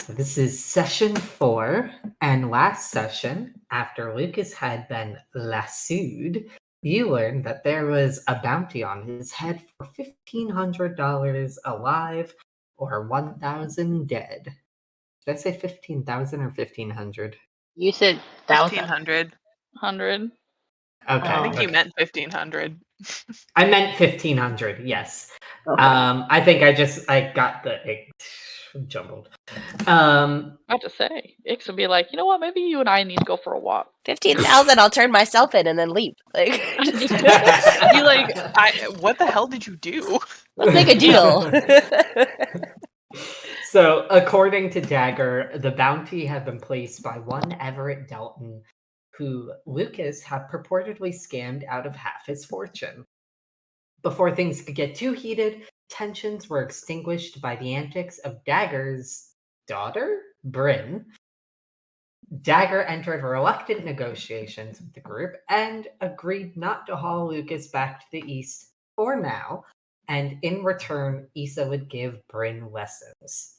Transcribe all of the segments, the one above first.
So this is session 4, and last session, after Lucas had been lassoed, you learned that there was a bounty on his head for $1,500 alive or 1,000 dead. Did I say 15,000 or 1,500? You said 1,000. 1,500. 100. Okay. I think you okay. meant 1,500. I meant 1,500, yes. Okay. I think I got it jumbled. I have to say, Ix would be like, you know what? Maybe you and I need to go for a walk. 15,000. I'll turn myself in and then leave. Like, You like, what the hell did you do? let's make a deal. So, according to Dagger, the bounty had been placed by one Everett Delton, who Lucas had purportedly scammed out of half his fortune. Before things could get too heated, tensions were extinguished by the antics of Dagger's daughter, Bryn. Dagger entered reluctant negotiations with the group and agreed not to haul Lucas back to the east for now, and in return, Issa would give Bryn lessons.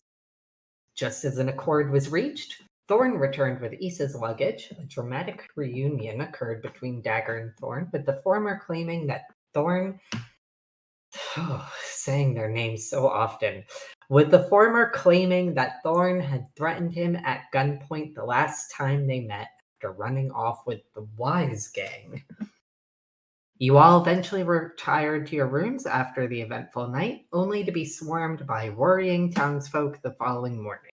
Just as an accord was reached, Thorn returned with Issa's luggage. A dramatic reunion occurred between Dagger and Thorn, with the former claiming that Thorn... saying their names so often. With the former claiming that Thorn had threatened him at gunpoint the last time they met after running off with the Wise Gang. You all eventually retired to your rooms after the eventful night, only to be swarmed by worrying townsfolk the following morning.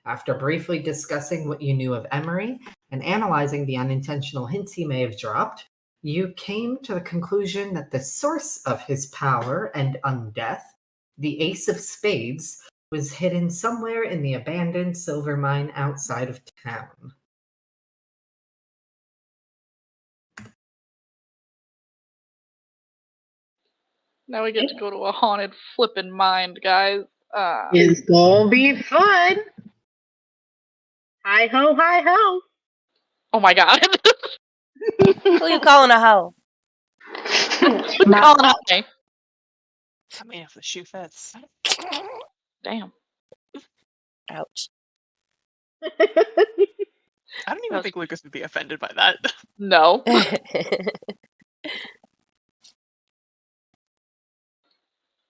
After briefly discussing what you knew of Emery and analyzing the unintentional hints he may have dropped, you came to the conclusion that the source of his power and undeath, the Ace of Spades, was hidden somewhere in the abandoned silver mine outside of town. Now we get to go to a haunted flippin' mind, guys. It's gonna be fun. Hi ho, hi ho. Oh my god. Who you calling a hoe? Calling out me. I mean, if the shoe fits. Damn. Ouch. I don't even think Lucas would be offended by that. No.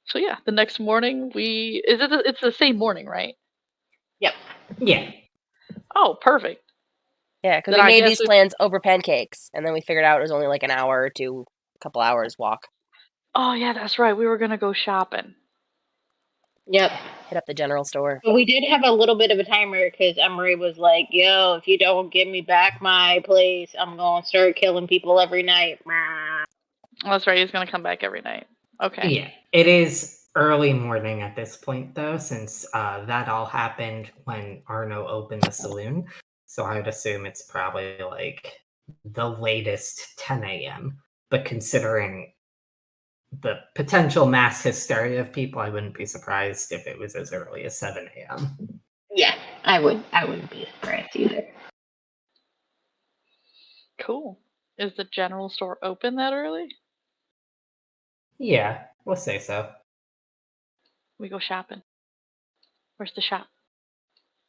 So yeah, the next morning it's the same morning, right? Yep. Yeah. Oh, perfect. Yeah, because Then we I made guess these we- plans over pancakes, and then we figured out it was only like an hour or two, a couple hours walk. Oh yeah, that's right. We were gonna go shopping. Yep. Hit up the general store. But we did have a little bit of a timer because Emery was like, yo, if you don't give me back my place, I'm going to start killing people every night. Oh, that's right. He's gonna come back every night. Okay. Yeah, it is early morning at this point, though, since that all happened when Arno opened the saloon. So I would assume it's probably like the latest 10 a.m. But considering the potential mass hysteria of people, I wouldn't be surprised if it was as early as 7 a.m. Yeah, I wouldn't be surprised either. Cool. Is the general store open that early? Yeah, we'll say so. We go shopping. Where's the shop?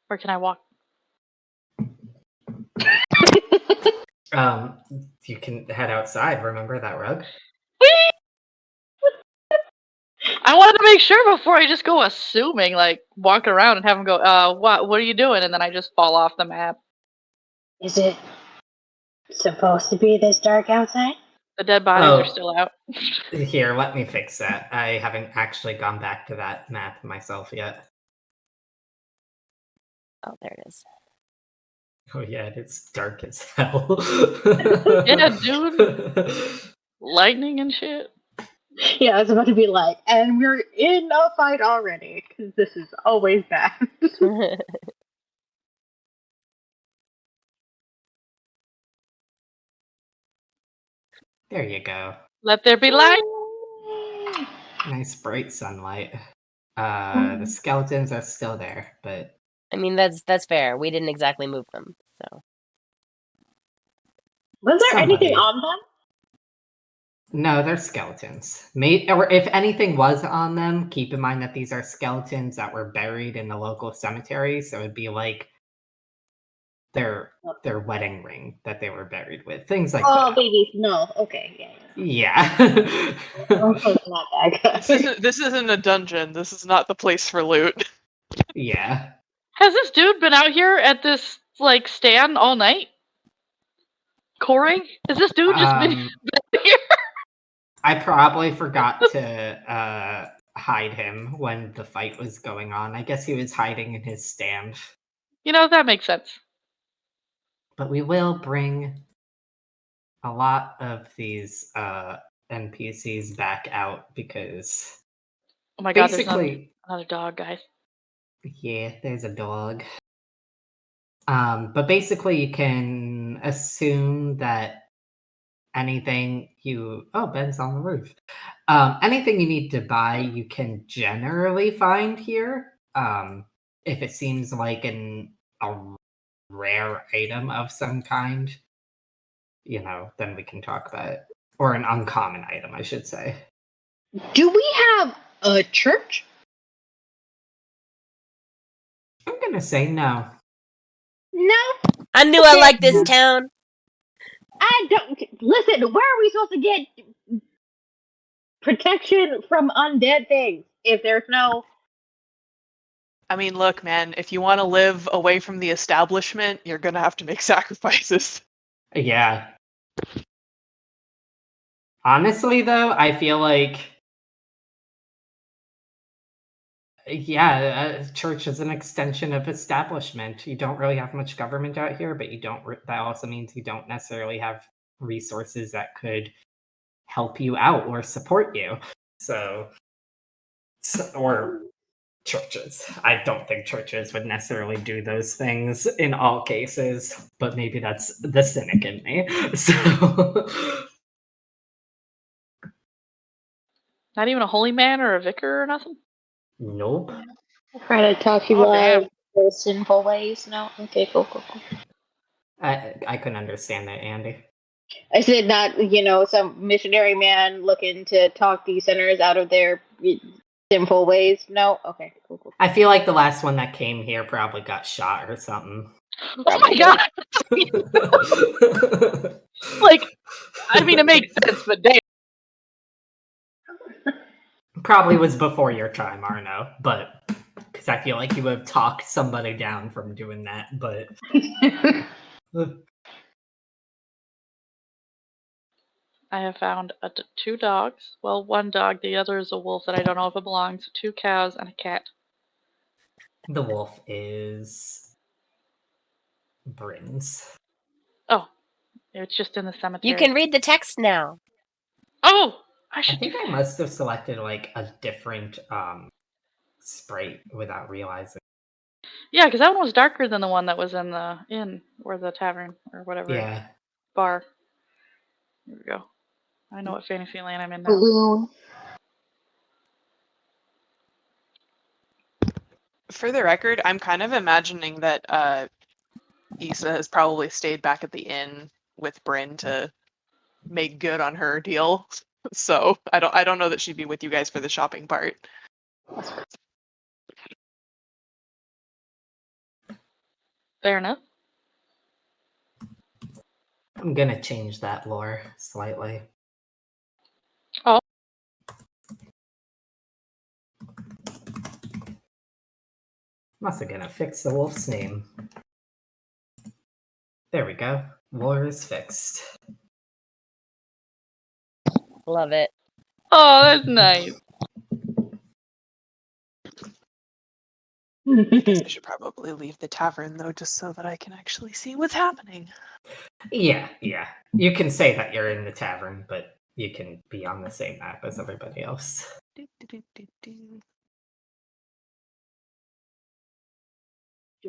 Where can I walk? You can head outside. Remember that rug? I wanted to make sure before I just go assuming, like, walk around and have him go, what are you doing? And then I just fall off the map. Is it supposed to be this dark outside? The dead bodies Oh. are still out. Here, let me fix that. I haven't actually gone back to that map myself yet. Oh, there it is. Oh yeah, it's dark as hell. Yeah, dude. Lightning and shit. Yeah, I was about to be like, and we're in a fight already, because this is always bad. There you go. Let there be light. Nice bright sunlight. The skeletons are still there, but I mean, that's fair. We didn't exactly move them, so. Was there Somebody. anything on them? No, they're skeletons. Or if anything was on them, keep in mind that these are skeletons that were buried in the local cemetery, so it'd be like their wedding ring that they were buried with, things like Oh, that. babies, no. Okay, Yeah. it's not that good. This isn't a dungeon. This is not the place for loot. Yeah. Has this dude been out here at this like stand all night? Coring? Is this dude just been here? I probably forgot to hide him when the fight was going on. I guess he was hiding in his stand. You know, that makes sense. But we will bring a lot of these NPCs back out because Oh my god, basically, there's another dog, guys. yeah, there's a dog. But basically you can assume that anything Ben's on the roof. Anything you need to buy, you can generally find here. If it seems like a rare item of some kind, then we can talk about it. Or an uncommon item, I should say. Do we have a church? I'm gonna say no. No, I knew I liked this town. I don't. Listen, where are we supposed to get protection from undead things if there's no? I mean, look, man, if you want to live away from the establishment, you're gonna have to make sacrifices. Yeah. Honestly, though, I feel like, church is an extension of establishment. You don't really have much government out here, but that also means you don't necessarily have resources that could help you out or support you. Or churches. I don't think churches would necessarily do those things in all cases, but maybe that's the cynic in me. So Not even a holy man or a vicar or nothing? nope. Try to talk you damn. out of their sinful ways. No, okay, cool. I couldn't understand that, Andy. I said not, some missionary man looking to talk these sinners out of their sinful ways. No, okay, cool. I feel like the last one that came here probably got shot or something. Oh my god! Like, I mean, it makes sense, but damn. Probably was before your time, Arno, but because I feel like you would have talked somebody down from doing that, but I have found 2 dogs. Well, 1 dog, the other is a wolf that I don't know if it belongs. 2 cows and a cat. the wolf is Bryn's. Oh, it's just in the cemetery. You can read the text now. Oh, I think I must have selected like a different sprite without realizing. Yeah, because that one was darker than the one that was in the inn or the tavern or whatever. Yeah. Bar. Here we go. I know what fantasy land I'm in now. Balloon. For the record, I'm kind of imagining that Issa has probably stayed back at the inn with Bryn to make good on her deal. So I don't know that she'd be with you guys for the shopping part. Fair enough. I'm gonna change that lore slightly. Oh. I'm also gonna fix the wolf's name. There we go. Lore is fixed. Love it. Oh, that's nice. I guess I should probably leave the tavern though, just so that I can actually see what's happening. Yeah. You can say that you're in the tavern, but you can be on the same map as everybody else. Do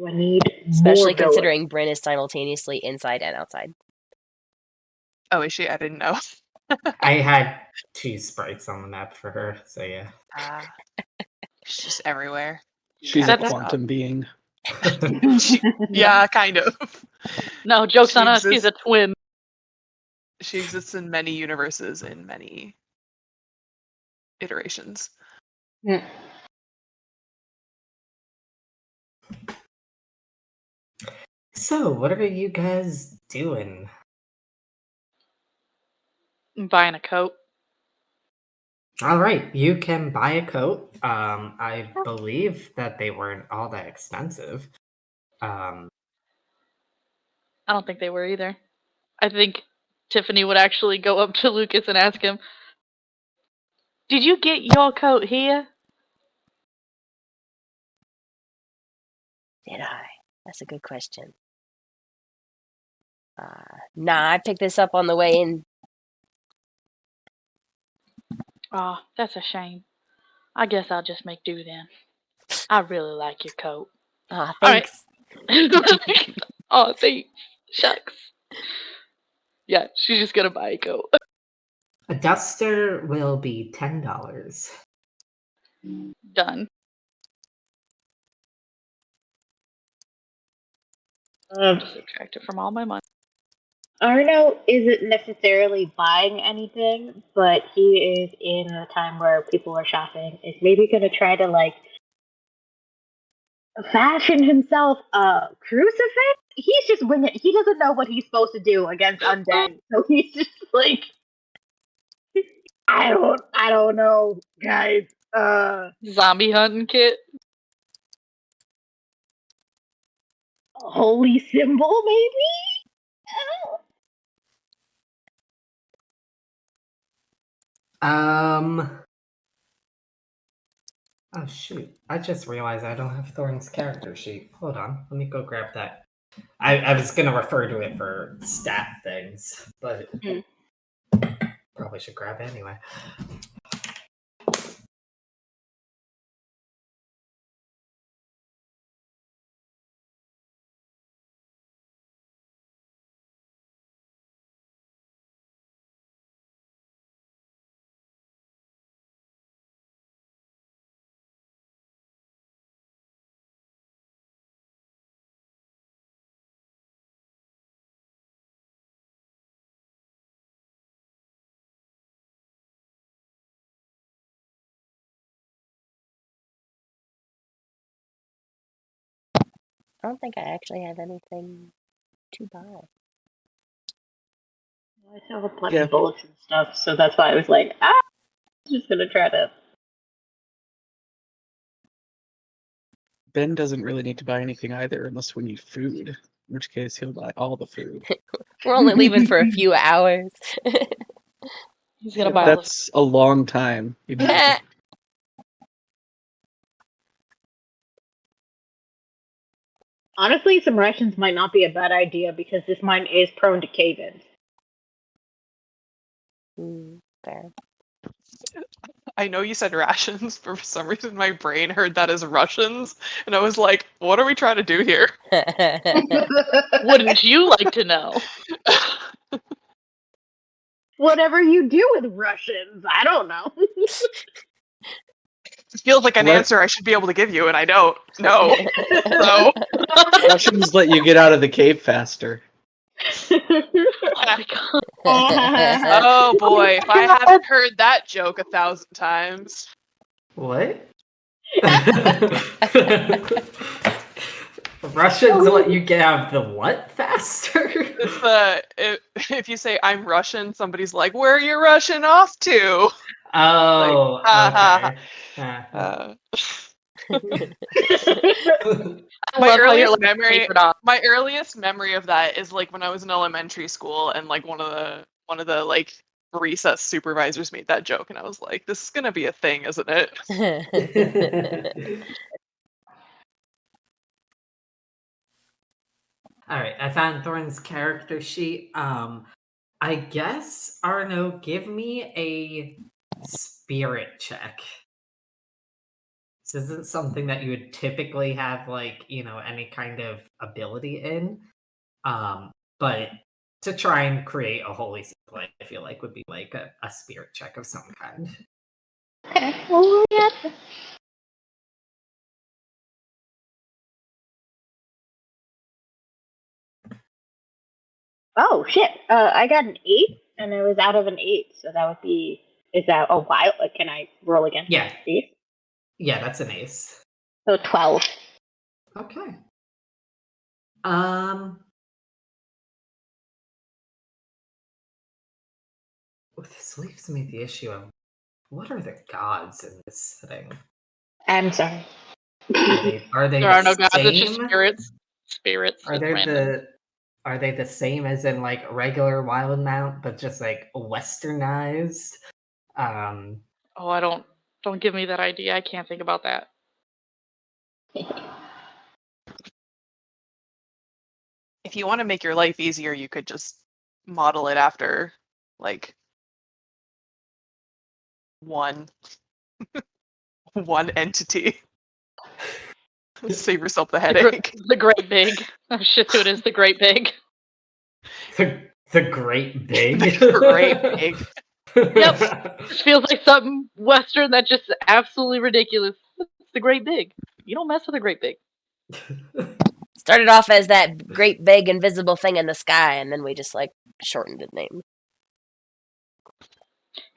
I need Especially more considering Bryn is simultaneously inside and outside. Oh, is she? I didn't know. I had 2 sprites on the map for her, so yeah. She's just everywhere. She's That's a quantum being. Yeah, kind of. No, joke's on She us. He's a twin. She exists in many universes in many iterations. Hmm. So, what are you guys doing? I'm buying a coat. All right, you can buy a coat. I believe that they weren't all that expensive. I don't think they were either. I think Tiffany would actually go up to Lucas and ask him, "Did you get your coat here?" Did I? That's a good question. Nah, I picked this up on the way in. Oh, that's a shame. I guess I'll just make do then. I really like your coat. Ah, All right. thanks. Oh, thanks. Shucks. Yeah, she's just gonna buy a coat. A duster will be $10. Done. Subtract it from all my money. Arno isn't necessarily buying anything, but he is in a time where people are shopping. Is maybe going to try to like fashion himself a crucifix. He's just winging it. He doesn't know what he's supposed to do against undead, so he's just like, I don't know, guys. Zombie hunting kit. Holy symbol, maybe. Oh shoot! I just realized I don't have Thorn's character sheet. Hold on, let me go grab that. I was gonna refer to it for stat things, but probably should grab it anyway. I don't think I actually have anything to buy. I still have a bunch of bullets and stuff, so that's why I was like, I'm just gonna try to. Ben doesn't really need to buy anything either unless we need food, in which case he'll buy all the food. We're only leaving for a few hours. He's gonna buy all That's a long time. You know. Eh, Honestly, some rations might not be a bad idea because this mine is prone to cave-ins. fair. I know you said rations, but for some reason my brain heard that as Russians, and I was like, what are we trying to do here? Wouldn't you like to know? Whatever you do with Russians, I don't know. It feels like an What? answer I should be able to give you, and I don't. No. So, Russians let you get out of the cave faster. Oh my god. oh boy, if I haven't heard that joke 1,000 times. What? Russians let you get out of the what faster? It's the if you say I'm Russian, somebody's like, "Where are you rushing off to?" Oh, Like, okay. I love how you're like, my earliest memory of that is like when I was in elementary school and like one of the like recess supervisors made that joke and I was like, this is gonna be a thing, isn't it? All right, I found Thorn's character sheet. I guess Arno, give me a spirit check. This isn't something that you would typically have, like, any kind of ability in. But to try and create a holy symbol, I feel like would be like a spirit check of some kind. Okay, well, yeah. Oh shit! I got an 8. And it was out of an 8, so that would be. Is that a wild? Like, can I roll again? Yeah. Ace? Yeah, that's an ace. So 12. Okay. This leaves me the issue of what are the gods in this setting? I'm sorry. Are they There are the no gods, it's just same? spirits. Spirits. Are It's they random. are they the same as in like regular Wildmount, but just like westernized? Oh, don't give me that idea. I can't think about that. If you want to make your life easier, you could just model it after like one entity. Save yourself the headache. The Great Big. Oh shit, who it is, the Great Big. The Great Big. The Great Big. Yep. This feels like something Western that's just absolutely ridiculous. It's the Great Big. You don't mess with the Great Big. Started off as that great big invisible thing in the sky, and then we just like shortened the name.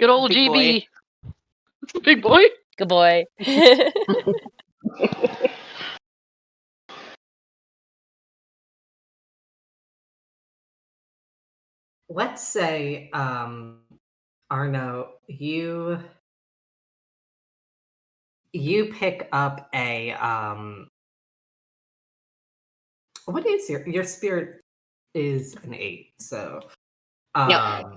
Good old Big GB. boy. Big boy. Good boy. Let's say, Arno, you pick up a what is your spirit is an 8, so Yep.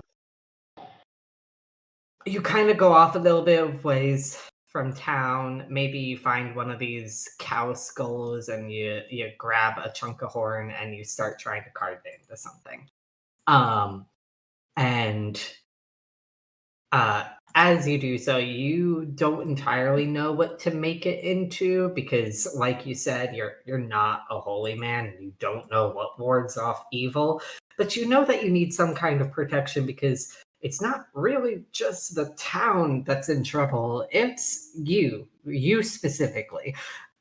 you kind of go off a little bit of ways from town. Maybe you find one of these cow skulls and you grab a chunk of horn and you start trying to carve it into something. And as you do so, you don't entirely know what to make it into because, like you said, you're not a holy man and you don't know what wards off evil. But you know that you need some kind of protection because it's not really just the town that's in trouble. It's you specifically.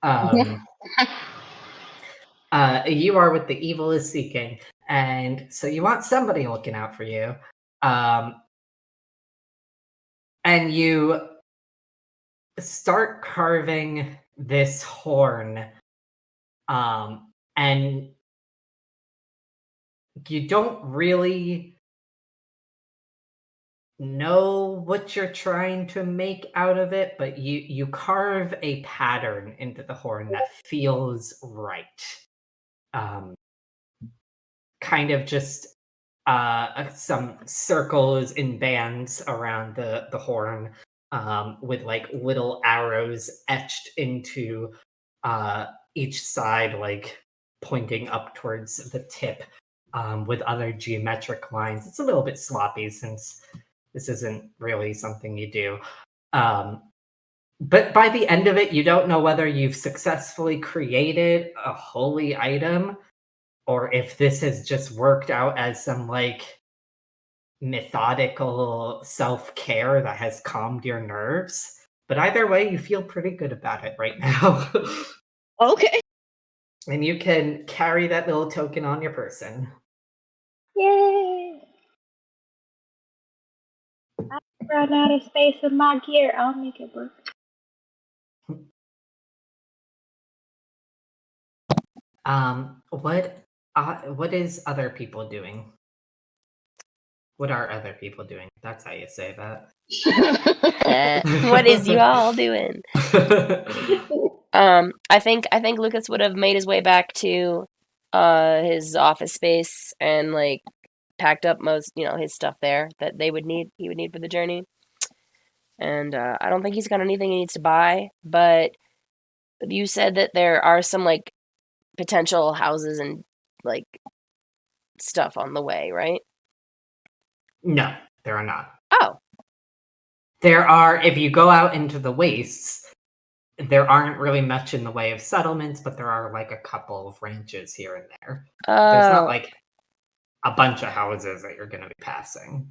You are what the evil is seeking, and so you want somebody looking out for you. And you start carving this horn, and you don't really know what you're trying to make out of it, but you carve a pattern into the horn that feels right. Kind of just some circles and bands around the horn, with like little arrows etched into each side, like pointing up towards the tip, with other geometric lines. It's a little bit sloppy since this isn't really something you do. But by the end of it, you don't know whether you've successfully created a holy item or if this has just worked out as some like methodical self-care that has calmed your nerves. But either way, you feel pretty good about it right now. Okay. And you can carry that little token on your person. Yay! I run out of space in my gear. I'll make it work. What is other people doing? What are other people doing? That's how you say that. What is you all doing? I think Lucas would have made his way back to his office space and like packed up most, his stuff there that he would need for the journey. And I don't think he's got anything he needs to buy, but you said that there are some like potential houses and like stuff on the way, right? No, there are not. Oh. There are, if you go out into the wastes, there aren't really much in the way of settlements, but there are like a couple of ranches here and there. There's not like a bunch of houses that you're going to be passing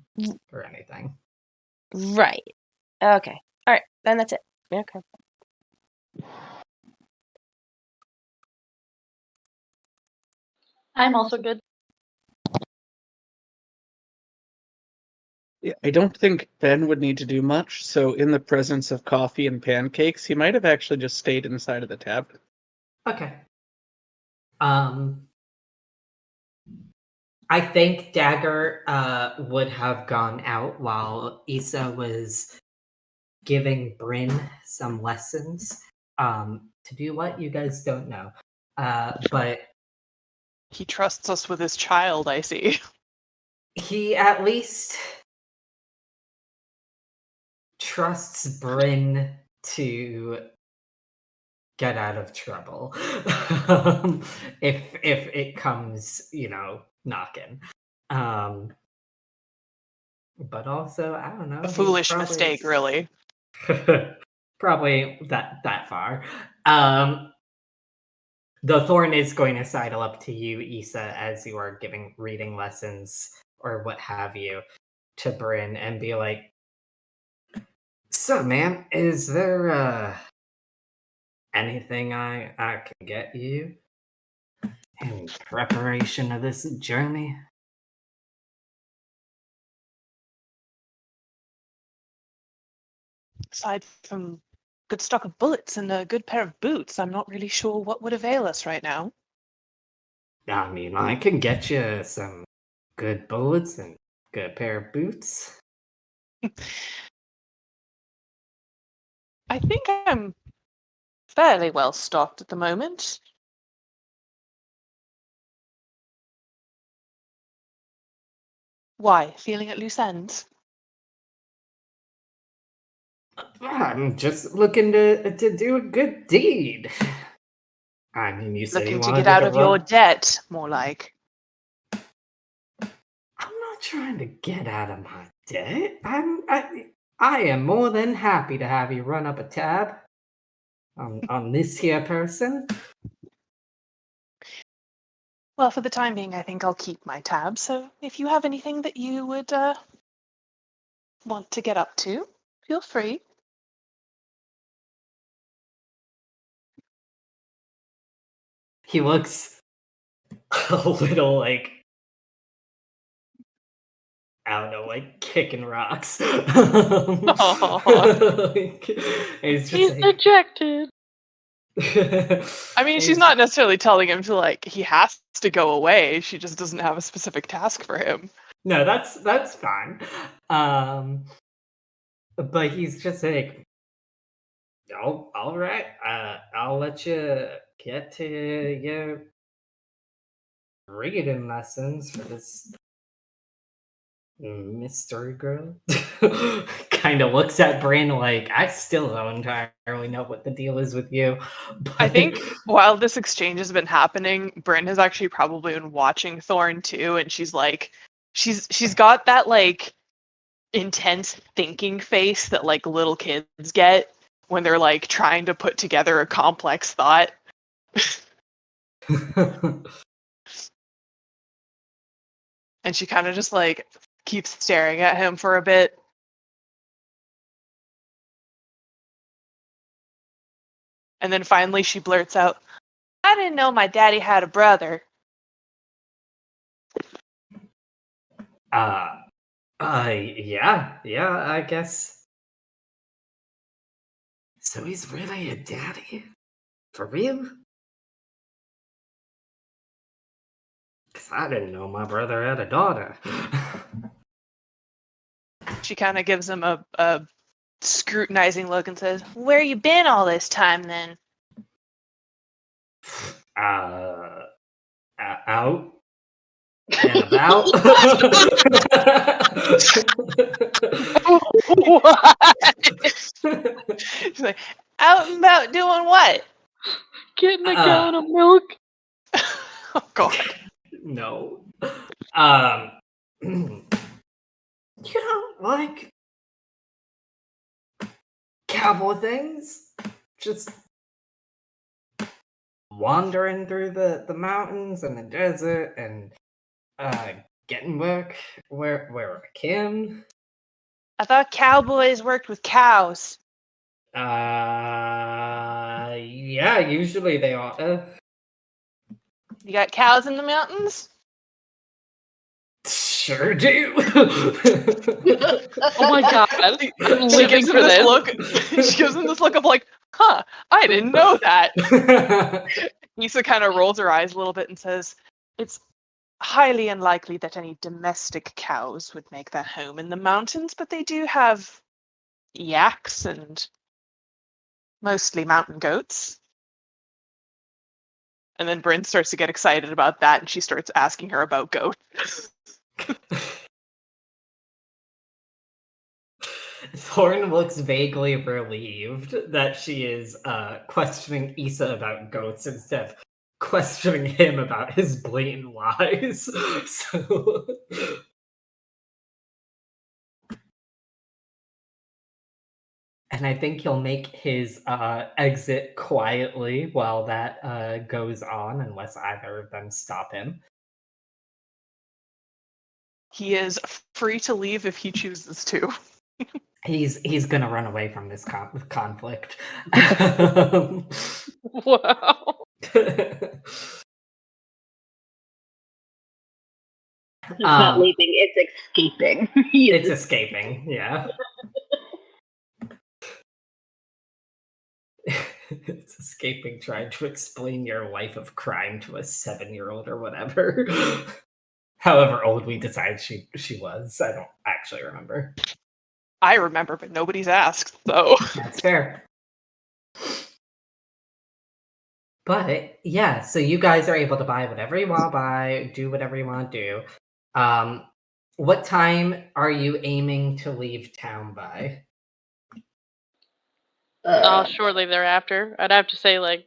or anything. Right. Okay. All right. Then that's it. Okay. I'm also good. Yeah, I don't think Ben would need to do much, so in the presence of coffee and pancakes, he might have actually just stayed inside of the tavern. Okay. I think Dagger would have gone out while Issa was giving Bryn some lessons. To do what, you guys don't know. But He trusts us with his child, I see. he at least trusts Bryn to get out of trouble. if it comes, knocking. But also, I don't know. A he's foolish probably- mistake, really. Probably that far. The Thorn is going to sidle up to you, Issa, as you are giving reading lessons or what have you to Bryn and be like, "So, ma'am, is there anything I can get you in preparation of this journey?" Aside from good stock of bullets and a good pair of boots, I'm not really sure what would avail us right now. I mean, I can get you some good bullets and good pair of boots. I think I'm fairly well stocked at the moment. Why? Feeling at loose ends? I'm just looking to do a good deed. I mean, you said you Looking to wanted get out to of your run. debt, more like. I'm not trying to get out of my debt. I am more than happy to have you run up a tab on this here person. Well, for the time being, I think I'll keep my tab. So if you have anything that you would want to get up to, feel free. He looks a little like, I don't know, like kicking rocks. He's He's just like, dejected. I mean, she's not necessarily telling him to like he has to go away. She just doesn't have a specific task for him. No, that's fine. But he's just like, "Oh, all right. I'll let you get to your reading lessons for this mystery girl." Kind of looks at Bryn like, "I still don't entirely know what the deal is with you." I But think while this exchange has been happening, Bryn has actually probably been watching Thorn too, and she's like, she's got that like intense thinking face that like little kids get when they're like trying to put together a complex thought. And she kind of just like keeps staring at him for a bit. And then finally she blurts out, "I didn't know my daddy had a brother." yeah, I guess. So he's really a daddy? For real? Because I didn't know my brother had a daughter. She kind of gives him a scrutinizing look and says, "Where you been all this time then?" Out and about. She's like, "Out and about doing what?" Getting a gallon of milk. Oh god. No. You don't like cowboy things? Just wandering through the mountains and the desert and getting work where I can. I thought cowboys worked with cows. Yeah, usually they ought. You got cows in the mountains? sure do. Oh my god. I'm She living gives him for this this. look. She gives him this look of like, huh, I didn't know that. Issa kind of rolls her eyes a little bit and says, it's highly unlikely that any domestic cows would make their home in the mountains, but they do have yaks and mostly mountain goats. And then Bryn starts to get excited about that, and she starts asking her about goats. Thorn looks vaguely relieved that she is questioning Issa about goats instead of questioning him about his blatant lies. So, and I think he'll make his exit quietly while that goes on, unless either of them stop him. He is free to leave if he chooses to. He's gonna run away from this conflict. Wow. It's not leaving, it's escaping. It's escaping, yeah. It's escaping trying to explain your life of crime to a 7-year-old or whatever. However old we decide she was. I don't actually remember. I remember, but nobody's asked, so. That's fair. But yeah, so you guys are able to buy whatever you want to buy, do whatever you want to do. What time are you aiming to leave town by? Shortly thereafter. I'd have to say, like,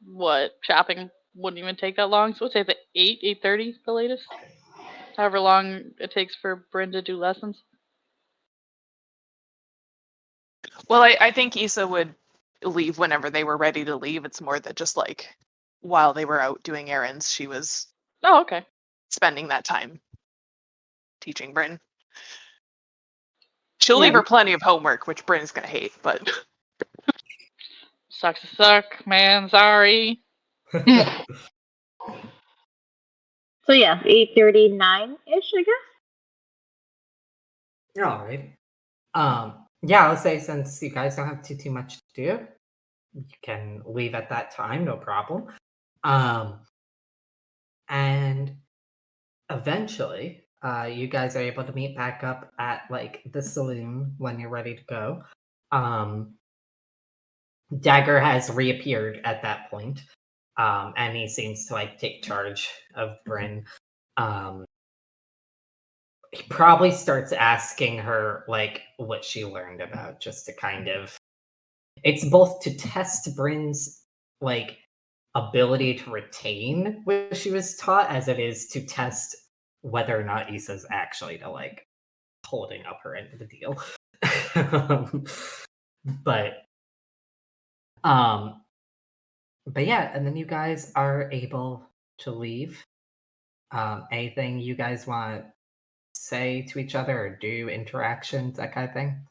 what? Shopping wouldn't even take that long. So let's say the 8:30 the latest. However long it takes for Bryn to do lessons. Well, I think Issa would leave whenever they were ready to leave. It's more that just like while they were out doing errands, she was Oh, okay. spending that time teaching Bryn. She'll leave her plenty of homework, which Bryn's gonna hate, but Sucks to suck, man. Sorry. So yeah, 8:39-ish, I guess. All right. Yeah, I'll say since you guys don't have too much to do, you can leave at that time, no problem. And eventually, you guys are able to meet back up at like the saloon when you're ready to go. Dagger has reappeared at that point, and he seems to like take charge of Bryn. He probably starts asking her like what she learned about, just to kind of. It's both to test Bryn's like ability to retain what she was taught, as it is to test whether or not Issa's actually to like holding up her end of the deal. but yeah, and then you guys are able to leave. Anything you guys want to say to each other or do, interactions, that kind of thing?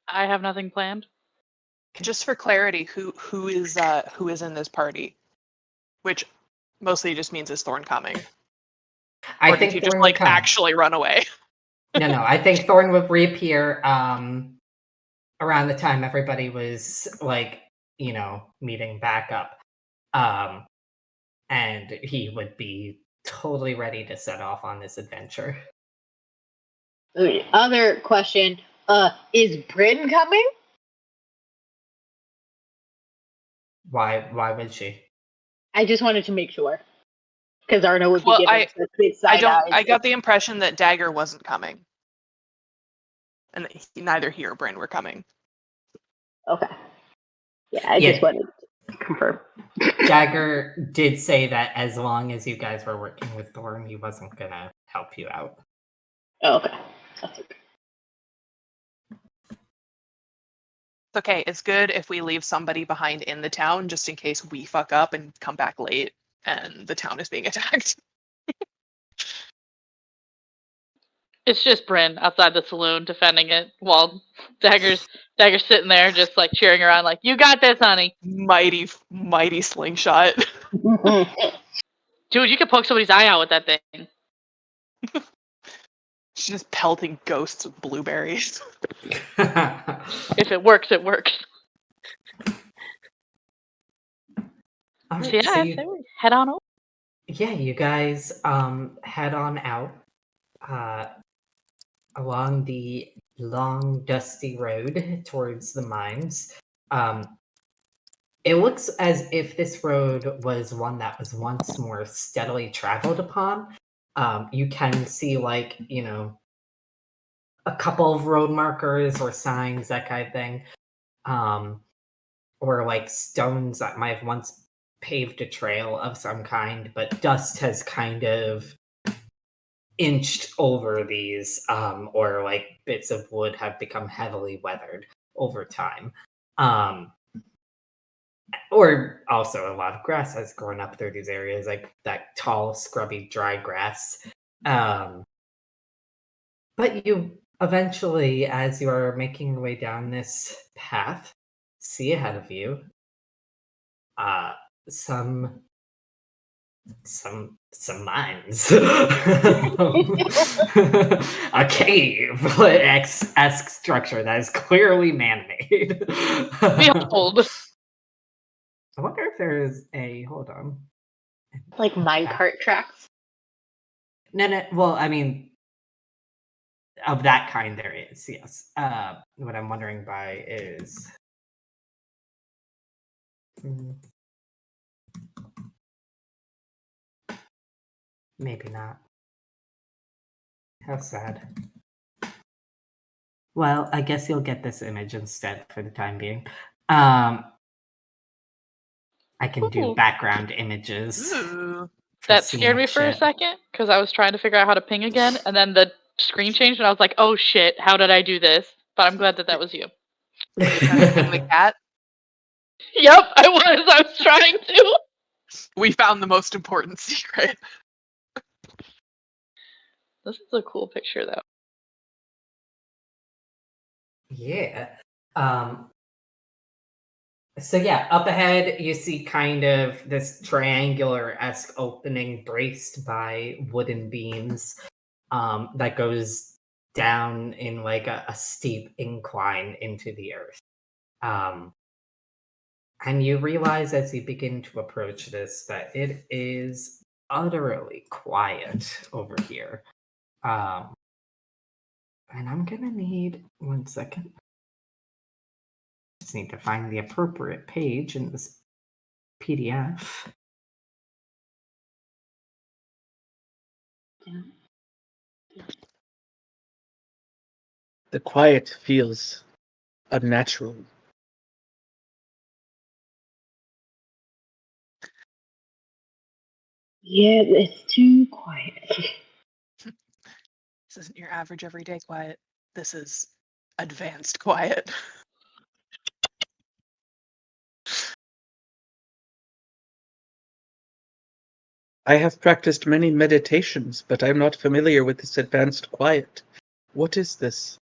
I have nothing planned. just for clarity, who is in this party? Which mostly just means is Thorn coming? I Or think did he just Thorn like would come. actually run away? No, I think Thorn would reappear around the time everybody was like, meeting back up. And he would be totally ready to set off on this adventure. Other question, is Bryn coming? Why would she? I just wanted to make sure. Because Arno would be Well, giving the big side eyes. I got the impression that Dagger wasn't coming. And that neither he or Bryn were coming. Okay. Yeah, I just wanted to confirm. Dagger did say that as long as you guys were working with Thorn, he wasn't gonna help you out. Oh, okay. That's okay. It's okay. It's good if we leave somebody behind in the town just in case we fuck up and come back late and the town is being attacked. It's just Bryn outside the saloon defending it while Dagger's sitting there just like cheering her on like, you got this, honey. Mighty slingshot. Dude, you could poke somebody's eye out with that thing. She's just pelting ghosts with blueberries. If it works, it works. All So right, yeah, so I say we head on over. yeah, you guys head on out along the long dusty road towards the mines. It looks as if this road was one that was once more steadily traveled upon. You can see, like, a couple of road markers or signs, that kind of thing. Or like stones that might have once paved a trail of some kind, but dust has kind of inched over these, or like bits of wood have become heavily weathered over time. Or also a lot of grass has grown up through these areas, like that tall, scrubby, dry grass. But you eventually, as you are making your way down this path, see ahead of you uh, some mines. A cave esque structure that is clearly man-made. Behold. I wonder if there is a hold on. Like minecart tracks. No. Well, I mean, of that kind there is, yes. What I'm wondering by is. Maybe not. How sad. Well, I guess you'll get this image instead for the time being. I can do Ooh. background images. Ooh. That scared me for a second because I was trying to figure out how to ping again, and then the screen changed, and I was like, "Oh shit! How did I do this?" But I'm glad that was you. Were you trying to ping the cat? Yep, I was. I was trying to. We found the most important secret. This is a cool picture, though. Yeah. So yeah, up ahead you see kind of this triangular-esque opening braced by wooden beams that goes down in like a steep incline into the earth. And you realize as you begin to approach this that it is utterly quiet over here. And I'm gonna need 1 second. Just need to find the appropriate page in this PDF. The quiet feels unnatural. Yeah, it's too quiet. This isn't your average everyday quiet. This is advanced quiet. I have practiced many meditations, but I'm not familiar with this advanced quiet. What is this?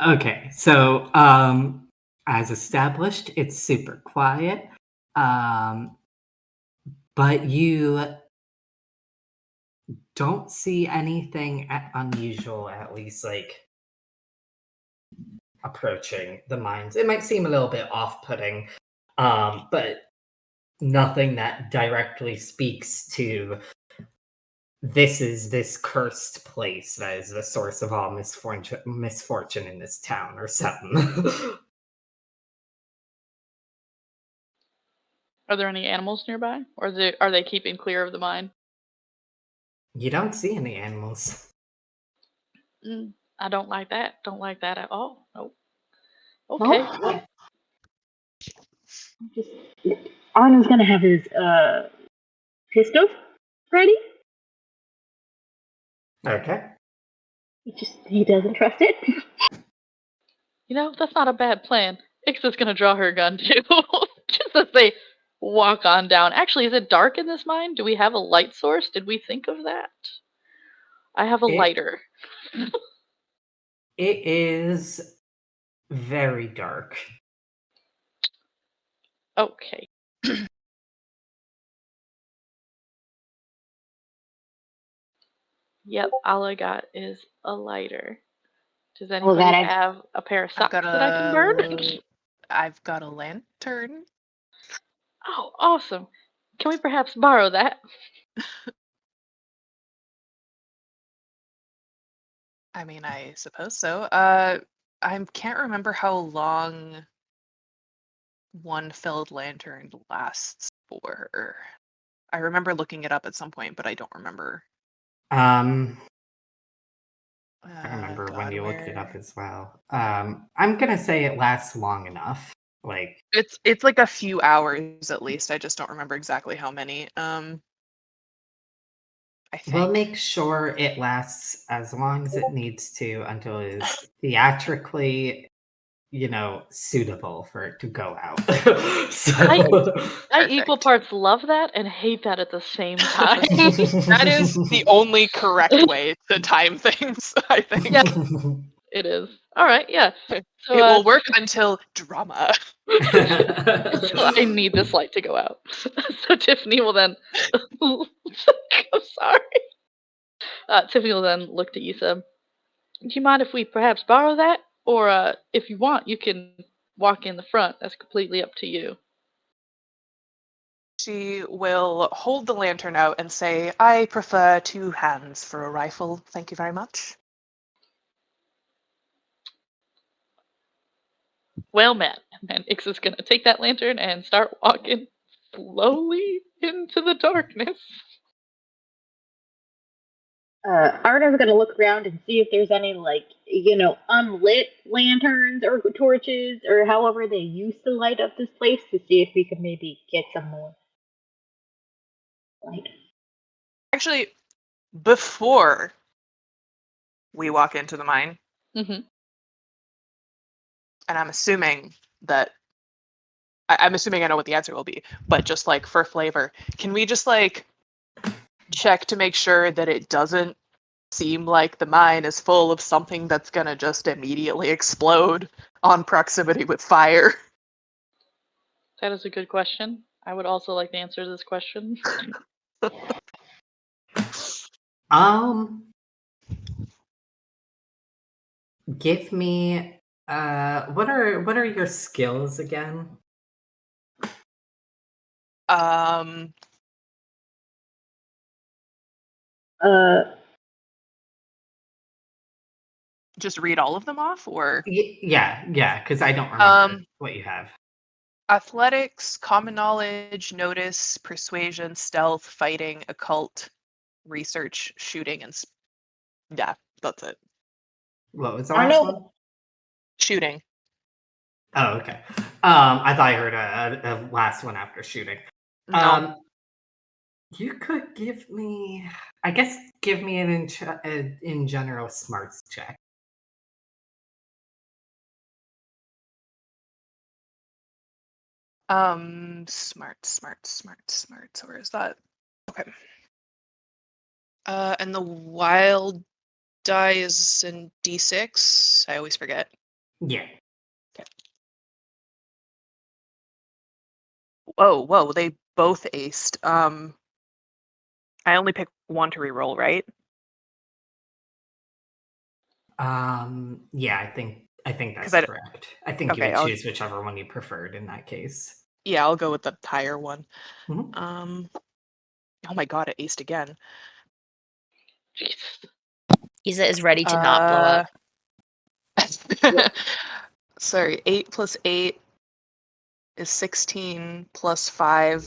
Okay, so as established, it's super quiet. But you don't see anything unusual, at least like approaching the mines. It might seem a little bit off-putting, but nothing that directly speaks to this is this cursed place that is the source of all misfortune in this town or something. Are there any animals nearby, or are they keeping clear of the mine? You don't see any animals. I don't like that. Don't like that at all. Nope. Okay. Well, Arnold's gonna have his pistol ready. Okay. He doesn't trust it. that's not a bad plan. Ixa's gonna draw her gun too, just as they walk on down. Actually, is it dark in this mine? Do we have a light source? Did we think of that? I have a lighter. It is very dark. Okay. Yep, all I got is a lighter. Does anybody that have a pair of I've socks got that I can burn? I've got a lantern. Oh, awesome. Can we perhaps borrow that? I mean, I suppose so. I can't remember how long one filled lantern lasts for. I remember looking it up at some point, but I don't remember. I remember when God, you looked it up where? as well. I'm gonna say it lasts long enough. Like, It's like a few hours at least. I just don't remember exactly how many. I we'll think. make sure it lasts as long as it needs to until it is theatrically, suitable for it to go out. I equal Perfect. parts love that and hate that at the same time. That is the only correct way to time things, I think. Yeah. It is. All right, yeah. So, It will work until drama. so I need this light to go out. So Tiffany will then. I'm sorry. Tiffany will then look to Issa. Do you mind if we perhaps borrow that? Or if you want, you can walk in the front. That's completely up to you. She will hold the lantern out and say, I prefer 2 hands for a rifle. Thank you very much. Well met. And Ix is going to take that lantern and start walking slowly into the darkness. Arna's gonna look around and see if there's any unlit lanterns or torches or however they used to light up this place to see if we could maybe get some more light. Actually, before we walk into the mine, Mm-hmm. and I'm assuming that I'm assuming I know what the answer will be, but just like for flavor, can we just like check to make sure that it doesn't seem like the mine is full of something that's gonna just immediately explode on proximity with fire? That is a good question. I would also like to answer this question. Give me what are your skills again? Uh, Just read all of them off, or Yeah, because I don't remember what you have. athletics, common knowledge, notice, persuasion, stealth, fighting, occult, research, shooting, and yeah, that's it. What was the I last know. one? Shooting. Oh, okay. I thought I heard a last one after shooting. No. You could give me, I guess, give me an in general smarts check. Smart. Where is that? Okay. And the wild die is in D6. I always forget. Yeah. Okay. Whoa, they both aced. I only pick one to reroll, right? Yeah, I think that's 'Cause correct. I think you okay, would I'll choose whichever one you preferred in that case. yeah, I'll go with the higher one. Mhm. Oh my god, it aced again. Jesus. Issa is ready to not blow up. Sorry, 8 plus 8 is 16 plus 5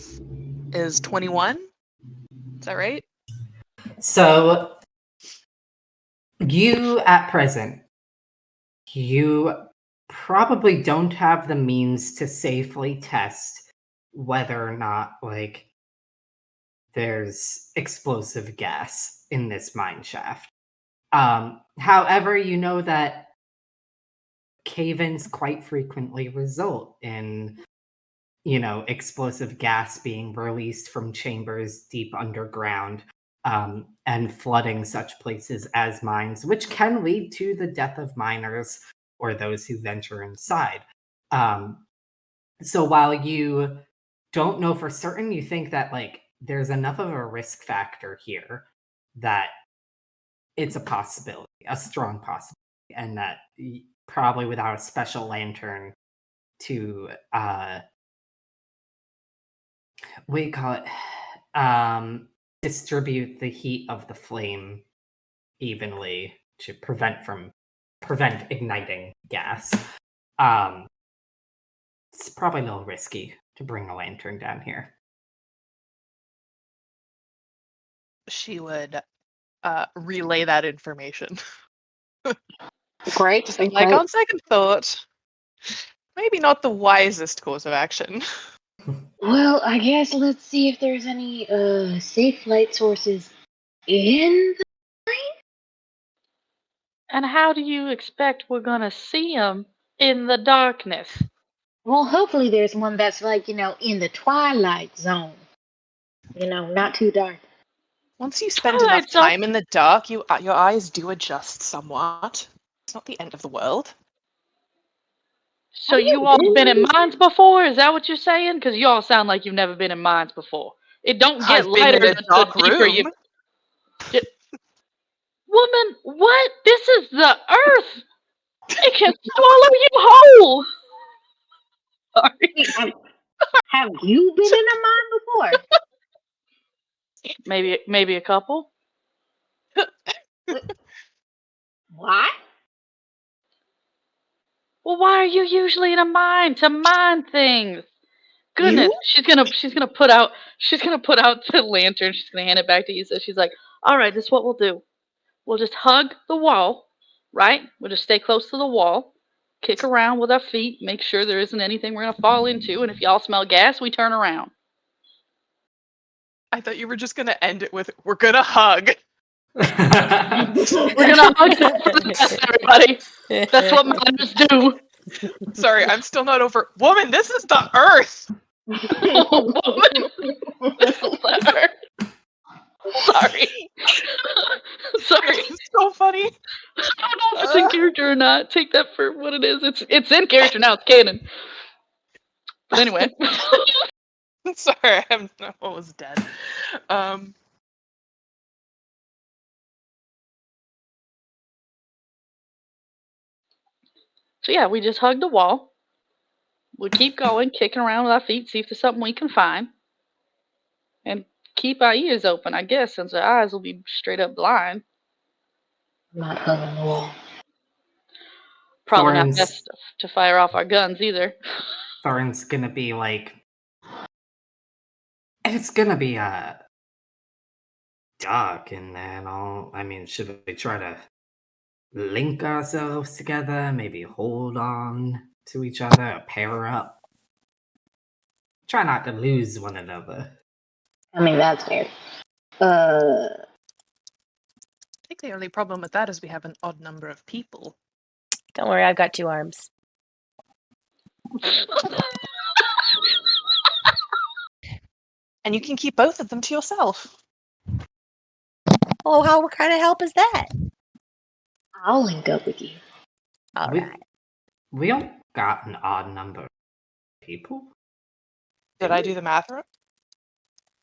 is 21. Is that right? So you at present, you probably don't have the means to safely test whether or not like there's explosive gas in this mine shaft. However, you know that cave-ins quite frequently result in, explosive gas being released from chambers deep underground, and flooding such places as mines, which can lead to the death of miners or those who venture inside. Um, So while you don't know for certain, you think that like there's enough of a risk factor here that it's a possibility, a strong possibility, and that probably without a special lantern to what do you call it? Distribute the heat of the flame evenly to prevent igniting gas. It's probably a little risky to bring a lantern down here. She would relay that information. Great. Just be like, great. on second thought, maybe not the wisest course of action. Well, I guess let's see if there's any safe light sources in the And how do you expect we're gonna see them in the darkness? Well, hopefully there's one that's like, in the twilight zone. Not too dark. Once you spend Twilight enough Zone. time in the dark, your eyes do adjust somewhat. It's not the end of the world. So Have you you all been been in there mines before? Is that what you're saying? Because you all sound like you've never been in mines before. It don't get I've been lighter in a the dark deeper you. room. Woman, what? This is the earth. It can swallow you whole. Sorry. Wait, have you been in a mine before? Maybe a couple. What? Well, why are you usually in a mine to mine things? Goodness, You? she's gonna put out the lantern. She's gonna hand it back to you. So she's like, all right, this is what we'll do. We'll just hug the wall, right? We'll just stay close to the wall, kick around with our feet, make sure there isn't anything we're gonna fall into, and if y'all smell gas, we turn around. I thought you were just gonna end it with, we're gonna hug. We're gonna hug everybody. That's what miners do. Sorry, I'm still not over. Woman, this is the earth! Woman, this is the earth. Sorry. Sorry. It's so funny. I don't know if it's in character or not. Take that for what it is. It's in character now. It's canon. But anyway. Sorry, I'm almost dead. So yeah, we just hug the wall. We keep going, kicking around with our feet, see if there's something we can find. And keep our ears open, I guess, since our eyes will be straight up blind. I'm not hugging the wall. Probably not Thorns- best to fire off our guns either. Thorin's gonna be like, it's gonna be dark in there and all. I mean, should we try to link ourselves together? Maybe hold on to each other, or pair up. Try not to lose one another. I mean, that's fair. I think the only problem with that is we have an odd number of people. Don't worry, I've got 2 arms. And you can keep both of them to yourself. Oh, what kind of help is that? I'll link up with you. All we, right. we don't got an odd number of people. Did I do the math right?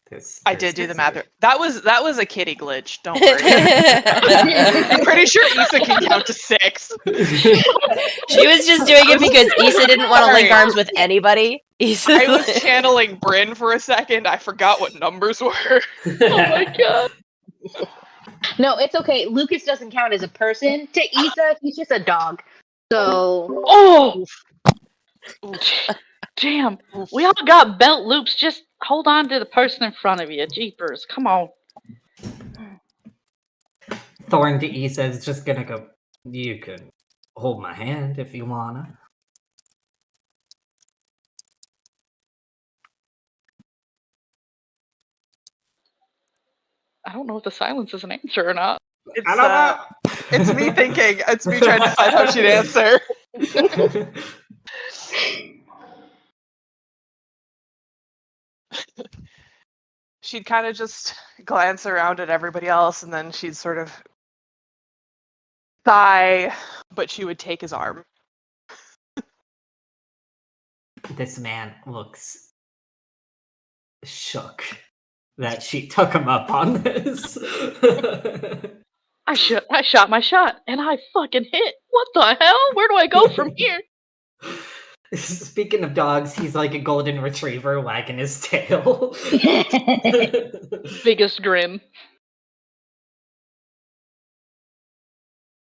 There's I did do the 6 math. of you. That was a kitty glitch. Don't worry. I'm pretty sure Issa can count to 6. She was just doing it because Issa didn't want to link Sorry. arms with anybody. Issa, I was channeling Bryn for a second. I forgot what numbers were. Oh my god. No, it's okay. Lucas doesn't count as a person. To Issa, he's just a dog. So. Oh! Oof. Damn. We all got belt loops. Just hold on to the person in front of you. Jeepers. Come on. Thorn to Issa is just gonna go, you can hold my hand if you wanna. I don't know if the silence is an answer or not. It's, I don't know. it's me thinking. It's me trying to decide how she'd answer. She'd kind of just glance around at everybody else, and then she'd sort of sigh, but she would take his arm. this man looks shook that she took him up on this. I shot my shot, and I fucking hit. What the hell? Where do I go from here? Speaking of dogs, he's like a golden retriever wagging his tail. Biggest grin.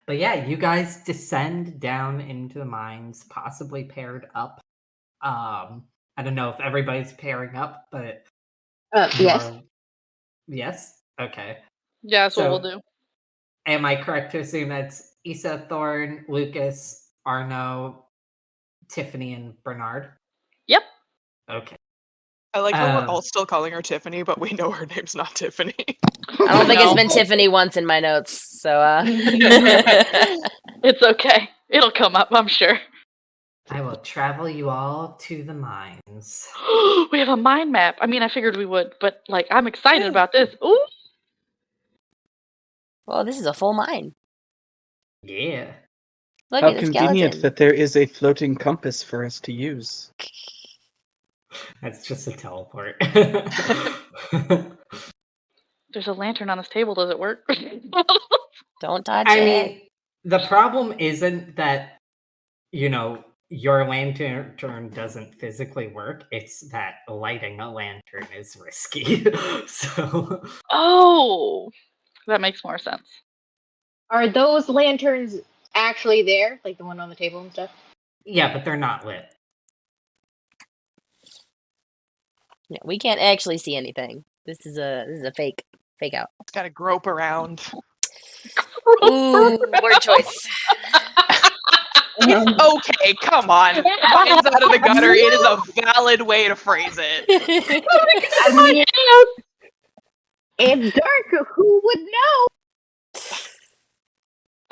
But yeah, you guys descend down into the mines, possibly paired up. I don't know if everybody's pairing up, but Yes. Yes? Okay. Yeah, that's So- what we'll do. Am I correct to assume that's Issa, Thorn, Lucas, Arno, Tiffany, and Bernard? Yep. Okay. I like how we're all still calling her Tiffany, but we know her name's not Tiffany. I don't think No. it's been Tiffany once in my notes, so It's okay. It'll come up, I'm sure. I will travel you all to the mines. We have a mind map. I mean, I figured we would, but like, I'm excited about this. Ooh. well, this is a full mine. Yeah. Look How at the convenient skeleton. that there is a floating compass for us to use. That's just a teleport. There's a lantern on this table. Does it work? Don't touch I it. mean, the problem isn't that, your lantern doesn't physically work. It's that lighting a lantern is risky. So, Oh, that makes more sense. Are those lanterns actually there? Like the one on the table and stuff? yeah, but they're not lit. Yeah, we can't actually see anything. This is a fake out. It's gotta grope around. Ooh, word choice. Okay, come on. Mine's out of the gutter. It is a valid way to phrase it. I mean, it's dark. Who would know?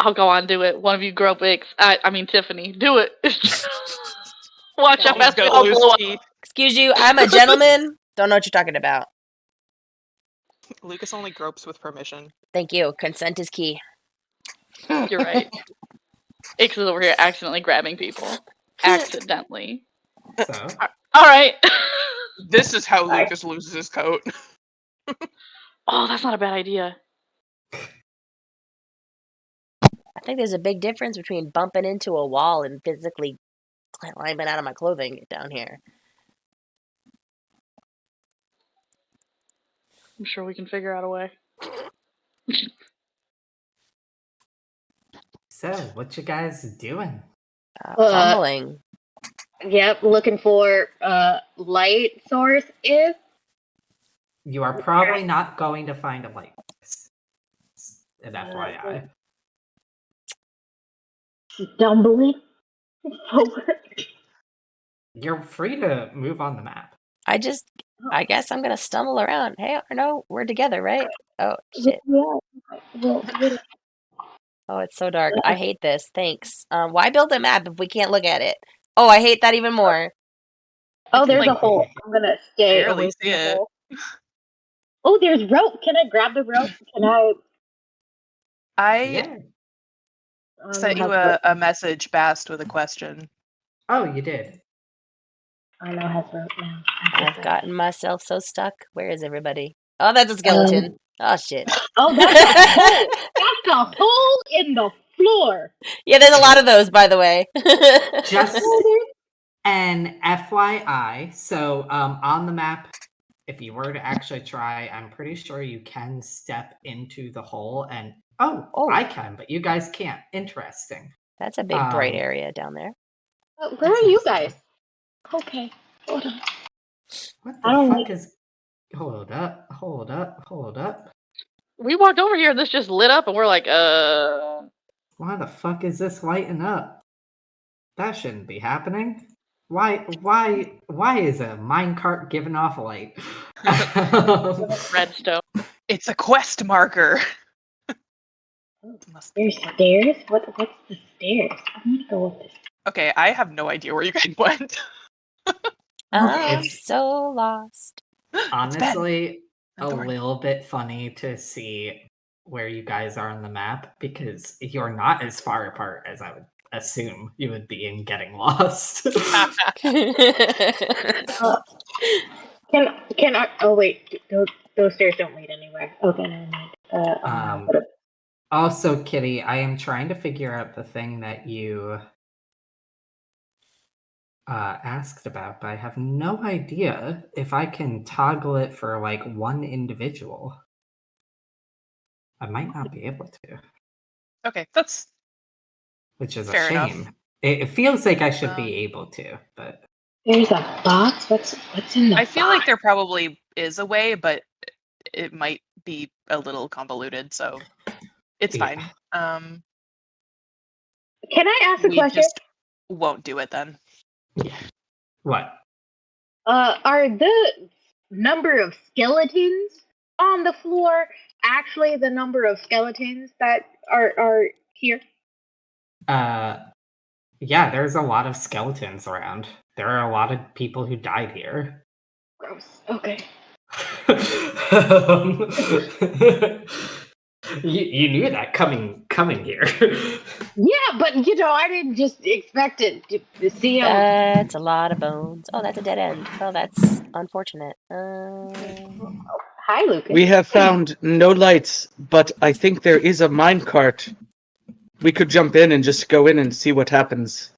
I'll go on, do it. One of you grope X. I mean, Tiffany, do it. Watch out, He's gonna I'll lose blow up. teeth. Excuse you, I'm a gentleman. Don't know what you're talking about. Lucas only gropes with permission. Thank you. Consent is key. You're right. X is over here accidentally grabbing people. Accidentally. So, All right. This is how Lucas loses his coat. Oh, that's not a bad idea. I think there's a big difference between bumping into a wall and physically climbing out of my clothing down here. I'm sure we can figure out a way. so what you guys doing? Fumbling. Yep, looking for light source is. You are probably not going to find a light. An FYI. Stumbling forward. You're free to move on the map. I guess I'm gonna stumble around. Hey, Arno, we're together, right? Oh shit. Yeah. Oh, it's so dark. I hate this. Thanks. Why build a map if we can't look at it? Oh, I hate that even more. Oh, there's a Like- hole. I'm gonna stay Barely away see from the it. hole. Oh, there's rope. Can I grab the rope? Can I? I Yeah. sent you a message, Bast, with a question. Oh, you did. I know has rope now. I've gotten myself so stuck. Where is everybody? Oh, that's a skeleton. Oh shit. Oh, that's a hole. That's a hole in the floor. Yeah, there's a lot of those, by the way. Just an FYI. So, on the map, if you were to actually try, I'm pretty sure you can step into the hole and oh, I can, but you guys can't. Interesting. That's a big bright Um, area down there. Where are you guys? Okay, hold on. What I don't the like- fuck is? Hold up. We walked over here and this just lit up and we're like, Why the fuck is this lighting up? That shouldn't be happening. Why is a minecart giving off light? redstone. It's a quest marker. Must be- There's stairs. What's the stairs? I'm gonna go up this. Okay, I have no idea where you guys went. I'm It's- so lost. Honestly, a Thorn. little bit funny to see where you guys are on the map because you're not as far apart as assume you would be in getting lost. Can I? Oh wait, those stairs don't lead anywhere. Okay, never mind. Also, Kitty, I am trying to figure out the thing that you asked about, but I have no idea if I can toggle it for like one individual. I might not be able to, Okay, that's which is fair a enough. shame. It feels like I should be able to, but There's a box. What's in the box? I feel like there probably is a way, but it might be a little convoluted, so it's Yeah. fine. Can I ask a We question? just won't do it then. What? Are the number of skeletons on the floor actually the number of skeletons that are here? Yeah, there's a lot of skeletons around. There are a lot of people who died here. Gross. Okay. You knew that coming here. Yeah, but I didn't just expect it to see them. That's a lot of bones. Oh, that's a dead end. Oh, that's unfortunate. Hi, Lucas. We have found no lights, but I think there is a minecart. We could jump in and just go in and see what happens.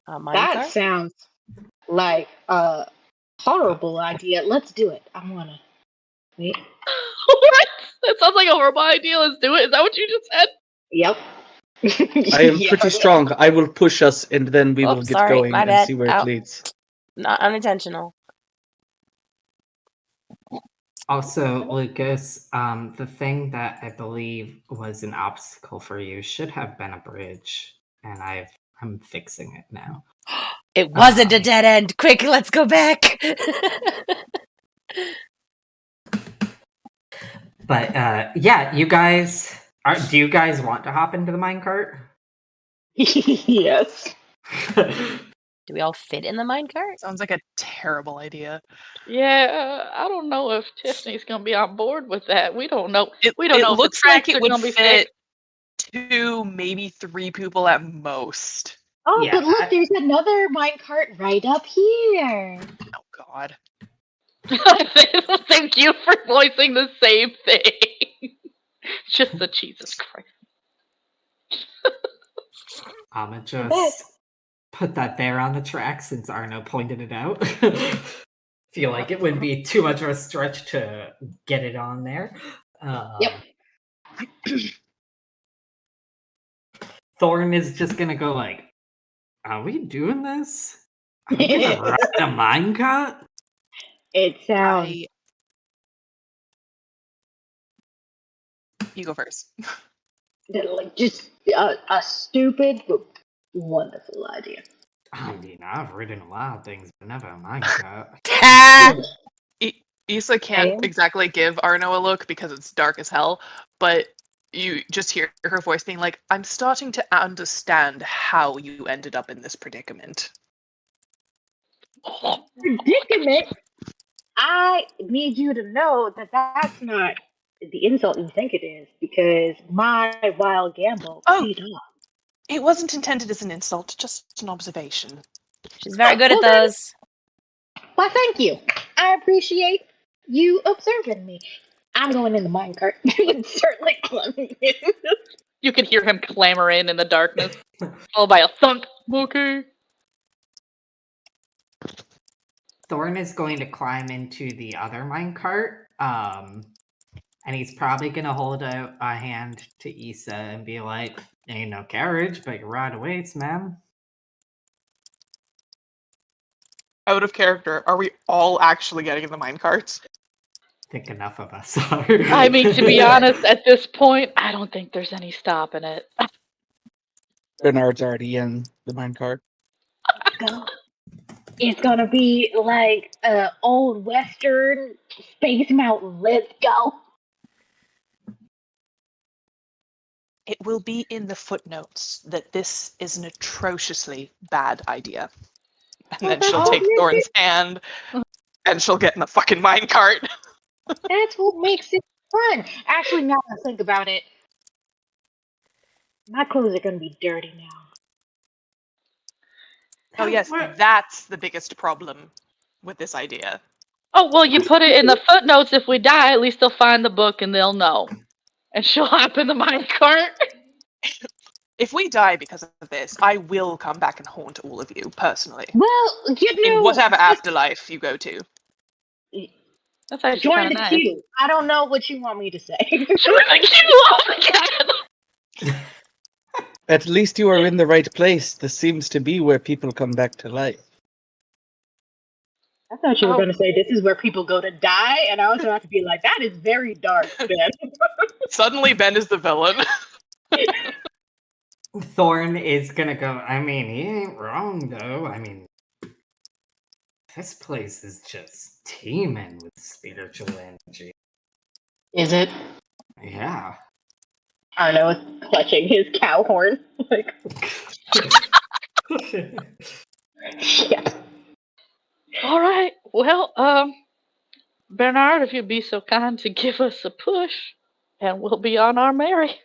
A minecart? That sounds like a horrible idea. Let's do it. I wanna. Wait. What? That sounds like a horrible idea. Let's do it. Is that what you just said? Yep. I am Yeah. pretty strong. I will push us, and then we will Oops, get sorry, going my and bad. see where Ow. it leads. Not unintentional. Also, Lucas, the thing that I believe was an obstacle for you should have been a bridge, and I'm fixing it now. It wasn't a dead end. Quick, let's go back. But yeah, you guys do you guys want to hop into the minecart? Yes. Do we all fit in the minecart? Sounds like a terrible idea. Yeah, I don't know if Tiffany's gonna be on board with that. We don't know. It Know looks if the like tracks it are would gonna be fit fixed. 2, maybe 3 people at most. Oh, Yeah, but look, there's another minecart right up here. Oh God. Thank you for voicing the same thing. Just the Jesus Christ. I'ma just put that there on the track since Arno pointed it out. Feel like it wouldn't be too much of a stretch to get it on there. Yep. Thorn is just gonna go like, are we doing this? Are we gonna ride a minecart? It sounds. You go first. Like just a stupid but wonderful idea. I mean, I've ridden a lot of things, but never a minecart. Issa can't exactly give Arno a look because it's dark as hell, but you just hear her voice being like, I'm starting to understand how you ended up in this predicament. Predicament? I need you to know that that's not the insult you think it is, because my wild gamble paid off. It wasn't intended as an insult, just an observation. She's very good at those. Well, thank you. I appreciate you observing me. I'm going in the minecart and certainly climbing in. You can hear him clamoring in the darkness, followed by a thunk. Okay. Thorn is going to climb into the other minecart, and he's probably going to hold out a hand to Issa and be like, ain't no carriage, but your ride awaits, ma'am. Out of character, are we all actually getting in the minecarts? I think enough of us are. I mean, to be honest, at this point, I don't think there's any stopping it. Bernard's already in the minecart. It's gonna be like old western Space Mountain. Let's go. It will be in the footnotes that this is an atrociously bad idea. And then she'll take Thorn's hand and she'll get in the fucking minecart. That's what makes it fun. Actually, now that I think about it, My clothes are gonna be dirty now. Oh yes, What? that's the biggest problem with this idea. Oh, well, you put it in the footnotes. If we die, at least they'll find the book and they'll know. And she'll hop in the minecart. If we die because of this, I will come back and haunt all of you personally. Well, In whatever afterlife you go to. That's actually join kind the of nice. queue. I don't know what you want me to say. Join the queue! Oh my god! At least you are in the right place. This seems to be where people come back to life. I thought you were Oh. going to say this is where people go to die, and I was about to be like, that is very dark, Ben. Suddenly Ben is the villain. Thorn is gonna go. I mean, he ain't wrong though. I mean, this place is just teeming with spiritual energy. Is it? Yeah. I don't know, clutching his cow horn. Like, shit. Alright, well, Bernard, if you'd be so kind to give us a push, and we'll be on our merry.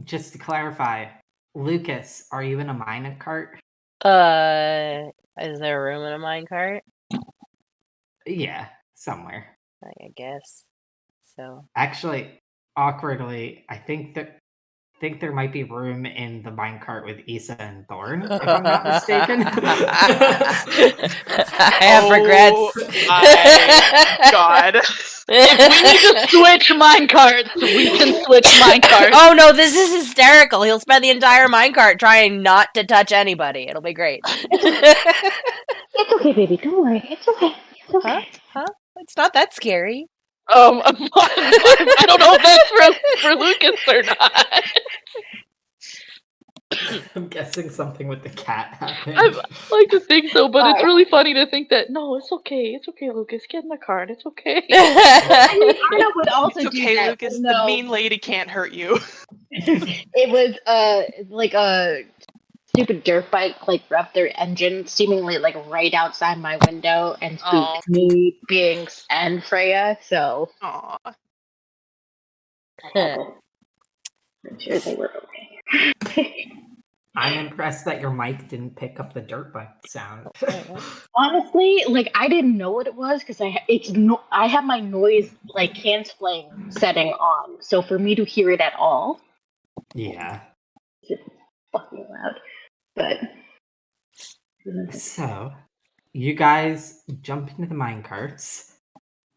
Just to clarify, Lucas, are you in a minot cart? Is there room in a minecart? Yeah, somewhere. I guess. So. Actually, awkwardly, I think there might be room in the minecart with Issa and Thorn, if I'm not mistaken. I have regrets. My God. If we need to switch minecarts, we can switch minecarts. Oh no, this is hysterical. He'll spend the entire minecart trying not to touch anybody. It'll be great. It's okay, baby. Don't worry. It's okay. It's okay. Huh? It's not that scary. I don't know if that's for Lucas or not. I'm guessing something with the cat happened. I like to think so, but it's really funny to think that, no, it's okay, Lucas, get in the cart, it's okay. I mean, Arno would also It's do okay, that, Lucas. but no. The mean lady can't hurt you. It was like a stupid dirt bike like revved their engine seemingly like right outside my window and spooked me, Binks, and Freya. So Aw. I'm sure they were okay. I'm impressed that your mic didn't pick up the dirt bike sound. Honestly, like I didn't know what it was because I have my noise like canceling setting on, so for me to hear it at all, Yeah. it's fucking loud. But So, you guys jump into the minecarts,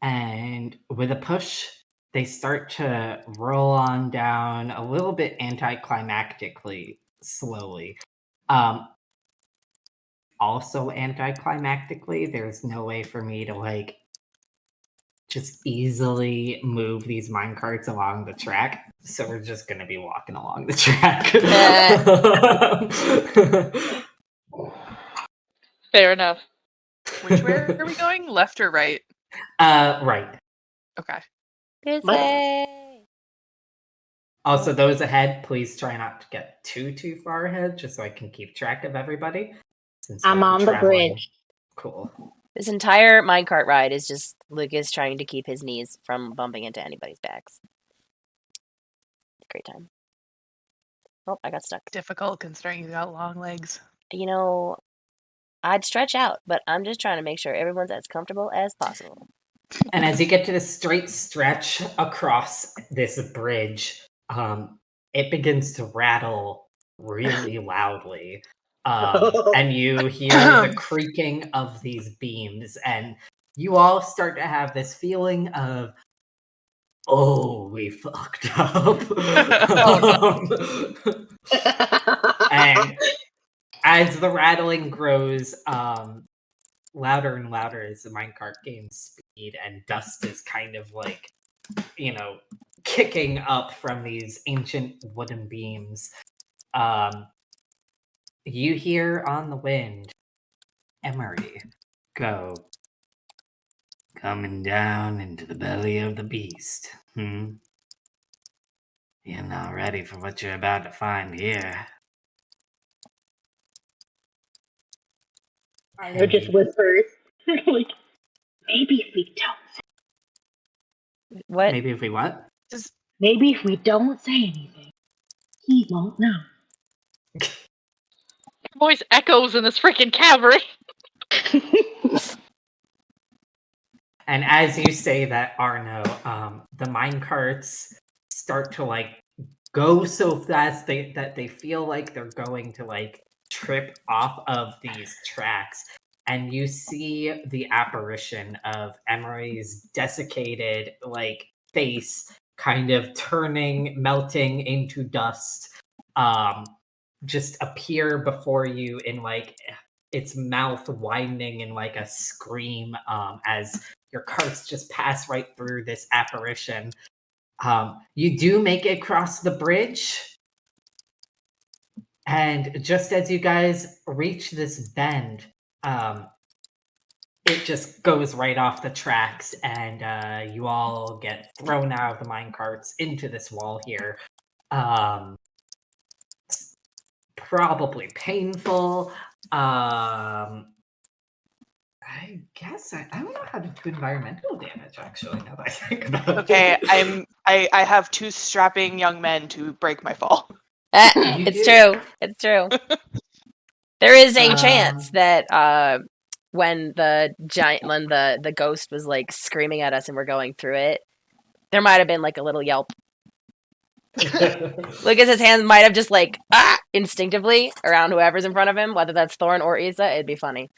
and with a push, they start to roll on down a little bit anticlimactically, slowly. Also anticlimactically, there's no way for me to like just easily move these minecarts along the track, so we're just gonna be walking along the track. Fair enough. Which way are we going? Left or right? Right. Okay. This What? way. Also, those ahead, please try not to get too far ahead, just so I can keep track of everybody. Since I'm we'll be on the traveling. bridge. Cool. This entire minecart ride is just Lucas trying to keep his knees from bumping into anybody's backs. Great time. Oh, I got stuck. Difficult considering you got long legs. You know, I'd stretch out, but I'm just trying to make sure everyone's as comfortable as possible. And as you get to the straight stretch across this bridge, it begins to rattle really loudly. And you hear the creaking of these beams, and you all start to have this feeling of, oh, we fucked up. And as the rattling grows louder and louder as the minecart gains speed, and dust is kind of like, kicking up from these ancient wooden beams, you hear on the wind Emery go, coming down into the belly of the beast. You're not ready for what you're about to find here. Arno just whispers, like, maybe if we don't. What? Maybe if we what? Maybe if we don't say anything, he won't know. Your voice echoes in this freaking cavern. And as you say that, Arno, the minecarts start to like go so fast that they feel like they're going to like trip off of these tracks. And you see the apparition of Emery's desiccated like face kind of turning, melting into dust, just appear before you in like its mouth widening in like a scream, as your carts just pass right through this apparition. You do make it across the bridge, and just as you guys reach this bend, it just goes right off the tracks, and you all get thrown out of the minecarts into this wall here. It's probably painful. I guess I don't know how to do environmental damage, actually, now that I think about it. Okay, I have 2 strapping young men to break my fall. It's true. It's true. There is a Um, chance that when the ghost was like screaming at us and we're going through it, there might have been like a little yelp. Lucas's hands might have just like instinctively around whoever's in front of him, whether that's Thorn or Isa. It'd be funny.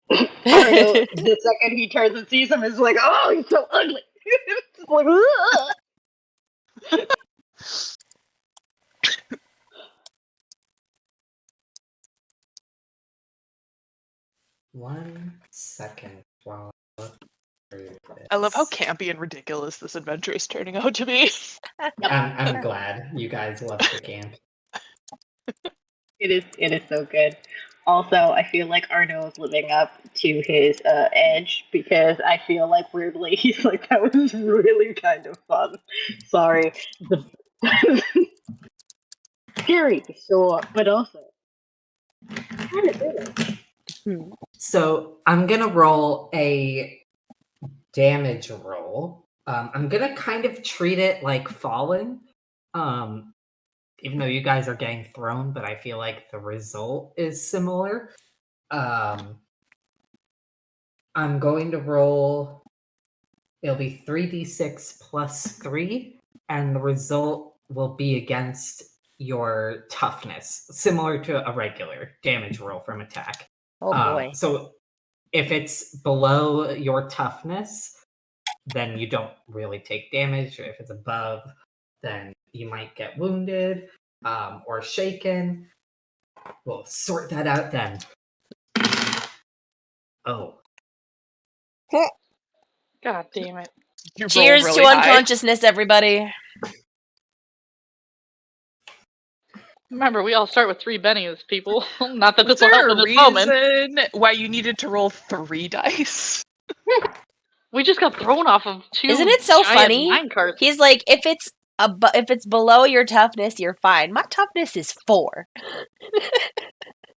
Arno, the second he turns and sees him, is like, oh, he's so ugly. It's like, ugh. 1 second while I look through this. I love how campy and ridiculous this adventure is turning out to be. I'm glad you guys love the camp. It is so good. Also, I feel like Arno is living up to his edge, because I feel like weirdly he's like, that was really kind of fun. Sorry. Scary, sure, but also kind of good. So I'm gonna roll a damage roll. I'm gonna kind of treat it like falling. Even though you guys are getting thrown, but I feel like the result is similar. I'm going to roll. It'll be 3d6 plus 3, and the result will be against your toughness, similar to a regular damage roll from attack. Oh boy. So if it's below your toughness, then you don't really take damage. Or if it's above, then you might get wounded or shaken. We'll sort that out then. Oh. God damn it. You roll Cheers really to high. unconsciousness, everybody. Remember, we all start with 3 bennies, people. Not that Was this will there help a in this moment. reason why you needed to roll 3 dice? We just got thrown off of 2 Isn't it so giant funny? minecarts. He's like, if it's below your toughness, you're fine. My toughness is 4.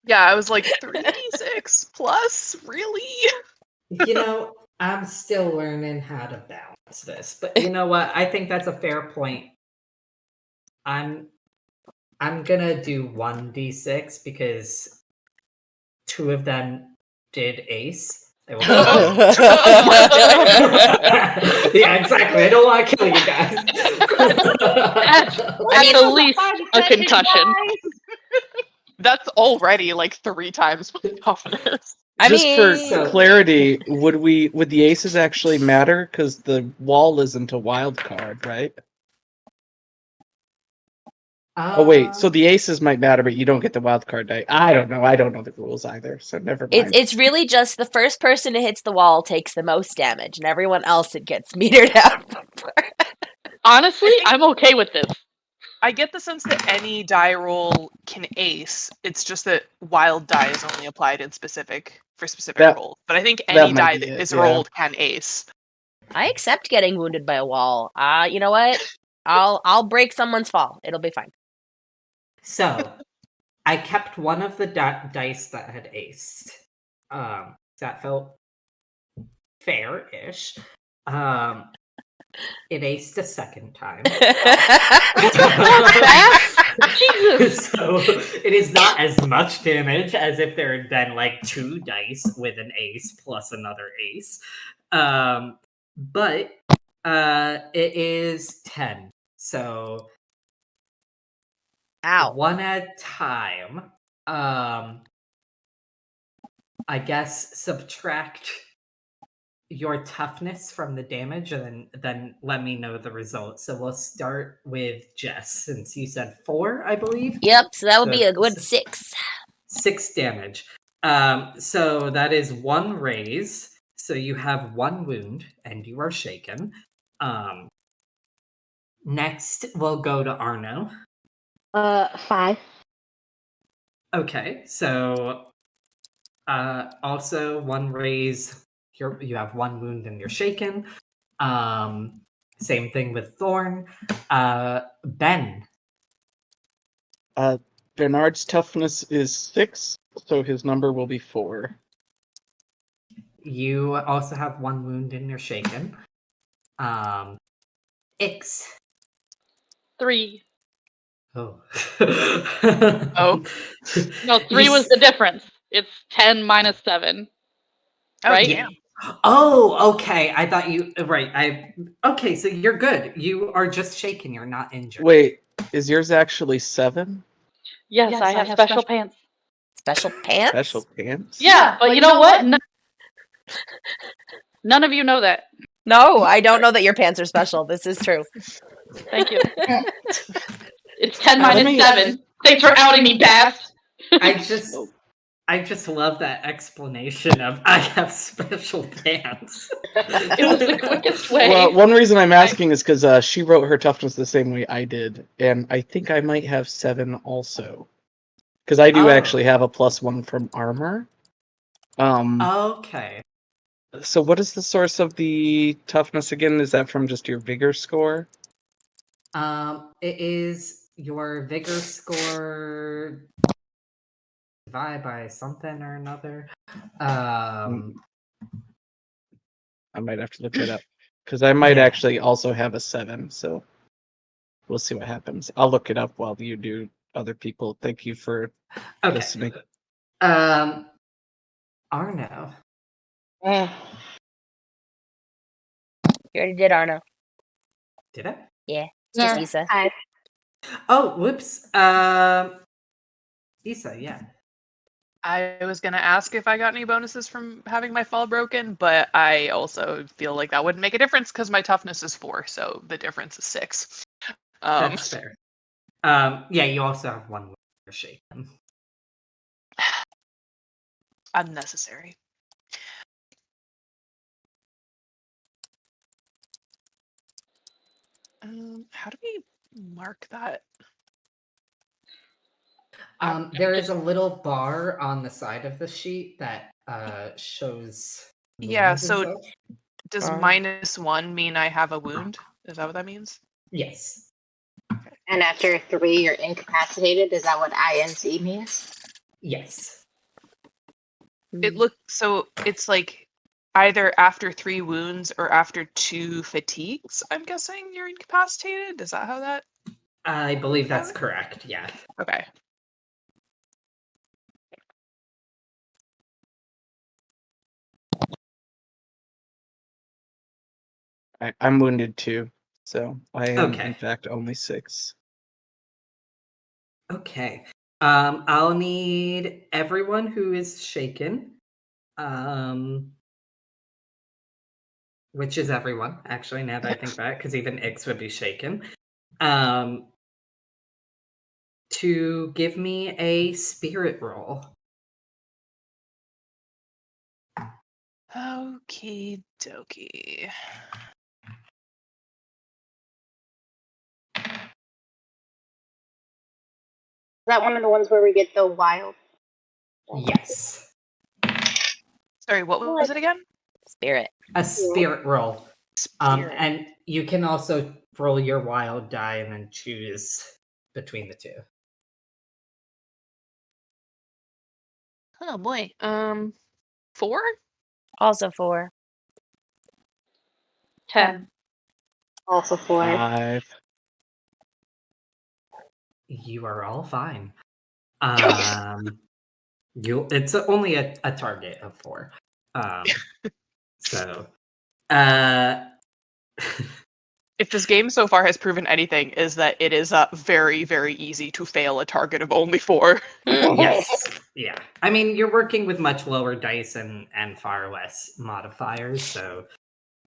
Yeah, I was like 3d6 plus, really? You know, I'm still learning how to balance this. But you know what? I think that's a fair point. I'm gonna do 1d6 because 2 of them did ace. They will- Yeah, exactly. I don't want to kill you guys. At the least, a concussion. That's already like 3 times my toughness. Just for So- clarity, would the aces actually matter? Because the wall isn't a wild card, right? Oh wait, so the aces might matter, but you don't get the wild card die. I don't know. I don't know the rules either, so never mind. It's really just the first person who hits the wall takes the most damage, and everyone else it gets metered out. Honestly, I'm okay with this. I get the sense that any die roll can ace. It's just that wild die is only applied in specific rolls. But I think any die might be that it, is yeah. rolled can ace. I accept getting wounded by a wall. You know what? I'll break someone's fall. It'll be fine. So, I kept one of the dice that had aced. That felt fair-ish. It aced a second time. Jesus. So it is not as much damage as if there had been like 2 dice with an ace plus another ace. But it is 10. So Ow. one at a time. I guess subtract your toughness from the damage and then let me know the result. So we'll start with Jess, since you said 4, I believe. Yep, so that would be a So- good 6. 6 damage. So that is 1 raise. So you have 1 wound and you are shaken. Next, we'll go to Arno. 5. Okay, so also 1 raise. You have 1 wound and you're shaken. Same thing with Thorn. Ben. Bernard's toughness is 6, so his number will be 4. You also have 1 wound and you're shaken. Ix. 3. Oh. Oh. No, 3 was the difference. It's 10 minus 7. Oh, Right? damn. Oh, okay. I thought you right. Okay, so you're good. You are just shaken. You're not injured. Wait, is yours actually 7? Yes, I have special pants. Special pants? Special pants? Yeah, but you know what? None of you know that. No, I don't know that your pants are special. This is true. Thank you. It's 10 Let minus me- 7. Thanks for outing me, Bass. I just love that explanation of I have special pants. It was the quickest way. Well, one reason I'm asking is because she wrote her toughness the same way I did, and I think I might have 7 also. Because I do Oh. actually have a +1 from armor. Okay. So what is the source of the toughness again? Is that from just your vigor score? It is your vigor score divided by something or another. I might have to look that up. Because I might Yeah. actually also have a 7, so we'll see what happens. I'll look it up while you do other people. Thank you for Okay. listening. Arno. You already did, Arno. Did I? Yeah, it's just Issa. 5. Oh, whoops. Issa, yeah. I was gonna ask if I got any bonuses from having my fall broken, but I also feel like that wouldn't make a difference because my toughness is 4, so the difference is 6. That's fair. Yeah, you also have 1 more shaken. Unnecessary. How do we mark that? There is a little bar on the side of the sheet that shows Yeah, wounds and so such. does -1 mean I have a wound? Is that what that means? Yes. And after 3, you're incapacitated. Is that what INC means? Yes. It looks so it's like either after 3 wounds or after 2 fatigues. I'm guessing you're incapacitated. Is that how that? I believe that's correct, yeah. Okay. I'm wounded too, so I am Okay. in fact only 6. Okay. I'll need everyone who is shaken. Which is everyone, actually, now that I think back, because even Ix would be shaken. To give me a spirit roll. Okie dokie. Is that one of the ones where we get the wild? Yes. Sorry, what was it again? Spirit. A spirit roll. Spirit. And you can also roll your wild die and then choose between the two. Oh boy. 4? Also 4. 10. Also 4. 5. You are all fine. It's only a target of 4. So, If this game so far has proven anything, is that it is very, very easy to fail a target of only 4. yes, yeah. I mean, you're working with much lower dice and far less modifiers, so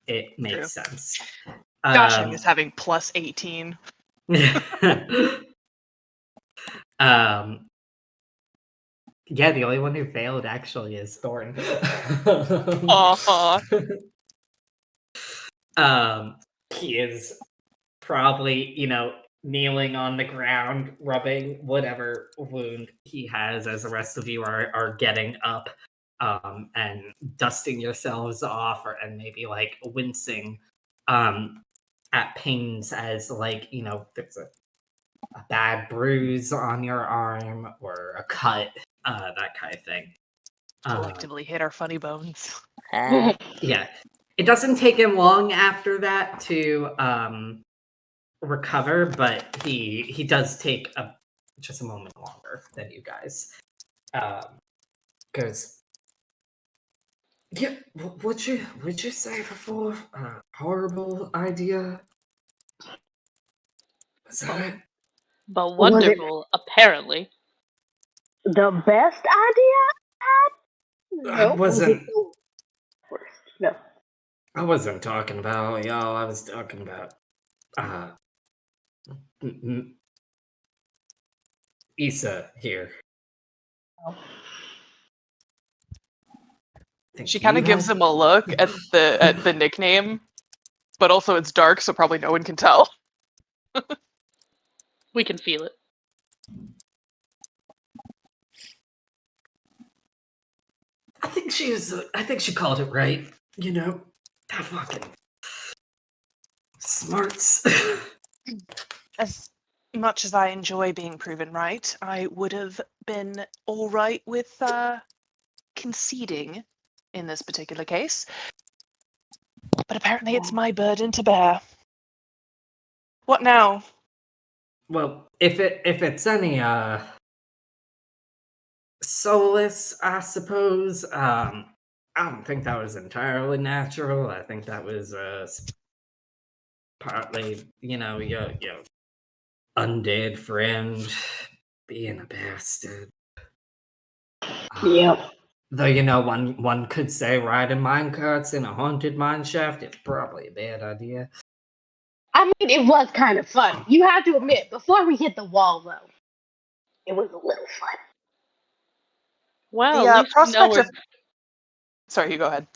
it makes sense. Gosh, I miss having plus 18. Yeah, the only one who failed actually is Thorn. He is probably, kneeling on the ground, rubbing whatever wound he has as the rest of you are getting up and dusting yourselves off and maybe like wincing at pains as there's a bad bruise on your arm or a cut, that kind of thing. Collectively hit our funny bones. Yeah. It doesn't take him long after that to recover, but he does take just a moment longer than you guys. Goes, yeah, what'd you say before? Horrible idea? Is that it? But Was it- wonderful, apparently. The best idea I had? I wasn't Worst. No. I wasn't talking about y'all. I was talking about Issa here. Oh. She kind of gives him a look at the nickname, but also it's dark, so probably no one can tell. We can feel it. I think she called it right. That fucking smarts. As much as I enjoy being proven right, I would have been all right with conceding in this particular case. But apparently it's my burden to bear. What now? Well, if it's any solace, I suppose. I don't think that was entirely natural. I think that was partly, your undead friend being a bastard. Yep. Though, one could say riding minecarts in a haunted mine shaft is probably a bad idea. I mean, it was kind of fun. You have to admit, before we hit the wall, though, it was a little fun. Well, The at least we know prospect of... Sorry, you go ahead.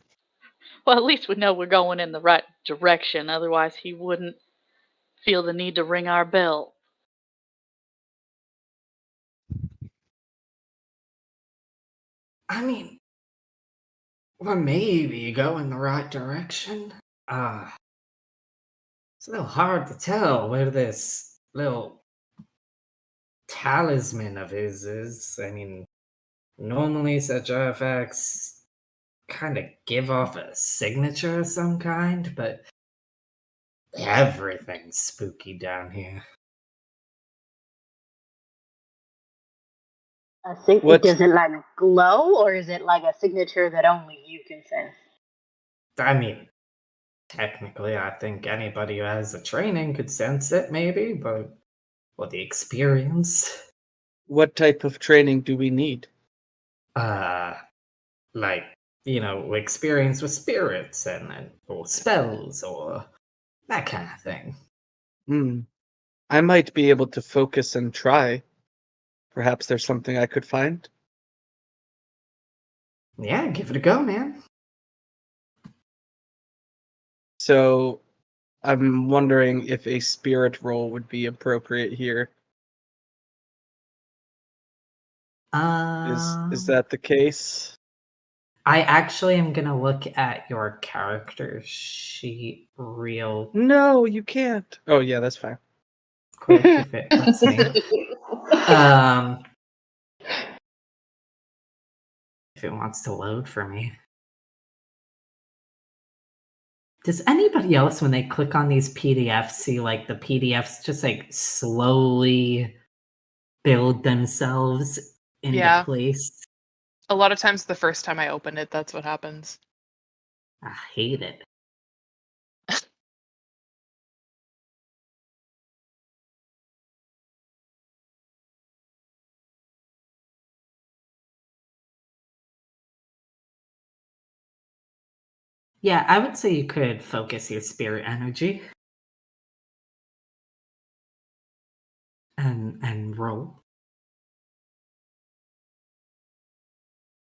Well, at least we know we're going in the right direction. Otherwise, he wouldn't feel the need to ring our bell. I mean, we're maybe going the right direction. It's a little hard to tell where this little talisman of his is. I mean, normally such artifacts kind of give off a signature of some kind, but everything's spooky down here. Does it like glow, or is it like a signature that only you can sense? I mean, technically, I think anybody who has the training could sense it, maybe, but the experience. What type of training do we need? Like, experience with spirits or spells or that kind of thing. I might be able to focus and try. Perhaps there's something I could find. Yeah, give it a go, man. So, I'm wondering if a spirit roll would be appropriate here. Is that the case? I actually am gonna look at your character sheet real No, you can't. Oh yeah, that's fine. quick if it lets me. If it wants to load for me. Does anybody else, when they click on these PDFs, see like the PDFs just like slowly build themselves into Yeah. place? A lot of times the first time I open it, that's what happens. I hate it. Yeah, I would say you could focus your spirit energy and roll.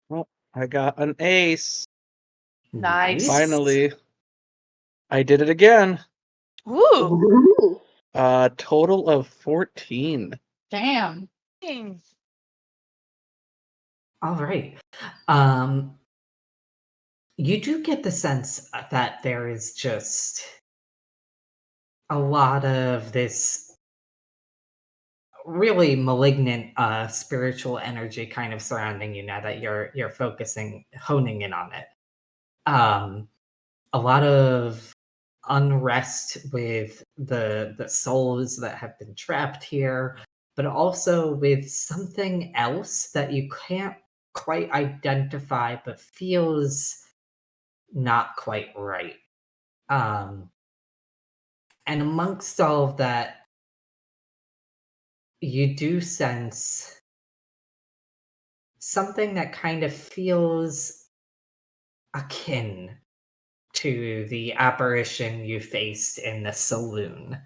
Well, I got an ace. Nice. Finally. I did it again. Woo! Ooh. Total of 14. Damn. Dang. All right. You do get the sense that there is just a lot of this really malignant spiritual energy kind of surrounding you now that you're honing in on it. A lot of unrest with the souls that have been trapped here, but also with something else that you can't quite identify but feels not quite right. Um, and amongst all of that, you do sense something that kind of feels akin to the apparition you faced in the saloon.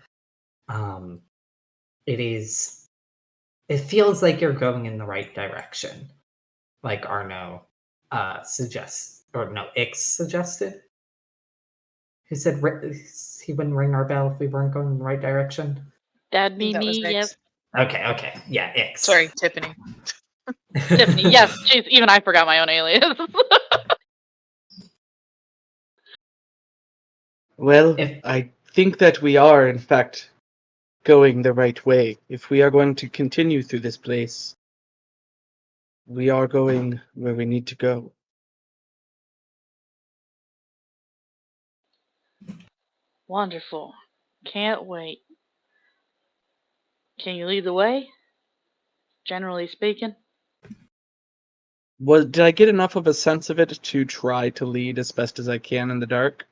Um, it is. It feels like you're going in the right direction, like Arno suggests, or no, Ix suggested. Who said he wouldn't ring our bell if we weren't going in the right direction? That'd be That was me, yep. Nick's. Okay, yeah, Ix. Sorry, Tiffany. Tiffany, yes. Jeez, even I forgot my own alias. Well, If- I think that we are, in fact, going the right way. If we are going to continue through this place, we are going where we need to go. Wonderful. Can't wait. Can you lead the way? Generally speaking. Did I get enough of a sense of it to try to lead as best as I can in the dark?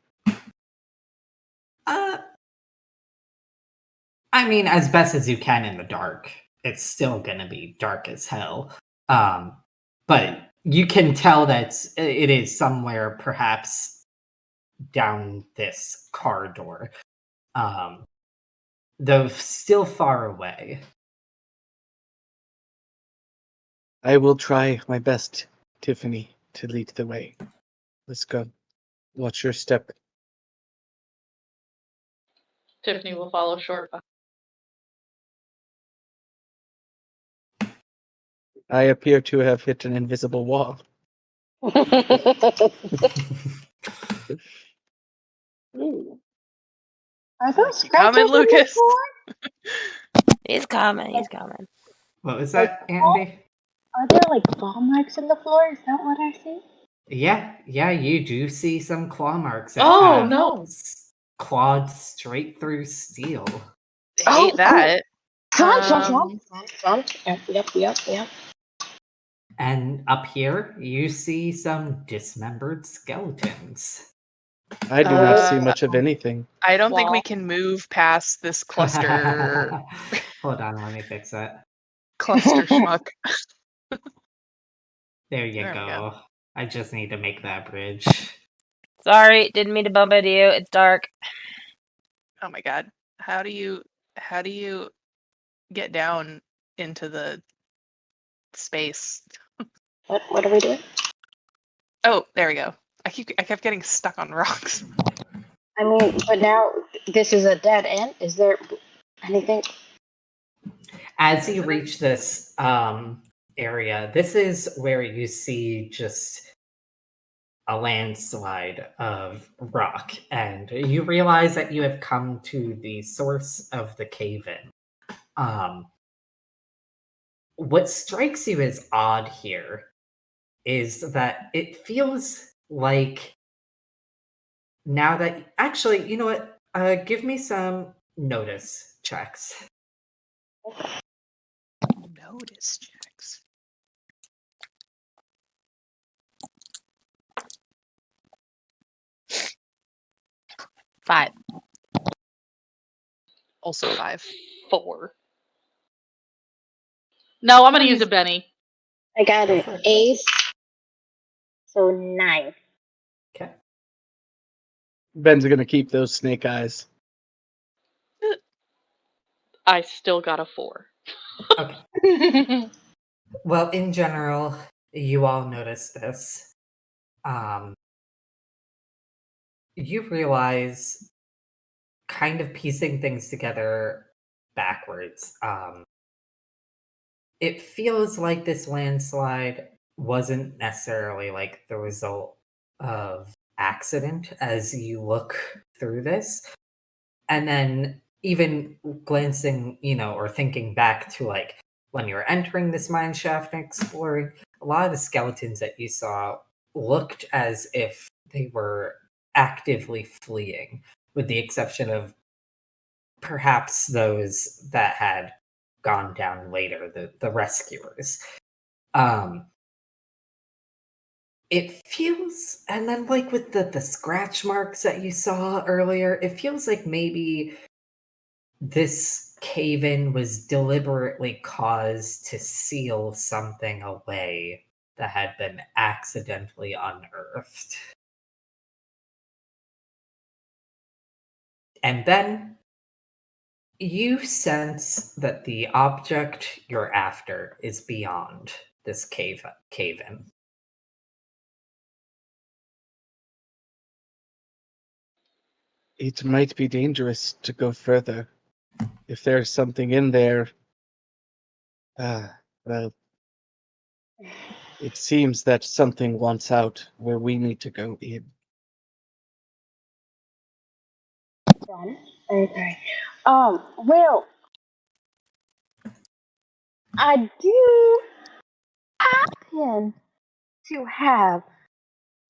I mean, as best as you can in the dark. It's still gonna be dark as hell. But you can tell that it is somewhere, perhaps down this corridor. Though still far away. I will try my best, Tiffany, to lead the way. Let's go. Watch your step. Tiffany will follow short. I appear to have hit an invisible wall. Ooh. Are those You scratches coming, on the Lucas? floor? He's coming. He's coming. What was that, Andy? Are there like claw marks in the floor? Is that what I see? Yeah, you do see some claw marks that Oh, have no. clawed straight through steel. Oh, Hate that. Yep. And up here, you see some dismembered skeletons. I do not see much of anything. I don't think we Wow. can move past this cluster Hold on, let me fix that. schmuck. There you There we go. go. I just need to make that bridge. Sorry, didn't mean to bump into you. It's dark. Oh my god. How do you get down into the space? What are we doing? Oh, there we go. I kept getting stuck on rocks. I mean, but now this is a dead end. Is there anything? As you reach this area, this is where you see just a landslide of rock, and you realize that you have come to the source of the cave-in. What strikes you as odd here is that it feels like now that actually, you know what? Give me some notice checks. Notice checks. Five. Also 5. 4. No, I'm gonna use a Benny. I got Go an for it. ace, so 9. Okay. Ben's gonna keep those snake eyes. I still got a 4. Okay. Well, in general, you all notice this. You realize, kind of piecing things together backwards, it feels like this landslide wasn't necessarily like the result of accident as you look through this. And then even glancing, or thinking back to like when you were entering this mine shaft and exploring, a lot of the skeletons that you saw looked as if they were actively fleeing, with the exception of perhaps those that had gone down later, the rescuers. Um, it feels, and then like with the scratch marks that you saw earlier, it feels like maybe this cave-in was deliberately caused to seal something away that had been accidentally unearthed. And then you sense that the object you're after is beyond this cave-in. It might be dangerous to go further. If there's something in there, well, it seems that something wants out where we need to go in. Done. Okay. Well, I do happen to have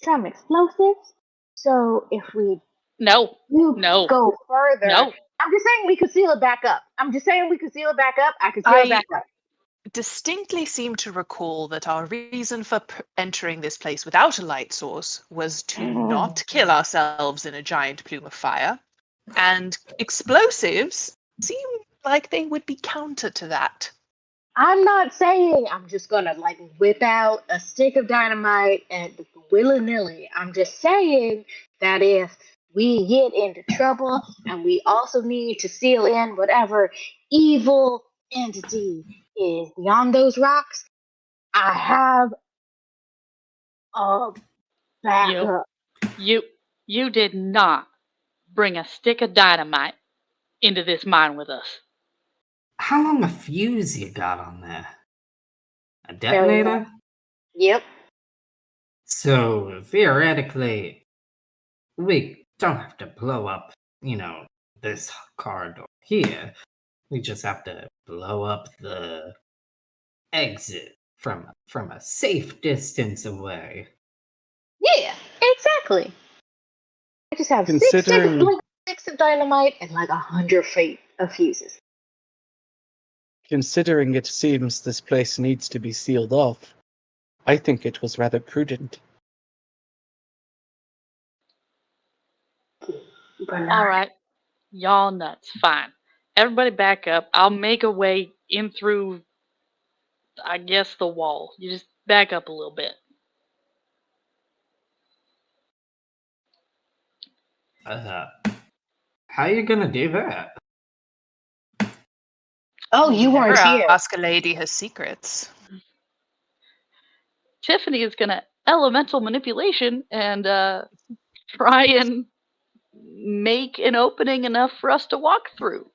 some explosives. So if we No. do No. go further, No. I'm just saying we could seal it back up. I could seal it I back up. distinctly seem to recall that our reason for entering this place without a light source was to not kill ourselves in a giant plume of fire, and explosives seem like they would be counter to that. I'm not saying I'm just gonna like whip out a stick of dynamite and willy nilly. I'm just saying that if we get into trouble and we also need to seal in whatever evil entity is beyond those rocks, I have a backup. You did not bring a stick of dynamite into this mine with us. How long a fuse you got on there? A Very detonator? well. Yep. So theoretically, we don't have to blow up, this corridor here. We just have to blow up the exit from a safe distance away. Yeah, exactly. I just have Considering six of dynamite and like 100 feet of fuses. considering it seems this place needs to be sealed off, I think it was rather prudent. All right. Y'all nuts. Fine. Everybody back up. I'll make a way in through, I guess, the wall. You just back up a little bit. How you gonna do that? Oh, you Never weren't here. ask a lady her secrets. Tiffany is going to elemental manipulation and try and make an opening enough for us to walk through.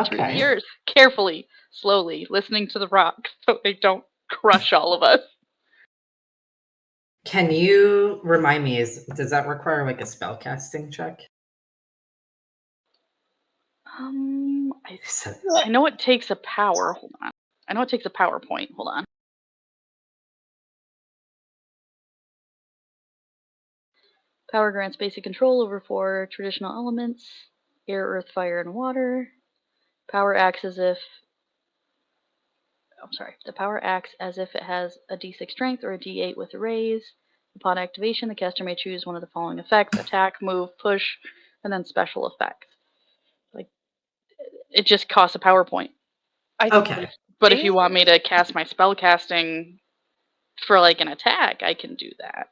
Through the Okay. earth, carefully, slowly, listening to the rock so they don't crush all of us. Can you remind me, does that require like a spellcasting check? I know it takes a power. Hold on. I know it takes a power point. Hold on. Power grants basic control over 4 traditional elements: air, earth, fire, and water. Power acts as if the power acts as if it has a d6 strength or a d8 with a raise. Upon activation, the caster may choose one of the following effects: attack, move, push, and then special effects. Like, it just costs a power point. Okay. But if you want me to cast my spell casting for like an attack, I can do that.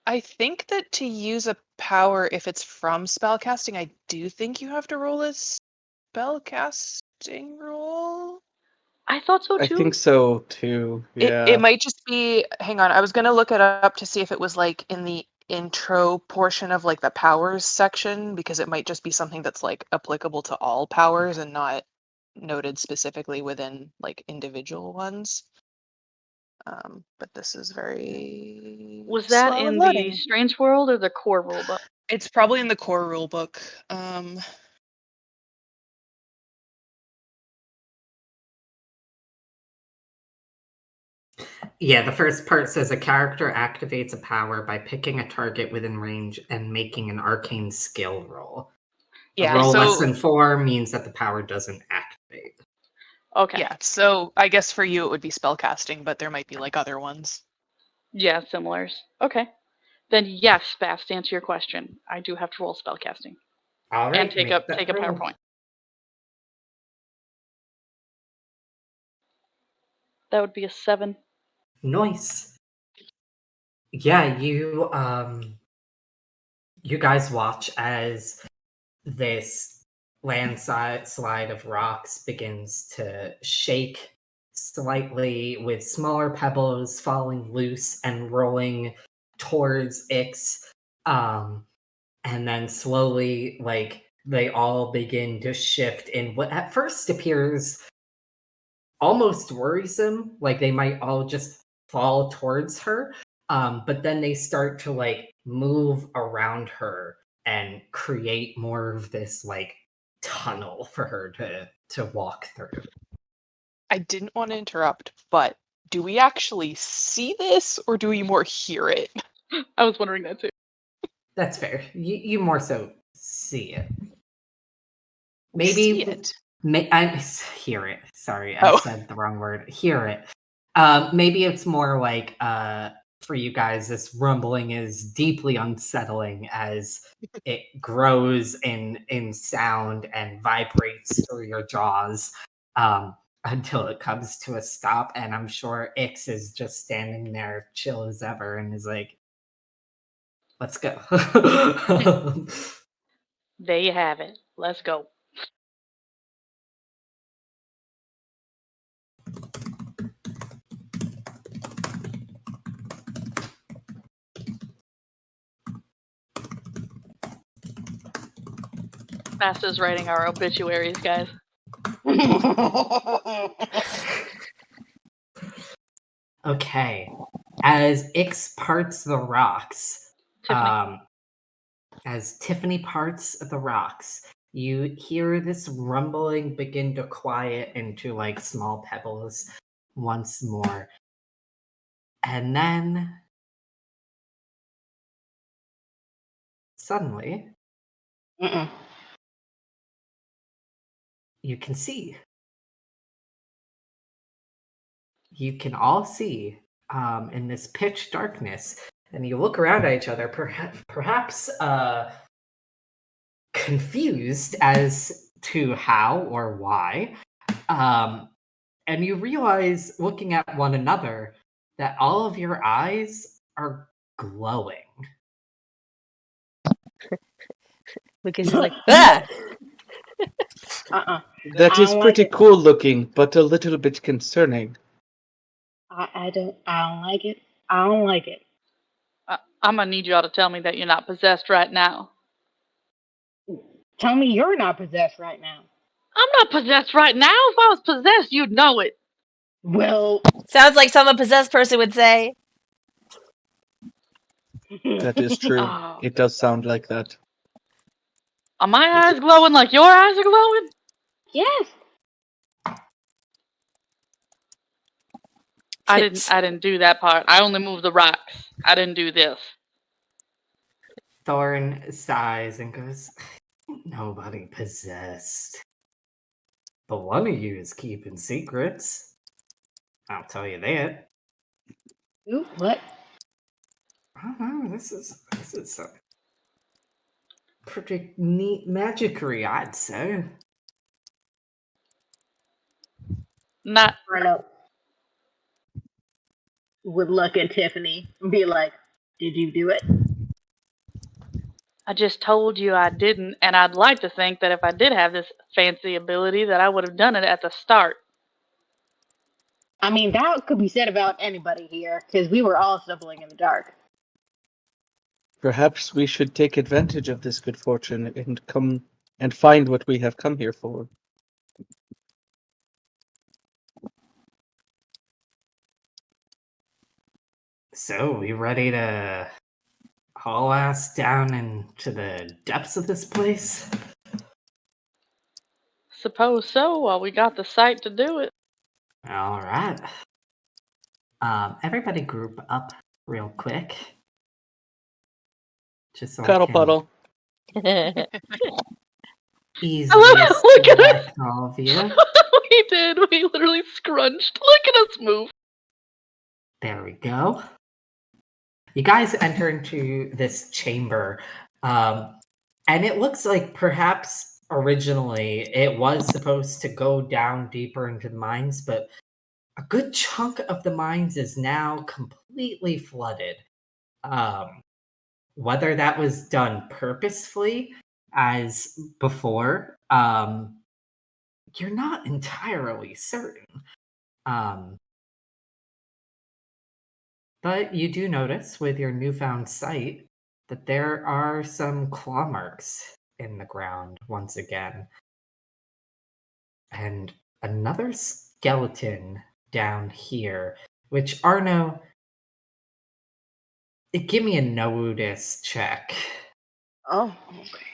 I think that to use a power, if it's from spellcasting, I do think you have to roll a spellcasting roll. I thought so too. I think so too. Yeah. It might just be. Hang on, I was gonna look it up to see if it was like in the intro portion of like the powers section, because it might just be something that's like applicable to all powers and not noted specifically within like individual ones. But this is very. Was that slow in and the loading. Strange World or the core rulebook? It's probably in the core rulebook. Yeah, the first part says a character activates a power by picking a target within range and making an arcane skill roll. Yeah, a roll so less than 4 means that the power doesn't activate. Okay. yeah, so I guess for you it would be spellcasting, but there might be like other ones. Yeah, similars. Okay. Then yes, fast to answer your question, I do have to roll spellcasting. All right, And take a power point. That would be a 7. Nice. Yeah, you guys watch as this landslide of rocks begins to shake slightly, with smaller pebbles falling loose and rolling towards Ix. And then slowly, like, they all begin to shift in what at first appears almost worrisome, like they might all just fall towards her. But then they start to like move around her and create more of this like tunnel for her to walk through. I didn't want to interrupt, but do we actually see this or do we more hear it? I was wondering that too. That's fair. You more so see it. We see it. I hear it. Sorry, I Oh. said the wrong word. Hear it. Maybe it's more like for you guys, this rumbling is deeply unsettling as it grows in sound and vibrates through your jaws until it comes to a stop. And I'm sure Ix is just standing there, chill as ever, and is like, "Let's go." There you have it. Let's go. Fast is writing our obituaries, guys. Okay. As Ix parts the rocks, as Tiffany parts the rocks, you hear this rumbling begin to quiet into like small pebbles once more. And then suddenly you can see. You can all see in this pitch darkness, and you look around at each other, perhaps confused as to how or why. And you realize, looking at one another, that all of your eyes are glowing. Lucas is like, ah! That is pretty cool looking, but a little bit concerning. I don't like it. I don't like it. I'm gonna need y'all to tell me that you're not possessed right now. Tell me you're not possessed right now. I'm not possessed right now. If I was possessed, you'd know it. Well, Sounds like something a possessed person would say. That is true. Oh. It does sound like that. Are my eyes glowing like your eyes are glowing? Yes. I didn't do that part. I only moved the rocks. I didn't do this. Thorn sighs and goes, "Nobody possessed. But one of you is keeping secrets. I'll tell you that." Ooh, what? I don't know. This is some pretty neat magicry, I'd say. Not. Arno would look at Tiffany and be like, "Did you do it?" I just told you I didn't, and I'd like to think that if I did have this fancy ability, that I would have done it at the start. I mean, that could be said about anybody here, because we were all stumbling in the dark. Perhaps we should take advantage of this good fortune and come and find what we have come here for. So, we ready to haul ass down into the depths of this place? Suppose so, while we got the sight to do it. All right. Everybody group up real quick. Just so Cuddle I can puddle. easily Look at us. select all of you. We did. We literally scrunched. Look at us move. There we go. You guys enter into this chamber, and it looks like perhaps originally it was supposed to go down deeper into the mines, but a good chunk of the mines is now completely flooded. Whether that was done purposefully as before, you're not entirely certain. But you do notice with your newfound sight that there are some claw marks in the ground once again. And another skeleton down here, which Arno, give me a notice check. Oh, okay.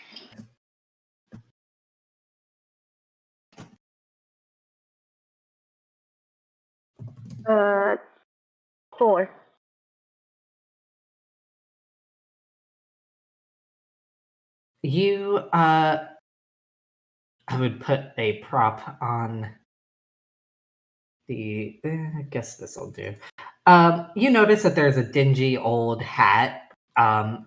Uh, 4. You, I would put a prop on the. I guess this will do. You notice that there's a dingy old hat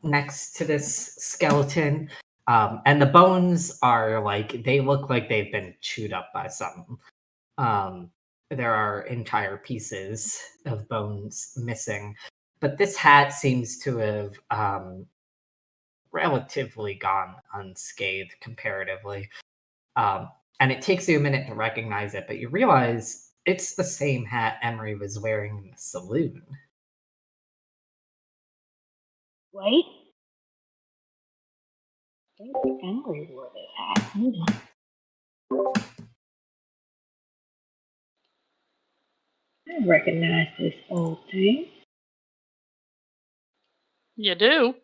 next to this skeleton, and the bones are like they look like they've been chewed up by something. There are entire pieces of bones missing, but this hat seems to have relatively gone unscathed comparatively. And it takes you a minute to recognize it, but you realize it's the same hat Emery was wearing in the saloon. Wait. I think Emery wore this hat. Hold on. I recognize this old thing. You do?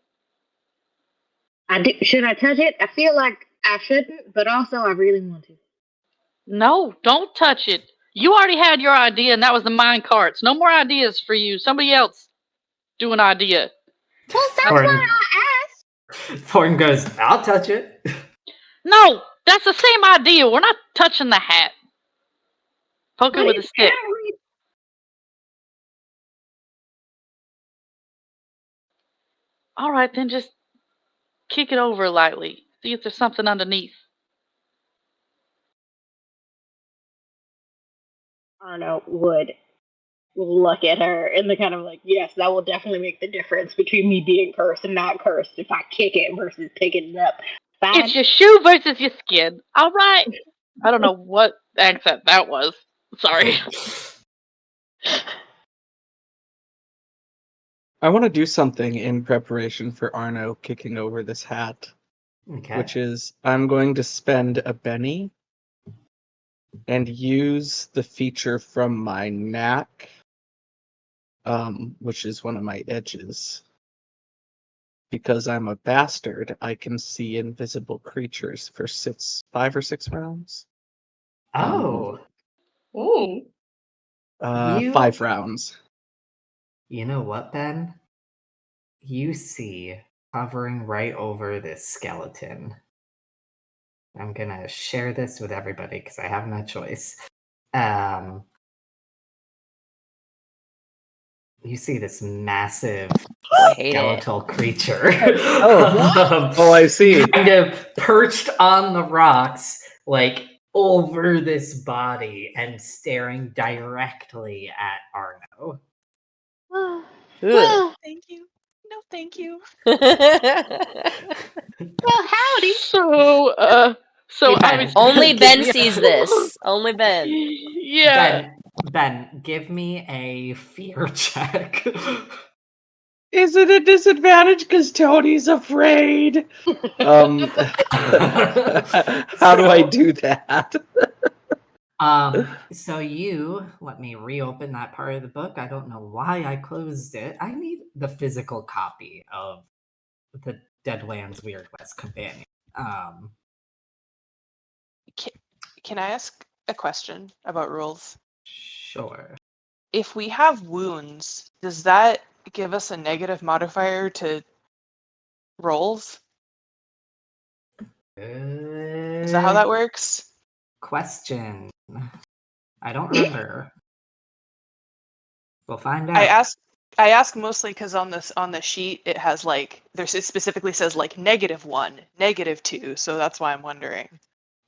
I do. Should I touch it? I feel like I shouldn't, but also I really want to. No, don't touch it. You already had your idea, and that was the mine carts. No more ideas for you. Somebody else do an idea. Well, that's Thorn, why I asked. Thorn goes, "I'll touch it." No, that's the same idea. We're not touching the hat. Poke it with a stick. All right, then just kick it over lightly. See if there's something underneath. Arno would look at her and the kind of like, yes, that will definitely make the difference between me being cursed and not cursed if I kick it versus picking it up. Fine. It's your shoe versus your skin. All right. I don't know what accent that was. Sorry. I want to do something in preparation for Arno kicking over this hat, Okay. which is I'm going to spend a penny and use the feature from my knack, which is one of my edges. Because I'm a bastard, I can see invisible creatures for 5 or 6 rounds. Oh, Ooh. 5 rounds. you know what, Ben? You see hovering right over this skeleton. I'm gonna share this with everybody because I have no choice. You see this massive I hate it. skeletal creature. Oh, I see. Kind of perched on the rocks, like over this body and staring directly at Arno. Well, Ugh. Thank you. No, thank you. howdy. So Hey, Ben. obviously Only Give Ben me a- sees this. Only Ben. Yeah. Ben, give me a fear check. Is it a disadvantage because Tony's afraid? How do I do that? So you let me reopen that part of the book. I don't know why I closed it. I need the physical copy of the Deadlands Weird West Companion. Can I ask a question about rules? Sure. If we have wounds, does that give us a negative modifier to rolls? Is that how that works? Question. I don't remember. We'll find out. I ask mostly because on the sheet it has like it specifically says like -1, -2, so that's why I'm wondering.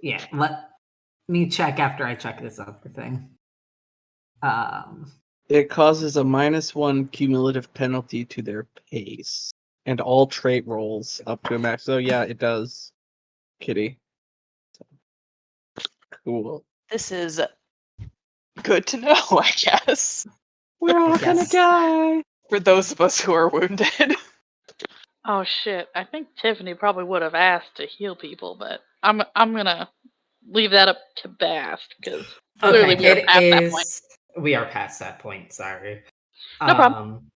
Yeah, let me check after I check this other thing. It causes a -1 cumulative penalty to their pace and all trait rolls up to a max. So yeah, it does, Kitty. Cool. This is good to know, I guess, We're all gonna Yes. die. for those of us who are wounded. Oh shit! I think Tiffany probably would have asked to heal people, but I'm gonna leave that up to Bast because clearly we are it past that point. is. We are past that point. Sorry. No problem.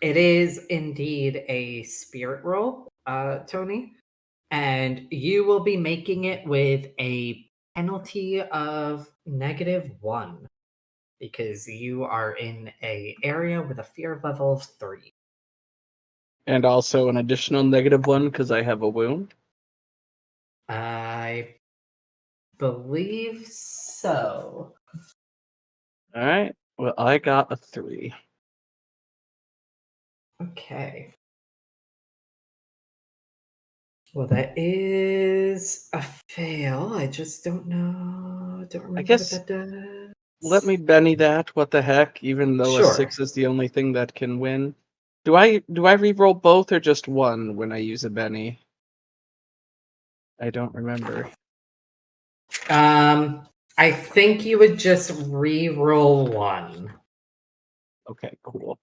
It is indeed a spirit roll, Tony, and you will be making it with a penalty of -1 because you are in a area with a fear level of 3. And also an additional -1 because I have a wound. I believe so. All right. Well, I got a 3. Okay. Well, that is a fail. I just don't know. Don't remember guess what that does. Let me Benny that. What the heck? Even though a Sure. 6 is the only thing that can win. Do I re-roll both or just one when I use a Benny? I don't remember. I think you would just re-roll 1. Okay, cool.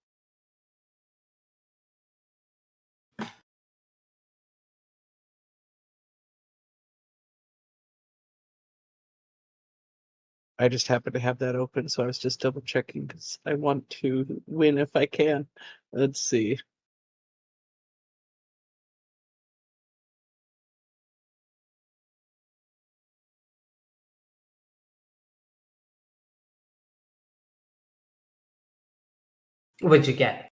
I just happen to have that open, so I was just double checking because I want to win if I can. Let's see. What'd you get?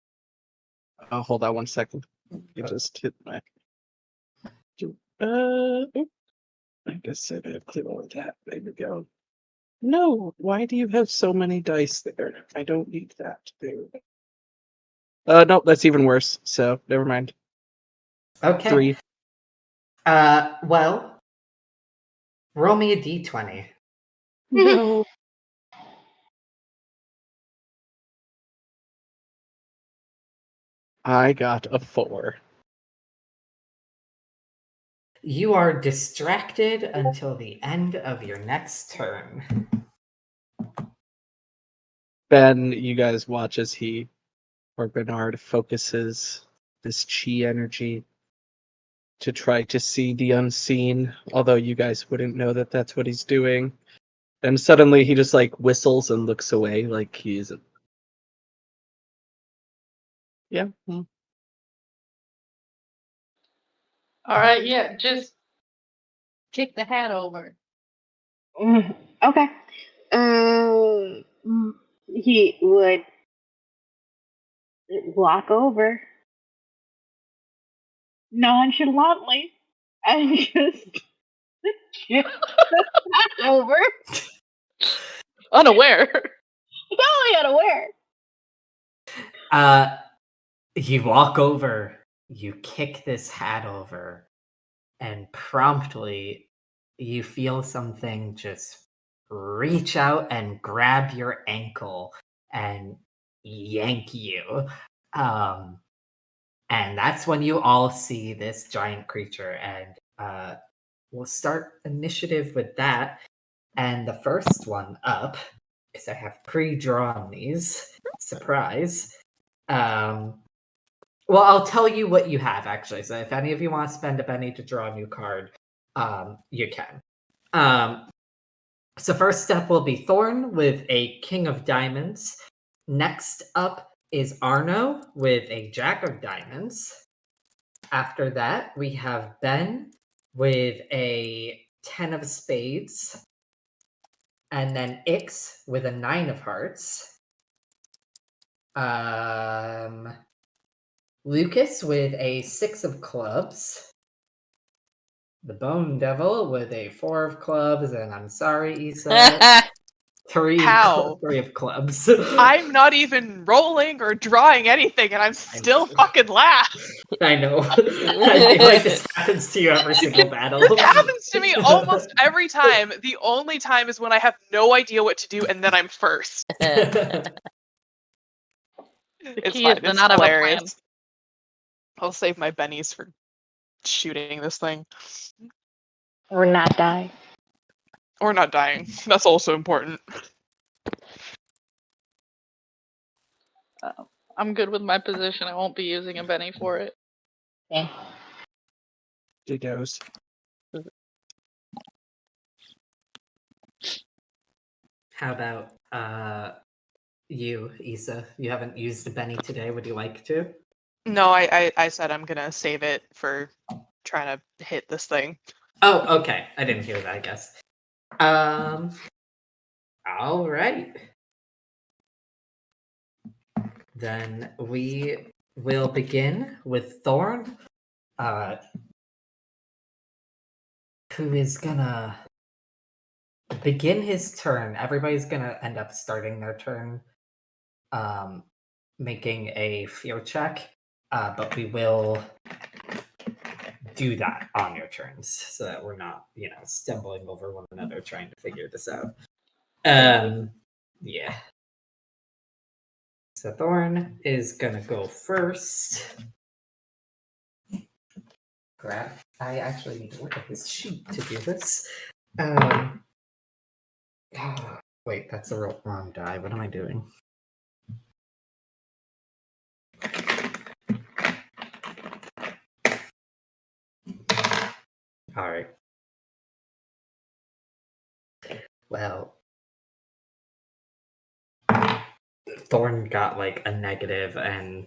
Hold on one second. It just hit my. I guess I have to clear all that. There we go. No, why do you have so many dice there? I don't need that. There. No, that's even worse. So never mind. Okay. 3. Well, roll me a d20. No. I got a 4. You are distracted until the end of your next turn. Ben, you guys watch as he or Bernard focuses this chi energy to try to see the unseen, although you guys wouldn't know that that's what he's doing. And suddenly he just like whistles and looks away like he's. Yeah. All right, yeah, just kick the hat over. Okay. He would walk over nonchalantly and just shift the hat over. Unaware. Totally unaware. You walk over, you kick this hat over, and promptly you feel something just reach out and grab your ankle and yank you. And that's when you all see this giant creature, and we'll start initiative with that. And the first one up, because I have pre-drawn these, surprise. Well, I'll tell you what you have, actually. So if any of you want to spend a penny to draw a new card, you can. So first up will be Thorn with a King of Diamonds. Next up is Arno with a Jack of Diamonds. After that, we have Ben with a 10 of Spades. And then Ix with a 9 of Hearts. Lucas with a 6 of Clubs. The Bone Devil with a 4 of Clubs. And I'm sorry, Issa. Three of Clubs. I'm not even rolling or drawing anything, and I'm still fucking laugh. I know. I feel like this happens to you every single battle. It happens to me almost every time. The only time is when I have no idea what to do, and then I'm first. The It's key fine. is to It's not have a plan. hilarious. I'll save my bennies for shooting this thing. Or not die. Or not dying. That's also important. I'm good with my position. I won't be using a Benny for it. Okay. Dittos. How about you, Issa? You haven't used a Benny today. Would you like to? No, I said I'm gonna save it for trying to hit this thing. Oh, okay. I didn't hear that, I guess. All right. Then we will begin with Thorn, who is gonna begin his turn. Everybody's gonna end up starting their turn, making a fear check, but we will do that on your turns so that we're not, stumbling over one another trying to figure this out. Yeah. So Thorn is gonna go first. I actually need to look at his sheet to do this. Wait, that's the wrong die. What am I doing? All right. Well, Thorn got like a negative, and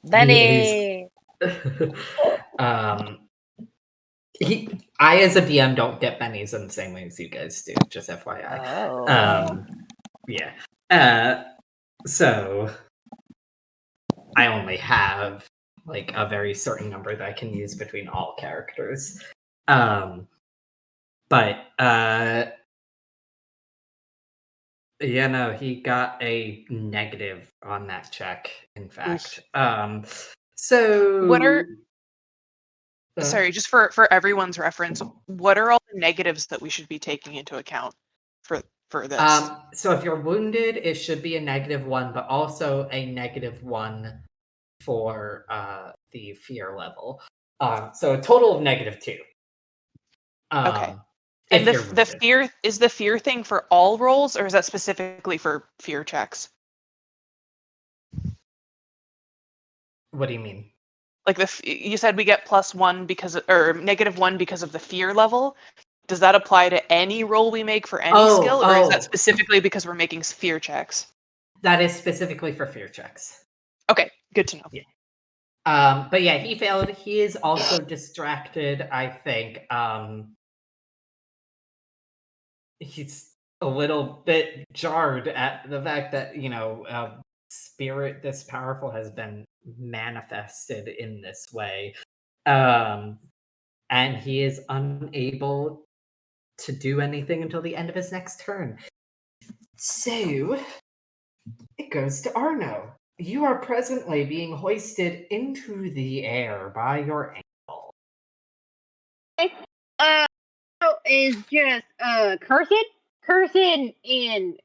Benny. I as a DM don't get bennies in the same way as you guys do. Just FYI. Oh. Yeah. So I only have like a very certain number that I can use between all characters. But he got a negative on that check, in fact. So What are sorry, just for everyone's reference, what are all the negatives that we should be taking into account for this? So if you're wounded, it should be a -1, but also a -1 for the fear level. So a total of -2. Okay. And the fear thing for all rolls, or is that specifically for fear checks? What do you mean? Like you said we get +1 or -1 because of the fear level. Does that apply to any roll we make for any skill, or is that specifically because we're making fear checks? That is specifically for fear checks. Okay, good to know. Yeah. But yeah, he failed. He is also distracted, I think. He's a little bit jarred at the fact that, spirit this powerful has been manifested in this way. And he is unable to do anything until the end of his next turn. So, it goes to Arno. You are presently being hoisted into the air by your ankle. Is just cursing in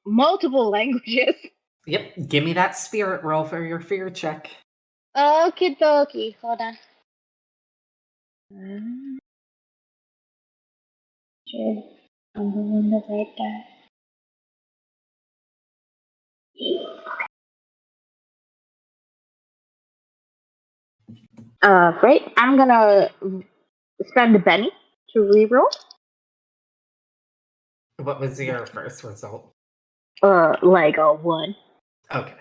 multiple languages. Yep, give me that spirit roll for your fear check. Okie dokie. Hold on. Sure. I'm going to write that. Right. I'm gonna spend a penny to reroll. What was your first result? Like a 1. Okay.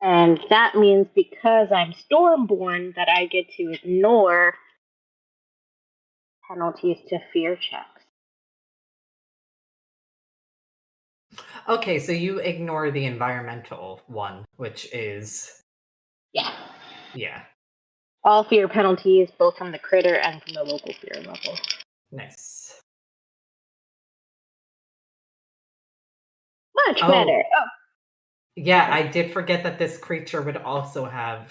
And that means because I'm Stormborn that I get to ignore penalties to fear checks. Okay, so you ignore the environmental one, which is... Yeah. Yeah. All fear penalties, both from the critter and from the local fear level. Nice. Much better. Oh. Yeah, I did forget that this creature would also have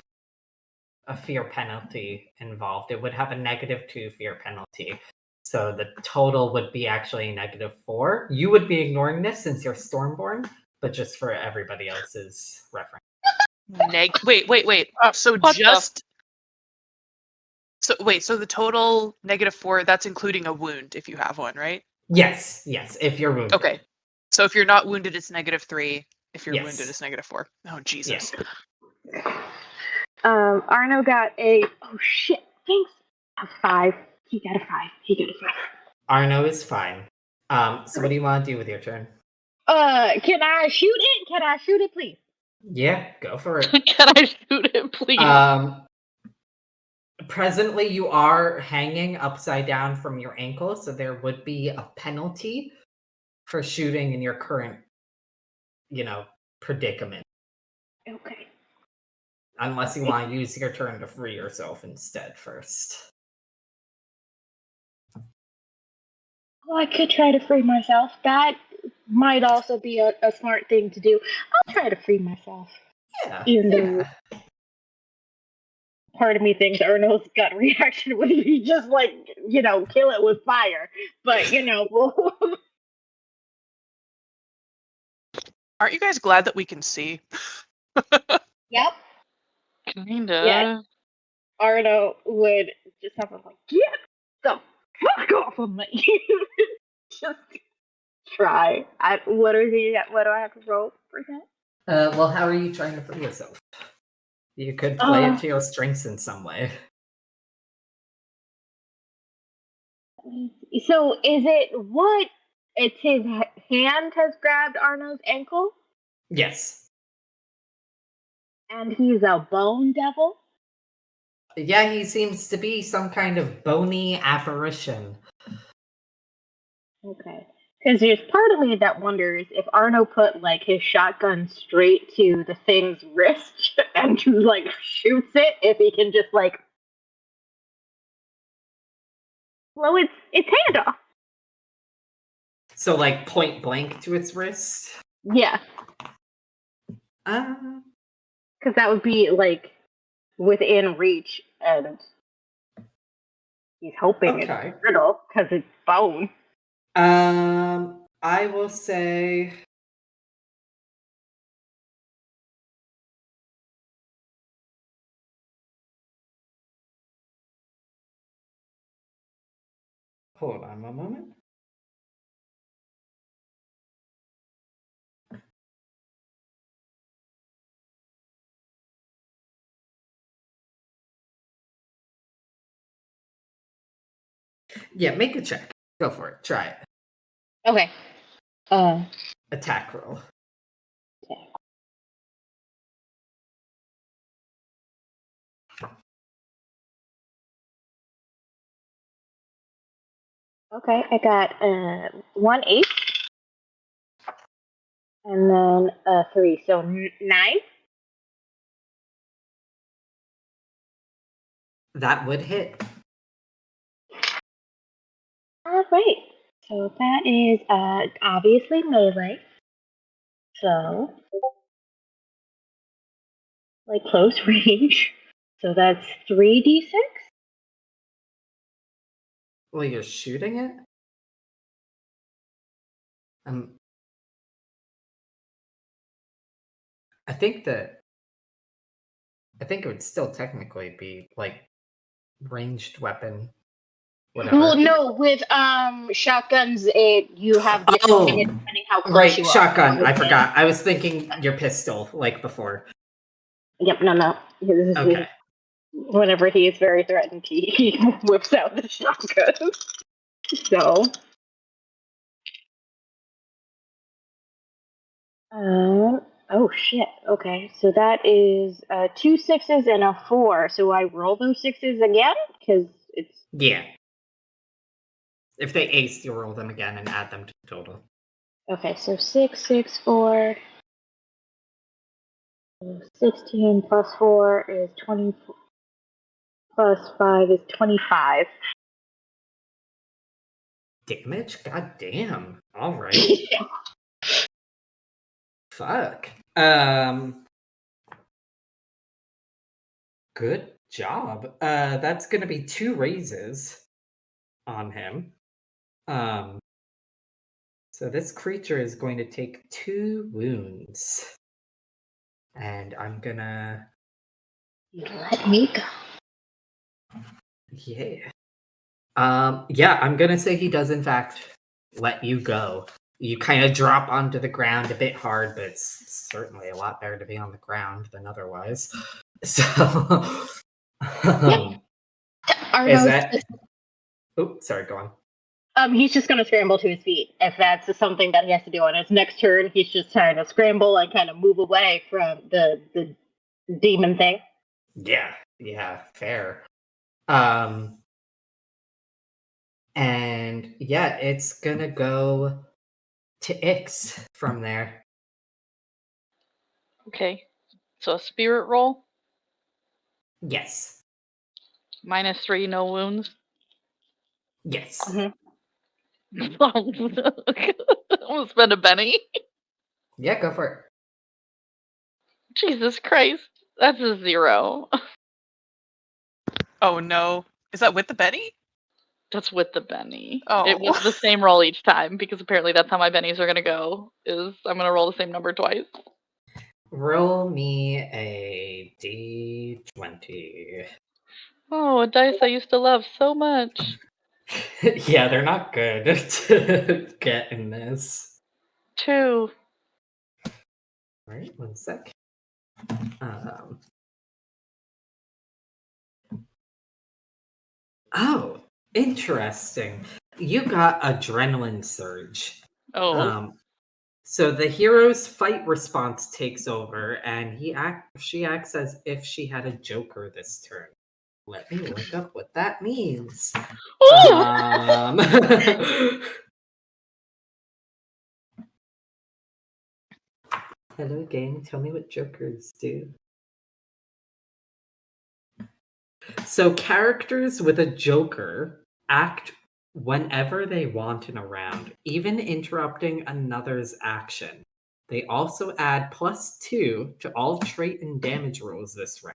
a fear penalty involved. It would have a -2 fear penalty. So the total would be actually -4. You would be ignoring this since you're Stormborn, but just for everybody else's reference. Wait. So What just... So the total -4, that's including a wound if you have one, right? Yes, if you're wounded. Okay. So if you're not wounded, it's -3. If you're Yes. wounded, it's -4. Oh, Jesus. Arno got a... Oh, shit. Thanks. A 5. He got a 5. Arno is fine. So what do you want to do with your turn? Can I shoot it? Can I shoot it, please? Yeah, go for it. Can I shoot him, please? Presently, you are hanging upside down from your ankle, so there would be a penalty for shooting in your current, predicament. Okay. Unless you want to use your turn to free yourself instead first. Well, I could try to free myself. That might also be a smart thing to do. I'll try to free myself. Yeah. Even though part of me thinks Arno's gut reaction would be just kill it with fire. But, we'll... Aren't you guys glad that we can see? Yep. Kinda. Yeah. Arno would just have like, get the fuck off of me. Just try. What do I have to roll for that? Well, how are you trying to free yourself? You could play it to your strengths in some way. So is it what? It's his hand has grabbed Arno's ankle? Yes. And he's a bone devil? Yeah, he seems to be some kind of bony apparition. Okay. Because there's part of me that wonders if Arno put his shotgun straight to the thing's wrist and shoots it, if he can just blow its hand off. So point blank to its wrist? Yeah. Because that would be within reach, and he's hoping it's brittle because it's bone. I will say... Hold on one moment. Yeah, make a check. Go for it. Try it. Okay. Attack roll. Okay, I got 1 8. And then 3, so 9. That would hit. All right. So that is obviously melee. So, like close range. So that's 3d6. Well, you're shooting it? I think it would still technically be like ranged weapon. Whatever. Well, no, with shotguns, you have the Oh, advantage depending how close right, you are. shotgun. I Obviously. forgot. I was thinking your pistol, like before. Yep, no. This is Okay. whenever he is very threatened, he whips out the shotgun. So, oh shit. Okay, so that is 2 6s and a 4. So I roll those 6s again because it's Yeah. If they ace, you roll them again and add them to the total. okay. So 6, 6, 4. 16 plus 4 is 20. Plus 5 is 25. Damage? God damn. All right. Fuck. Good job. That's gonna be 2 raises on him. So this creature is going to take 2 wounds. And I'm gonna... You let me go. Yeah. Yeah, I'm gonna say he does in fact let you go. You kind of drop onto the ground a bit hard, but it's certainly a lot better to be on the ground than otherwise. So, is that... Oh, sorry, go on. He's just gonna scramble to his feet if that's something that he has to do on his next turn. He's just trying to scramble and kind of move away from the demon thing. Yeah, fair. And yeah, it's gonna go to Ix from there. Okay. So a spirit roll. Yes. -3, no wounds. Yes. I'm gonna spend a penny. Yeah, go for it. Jesus Christ. That's a 0. Oh no. Is that with the Benny? That's with the Benny. Oh. It was the same roll each time because apparently that's how my bennies are gonna go. Is I'm gonna roll the same number twice. Roll me a d20. Oh, a dice I used to love so much. Yeah, they're not good to get in this. 2. Alright, 1 sec. Oh, interesting. You got adrenaline surge. Oh. So the hero's fight response takes over, and she acts as if she had a joker this turn. Let me look up what that means. Hello, game. Tell me what jokers do. So characters with a joker act whenever they want in a round, even interrupting another's action. They also add +2 to all trait and damage rolls this round.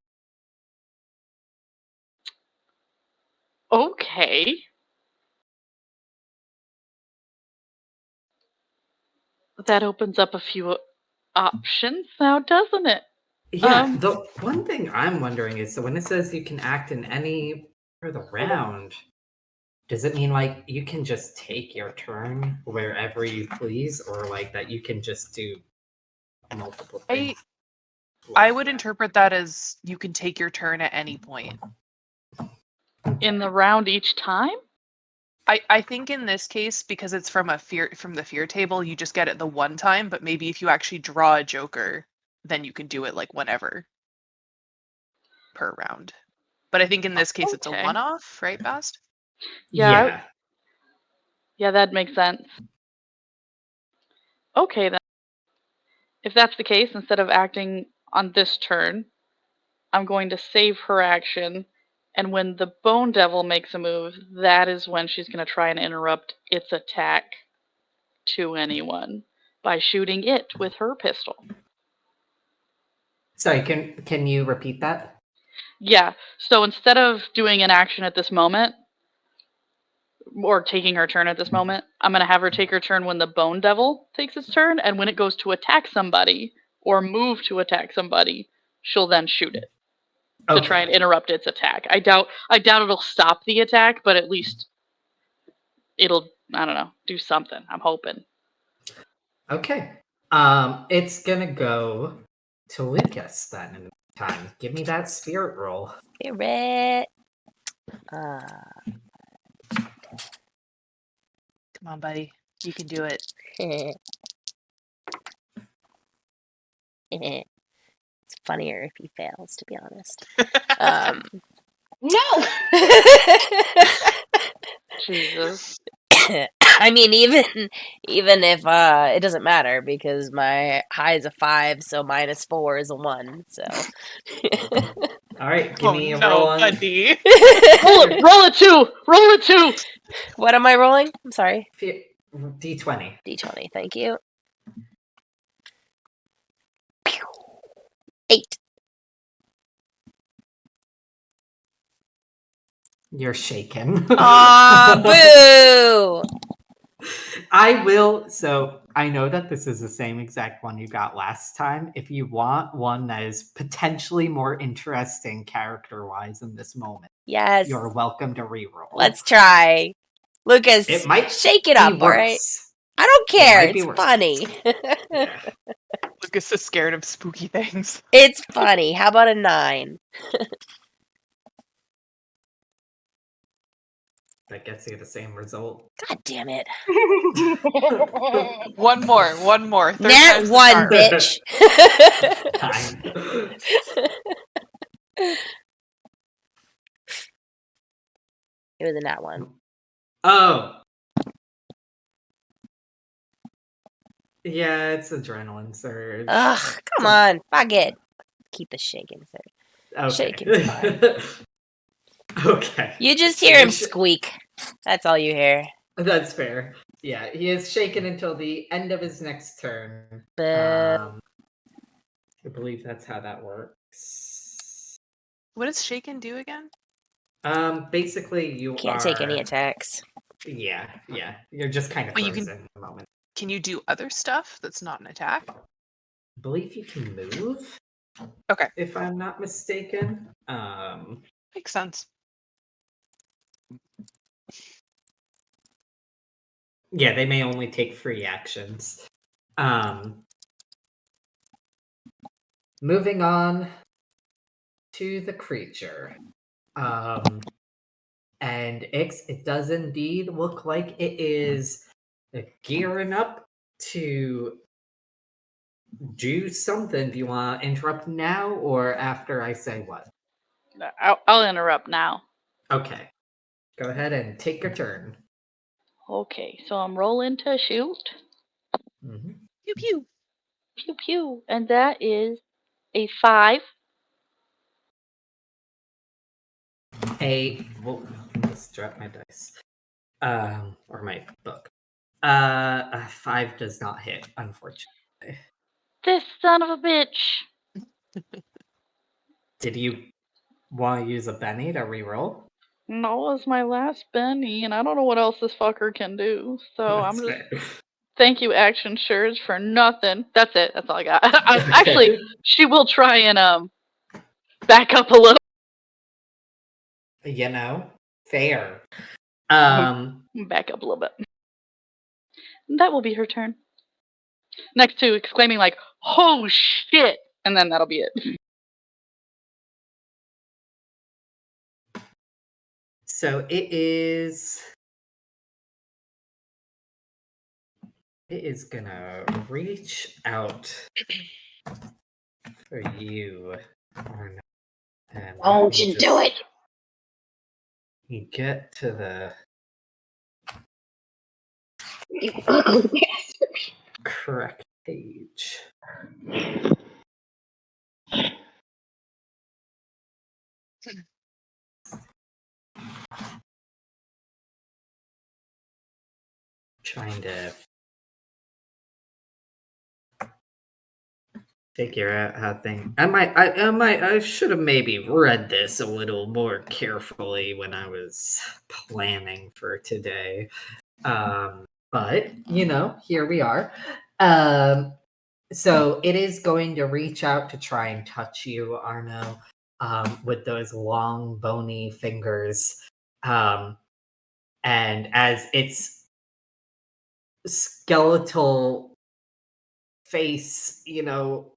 Okay. That opens up a few options now, doesn't it? Yeah, the one thing I'm wondering is, so when it says you can act in any part of the round, does it mean like you can just take your turn wherever you please, or like that you can just do multiple things? I would interpret that as you can take your turn at any point. In the round each time? I think in this case, because it's from the fear table, you just get it the one time, but maybe if you actually draw a joker, then you can do it like whenever per round. But I think in this case it's a one-off, right, Bast? Yeah. Yeah, that makes sense. Okay then. If that's the case, instead of acting on this turn, I'm going to save her action, and when the Bone Devil makes a move, that is when she's going to try and interrupt its attack to anyone by shooting it with her pistol. Sorry, can you repeat that? Yeah, so instead of doing an action at this moment, or taking her turn at this moment, I'm going to have her take her turn when the Bone Devil takes its turn, and when it goes to attack somebody, or move to attack somebody, she'll then shoot it to try and interrupt its attack. I doubt it'll stop the attack, but at least it'll, I don't know, do something. I'm hoping. Okay. It's gonna go to Lucas then in the time. Give me that spirit roll. Spirit. Come on, buddy. You can do it. It's funnier if he fails, to be honest. No! Jesus. I mean, even if it doesn't matter because my high is a 5, so -4 is a 1. So All right, give me a roll no, on. buddy. roll a 2. Roll a 2. What am I rolling? I'm sorry. D20. D20. Thank you. 8. You're shaken. Aw, boo! I will. So I know that this is the same exact one you got last time. If you want one that is potentially more interesting character-wise in this moment, Yes. you're welcome to reroll. Let's try. Lucas, It might shake it be up, all right? worse. I don't care. might be It's worse. funny. Yeah. Lucas is scared of spooky things. It's funny. How about a 9? That gets you the same result. God damn it. One more. Third Nat time's the 1, charm. bitch. Time. It was a nat 1. Oh. Yeah, it's adrenaline surge. Ugh, come on. Fuck it. Keep the shaking, sir. Okay. Shaking's fine. Okay. You just hear him squeak. That's all you hear. That's fair. Yeah, he is shaken until the end of his next turn. But I believe that's how that works. What does Shaken do again? Basically you can't take any attacks. Yeah. You're just kind of But you frozen can- in the moment. Can you do other stuff that's not an attack? I believe you can move. Okay. If I'm not mistaken. Makes sense. Yeah, they may only take free actions. Moving on to the creature. And it does indeed look like it is gearing up to do something. Do you want to interrupt now or after I say what? I'll interrupt now. Okay. Go ahead and take your turn. Okay, so I'm rolling to shoot. Mm-hmm. Pew pew. Pew pew. And that is a 5. Well, let's drop my dice. Or my book. A 5 does not hit, unfortunately. This son of a bitch. Did you want to use a Benny to reroll? No, it's my last Benny, and I don't know what else this fucker can do. So That's I'm just. fair. Thank you, Action Surge, for nothing. That's it. That's all I got. Actually, she will try and back up a little. You know, fair. Back up a little bit. That will be her turn. Next to exclaiming like, "Oh shit!" and then that'll be it. So it is gonna reach out for you. Or not. And Don't you do it! You get to the You ugly bastard! correct page. Trying to figure out how things. I should have maybe read this a little more carefully when I was planning for today. But here we are. So it is going to reach out to try and touch you, Arno, with those long, bony fingers. And as its skeletal face,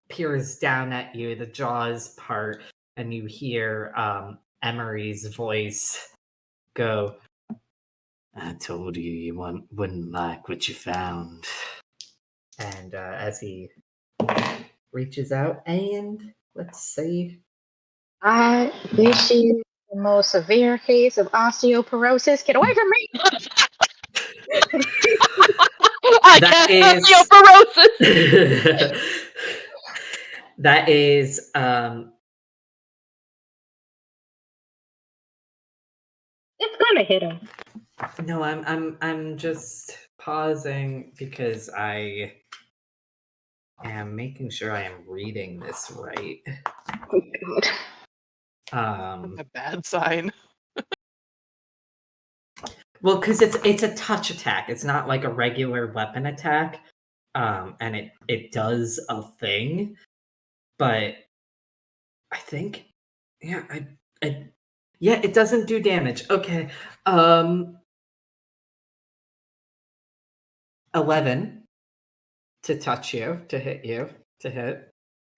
peers down at you, the jaws part, and you hear Emery's voice go, "I told you wouldn't like what you found." And as he reaches out and let's see. This is the most severe case of osteoporosis. Get away from me! I That can't is- osteoporosis. That is It's gonna hit him. no, I'm just pausing because I am making sure I am reading this right. Oh God. A bad sign. Well, because it's a touch attack. It's not like a regular weapon attack. And it does a thing, but I think, yeah, yeah, it doesn't do damage. Okay, 11 to touch you, to hit you, to hit.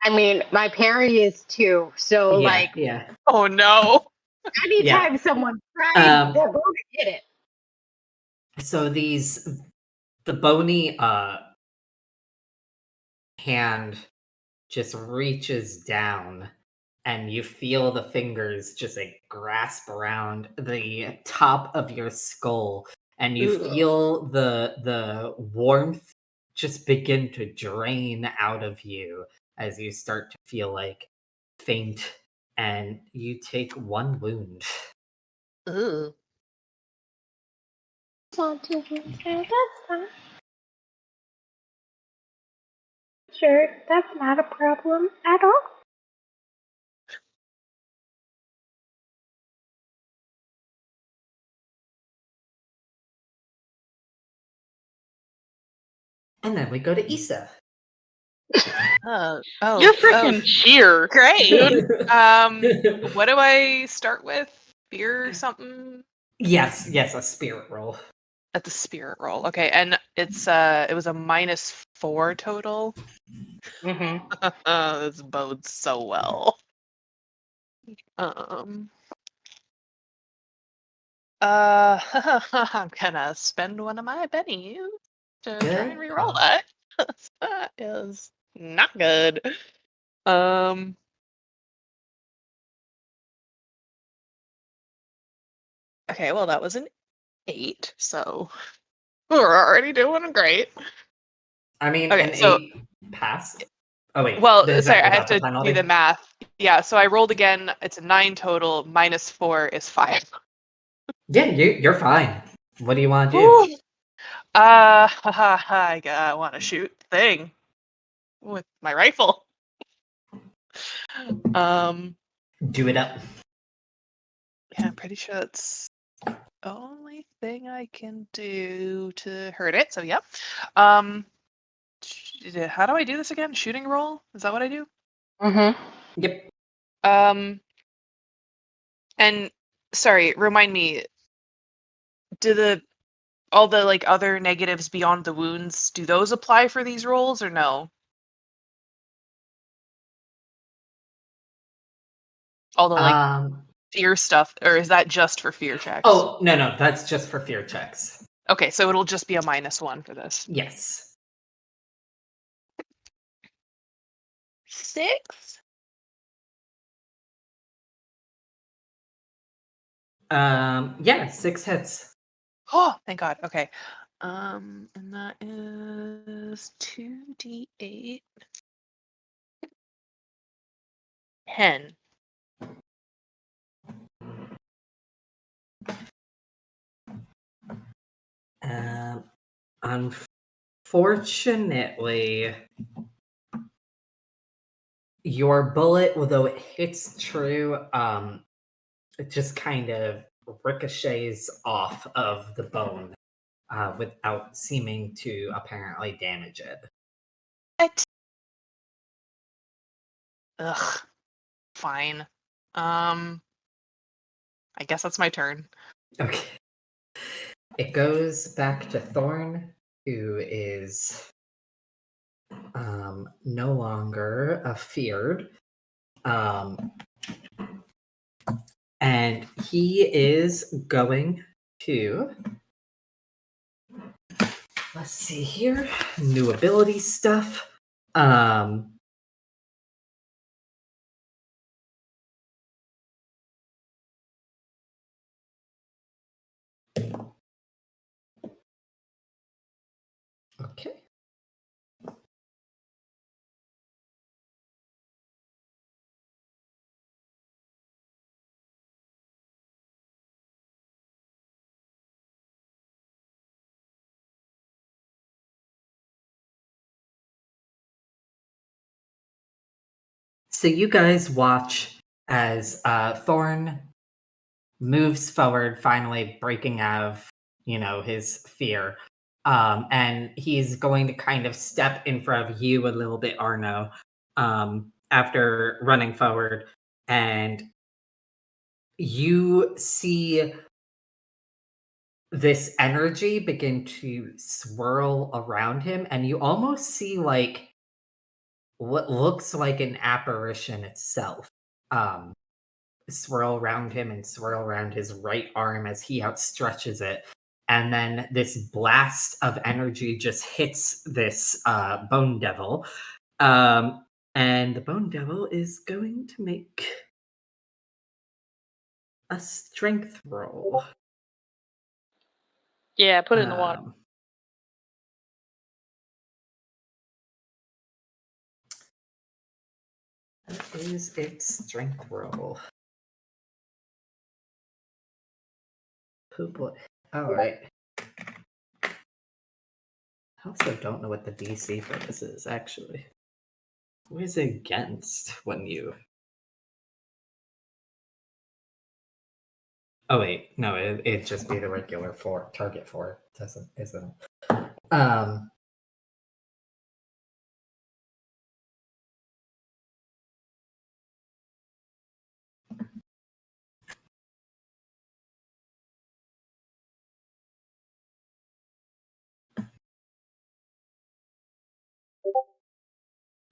I mean, my parry is 2, so Yeah. Oh no. anytime someone tries, they're going to get it. So the bony hand just reaches down and you feel the fingers just grasp around the top of your skull and you feel the warmth just begin to drain out of you as you start to feel faint and you take 1 wound. Ooh. Want to that's fine. Sure, that's not a problem at all. And then we go to Issa. You're freaking cheer. Great. What do I start with? Spear something? Yes, a spirit roll. At the spirit roll. Okay, and it was a -4 total. Mm-hmm. This bodes so well. I'm gonna spend one of my bennies to try and Good reroll call. that. That is not good. Okay, well that was an 8, so we're already doing great. I mean, Okay, an so 8 passed. Oh wait, well, is sorry, that I have without the to penalty? do the math. Yeah, so I rolled again. It's a 9 total. -4 is 5. Yeah, you're fine. What do you want to do? Woo! I want to shoot the thing with my rifle. Do it up. Yeah, I'm pretty sure that's the only thing I can do to hurt it. So, yep. How do I do this again? Shooting roll? Is that what I do? Mm-hmm. Yep. And sorry, remind me. Do all the other negatives beyond the wounds, do those apply for these rolls or no? All the fear stuff, or is that just for fear checks? Oh, no, that's just for fear checks. Okay, so it'll just be a -1 for this. Yes. 6? Yeah, 6 hits. Oh, thank God. Okay. And that is 2d8. 10. Unfortunately, your bullet, although it hits true, it just kind of ricochets off of the bone without seeming to apparently damage it. What? Ugh. Fine. I guess that's my turn. Okay. It goes back to Thorn, who is no longer feared. And he is going to, let's see here, new ability stuff. Okay. So you guys watch as Thorn moves forward, finally breaking out of, his fear. And he's going to kind of step in front of you a little bit, Arno, after running forward. And you see this energy begin to swirl around him, and you almost see like what looks like an apparition itself swirl around him and swirl around his right arm as he outstretches it. And then this blast of energy just hits this bone devil. And the bone devil is going to make a strength roll. Yeah, put it in the water. That is its strength roll. Oh boy. Alright. I also don't know what the DC for this is, actually. What is it against when you... Oh wait, no, it'd just be the regular target 4, isn't it?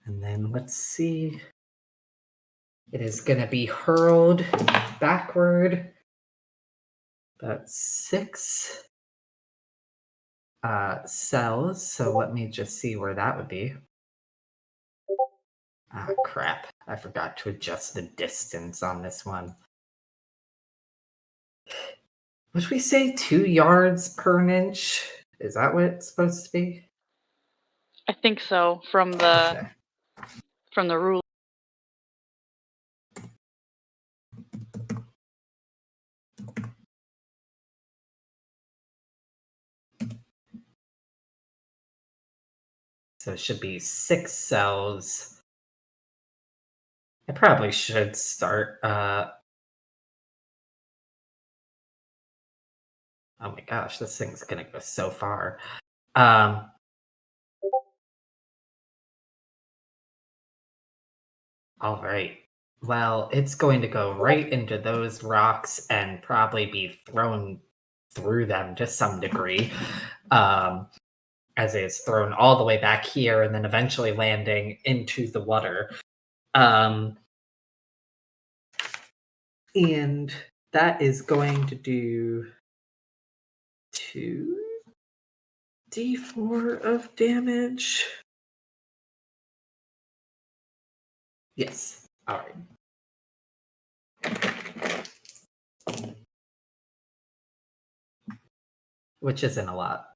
And then let's see. It is going to be hurled backward about 6 cells. So let me just see where that would be. Ah, crap. I forgot to adjust the distance on this one. Would we say 2 yards per inch? Is that what it's supposed to be? I think so from the rule. So it should be 6 cells. I probably should start. Oh my gosh, this thing's gonna go so far. All right. Well, it's going to go right into those rocks and probably be thrown through them to some degree, as it's thrown all the way back here and then eventually landing into the water. And that is going to do 2d4 of damage. Yes. All right. Which isn't a lot.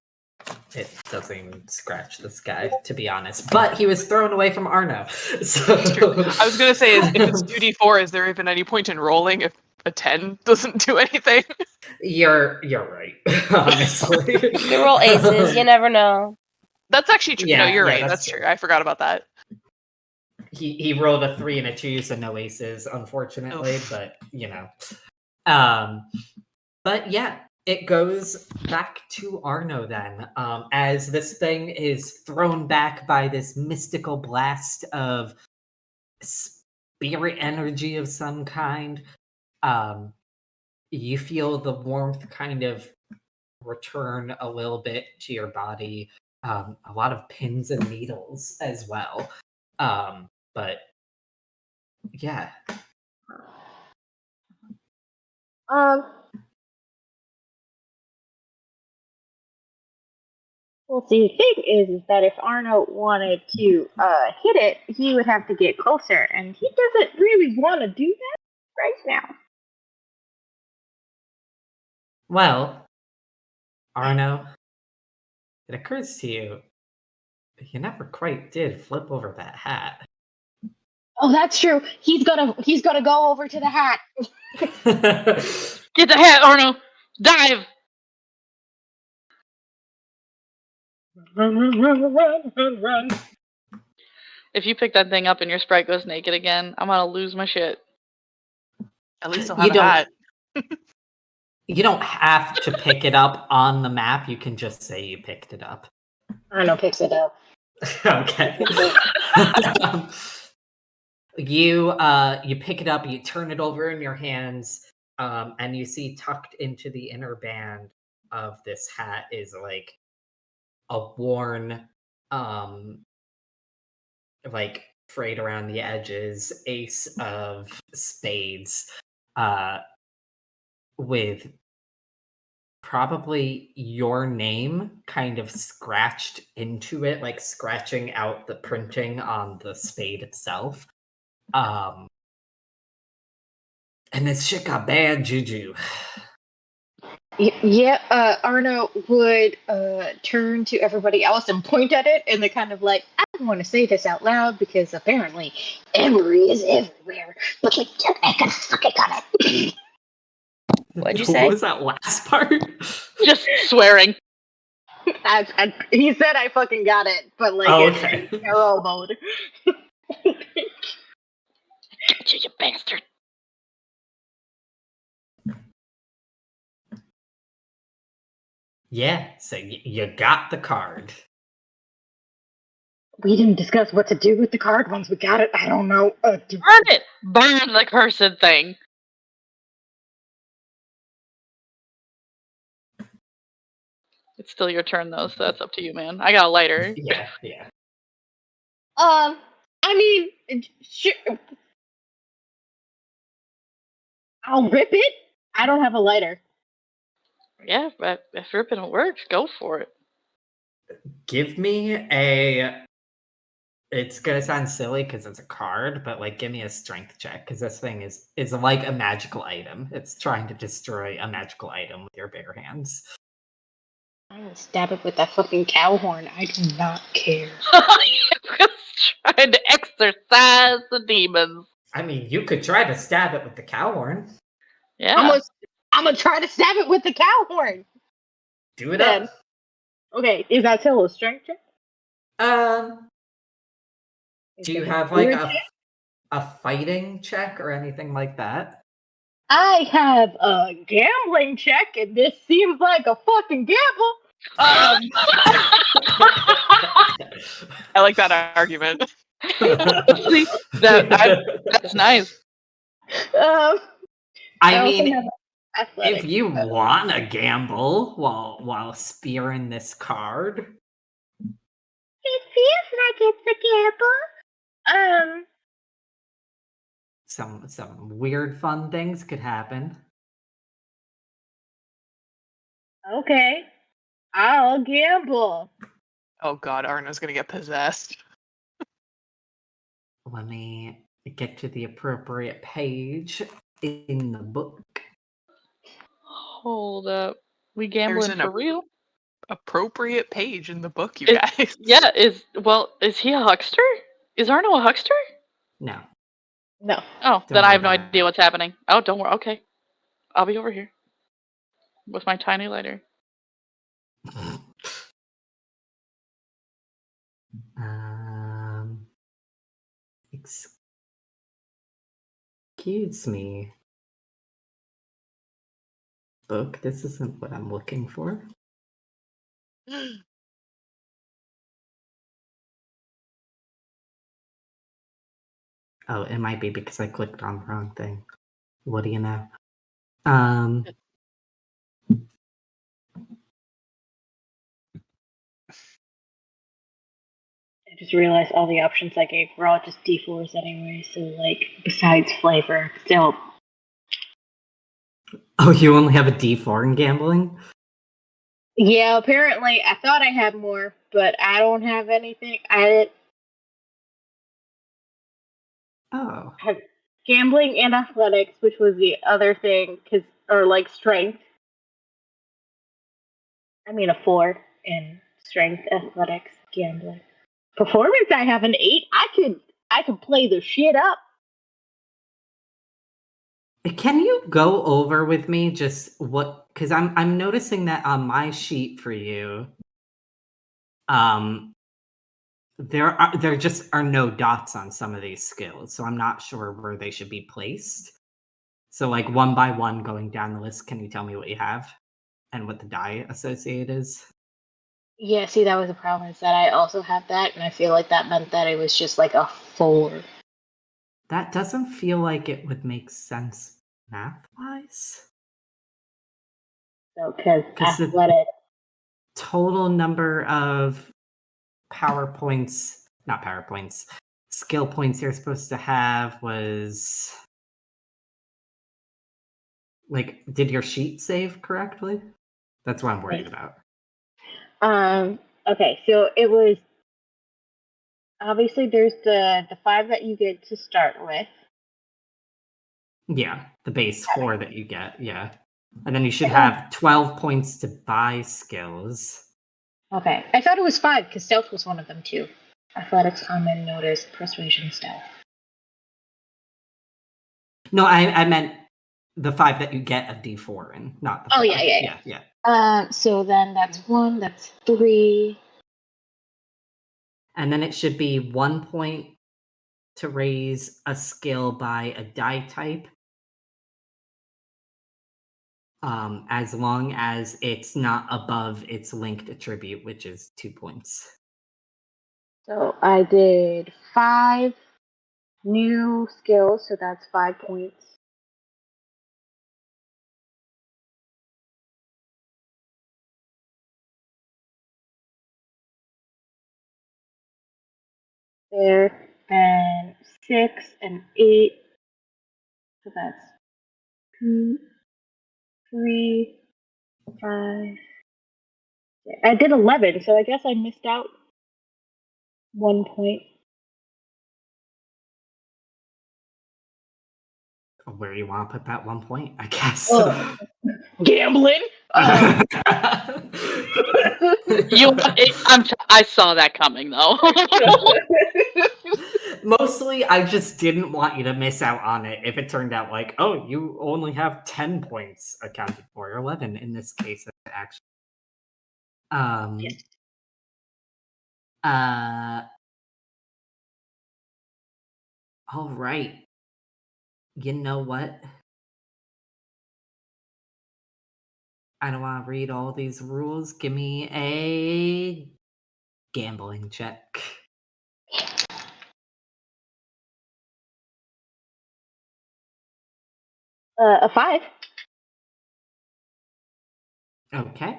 it doesn't even scratch this guy, to be honest. But he was thrown away from Arno. So That's true. I was gonna say, if it's 2d4, is there even any point in rolling if a 10 doesn't do anything? You're right, honestly. You can roll aces. You never know. That's actually true. No, Yeah, you're yeah, right. that's That's true. true. I forgot about that. He rolled a 3 and a 2, so no aces, unfortunately. Oof. But but yeah, it goes back to Arno then. As this thing is thrown back by this mystical blast of spirit energy of some kind. You feel the warmth kind of return a little bit to your body. A lot of pins and needles as well. But yeah. Well, see, the thing is that if Arno wanted to hit it, he would have to get closer, and he doesn't really want to do that right now. Well, Arno, it occurs to you, you never quite did flip over that hat. Oh, that's true. He's gonna go over to the hat. Get the hat, Arno! Dive! Run. If you pick that thing up and your sprite goes naked again, I'm gonna lose my shit. At least he'll You have a hat. You don't have to pick it up on the map. You can just say you picked it up. Arno picks it up. Okay. You pick it up, you turn it over in your hands, and you see tucked into the inner band of this hat is like a worn, like frayed around the edges ace of spades, with probably your name kind of scratched into it, like scratching out the printing on the spade itself. And this shit got bad juju. Yeah, Arno would turn to everybody else and point at it, and they're kind of like, I don't want to say this out loud because apparently Emery is everywhere, but like, you're not gonna fucking got it. What'd you What say? was that last part? Just swearing. He said I fucking got it, but like, okay. in arrow mode. Gotcha, you bastard. Yeah, so you got the card. We didn't discuss what to do with the card once we got it. I don't know. Burn it! Burn the cursed thing! It's still your turn though, so that's up to you, man. I got a lighter. Yeah. I mean, sure. I'll rip it. I don't have a lighter. Yeah, but if ripping works, go for it. Give me a. It's gonna sound silly because it's a card, but like, give me a strength check because this thing is like a magical item. It's trying to destroy a magical item with your bare hands. I'm gonna stab it with that fucking cow horn. I do not care. Trying to exorcise the demons. I mean, you could try to stab it with the cow horn. Yeah. I'm gonna try to stab it with the cow horn. Do it Then. up. Okay, is that still a strength check? Do you have like a fighting check or anything like that? I have a gambling check, and this seems like a fucking gamble. I like that argument. See, that's nice. I mean, if you want to gamble while spearing this card, it feels like it's a gamble. some weird fun things could happen. Okay, I'll gamble. Oh god, Arno's gonna get possessed. Let me get to the appropriate page in the book. Hold up. We gambling for real? appropriate page in the book, you Is- guys. Yeah, is he a huckster? Is Arno a huckster? No. No. Oh, Don't then I worry have no about it. idea what's happening. Oh, don't worry. Okay. I'll be over here. With my tiny lighter. Excuse me. Book, this isn't what I'm looking for. Oh, it might be because I clicked on the wrong thing. What do you know? I just realized all the options I gave were all just D4s anyway, so, like, besides flavor, still. Oh, you only have a D4 in gambling? Yeah, apparently, I thought I had more, but I don't have anything. I Oh. have gambling and athletics, which was the other thing, or, like, strength. I mean, a 4 in strength, athletics, gambling. Performance, I have an 8. I could play the shit up. Can you go over with me just what? Because I'm noticing that on my sheet for you, there just are no dots on some of these skills, so I'm not sure where they should be placed. So, like, one by one, going down the list, can you tell me what you have and what the die associated is? Yeah, see, that was the problem, is that I also have that, and I feel like that meant that it was just like a 4. That doesn't feel like it would make sense math-wise. So, because 'Cause the athletic. total number of skill points you're supposed to have was like, did your sheet save correctly? That's what I'm worried about. Okay, so it was obviously there's the 5 that you get to start with. Yeah, the base 4 that you get, yeah. And then you should have 12 points to buy skills. Okay, I thought it was 5 because stealth was one of them too. Athletics, common, notice, persuasion, stealth. No, I meant the 5 that you get a D4 in, not the 5. Oh, yeah. So then that's 1, that's 3. And then it should be 1 point to raise a skill by a die type, as long as it's not above its linked attribute, which is 2 points. So I did 5 new skills, so that's 5 points. There, and 6 and 8. So that's 2, 3, 5. I did 11, so I guess I missed out 1 point. Where do you want to put that 1 point? I guess. Gambling. I saw that coming though. Mostly, I just didn't want you to miss out on it if it turned out like, oh, you only have 10 points accounted for, or 11 in this case, actually. Yes. All right. You know what? I don't want to read all these rules. Give me a gambling check. A 5. Okay.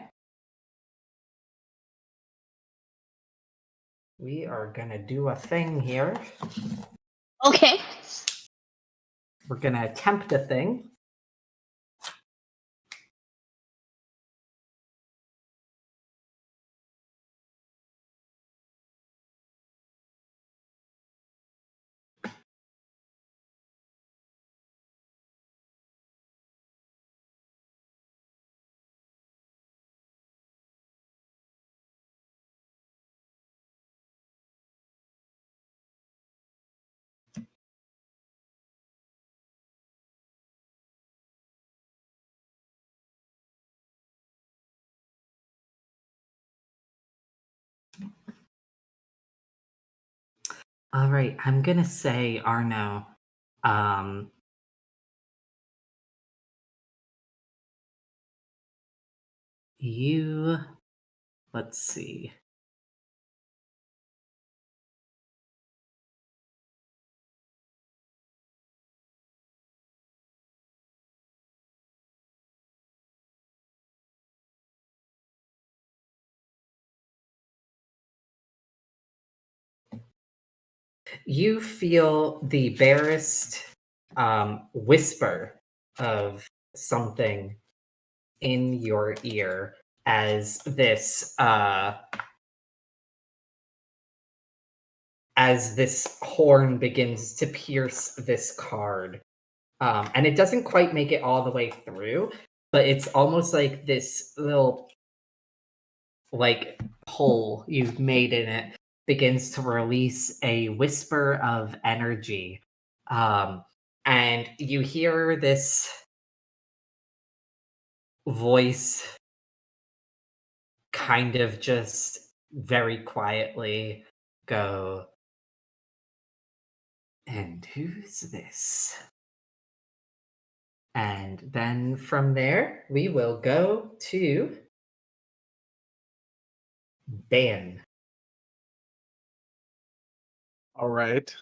We are going to do a thing here. Okay. We're going to attempt a thing. All right, I'm gonna say Arno. Um, you. Let's see. You feel the barest whisper of something in your ear as this horn begins to pierce this card. And it doesn't quite make it all the way through, but it's almost like this little like hole you've made in it begins to release a whisper of energy. And you hear this voice kind of just very quietly go, "And who's this?" And then from there, we will go to Dan. All right.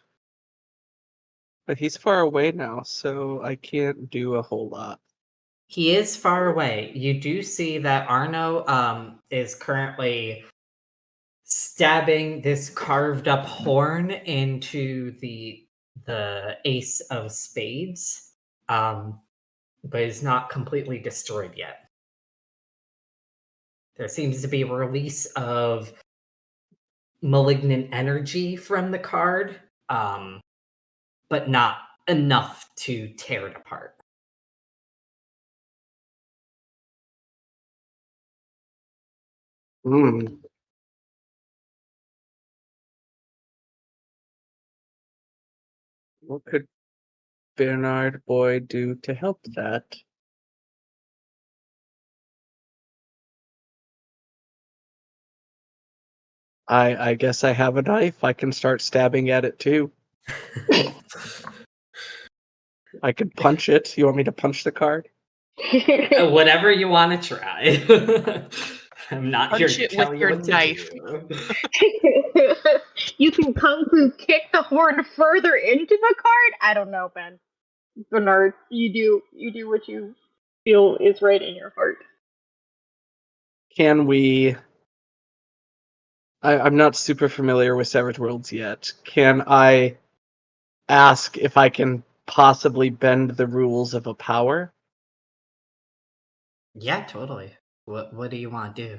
But he's far away now, so I can't do a whole lot. He is far away. You do see that Arno is currently stabbing this carved up horn into the ace of spades, but is not completely destroyed yet. There seems to be a release of malignant energy from the card, but not enough to tear it apart. Hmm. What could Bernard Boy do to help that? I guess I have a knife. I can start stabbing at it too. I could punch it. You want me to punch the card? Whatever you want to try. I'm not here Punch to it with tell you your what to knife. do. You can kung fu kick the horn further into the card. I don't know, Ben. Bernard, you do what you feel is right in your heart. Can we? I'm not super familiar with Savage Worlds yet. Can I ask if I can possibly bend the rules of a power? Yeah, totally. What do you want to do?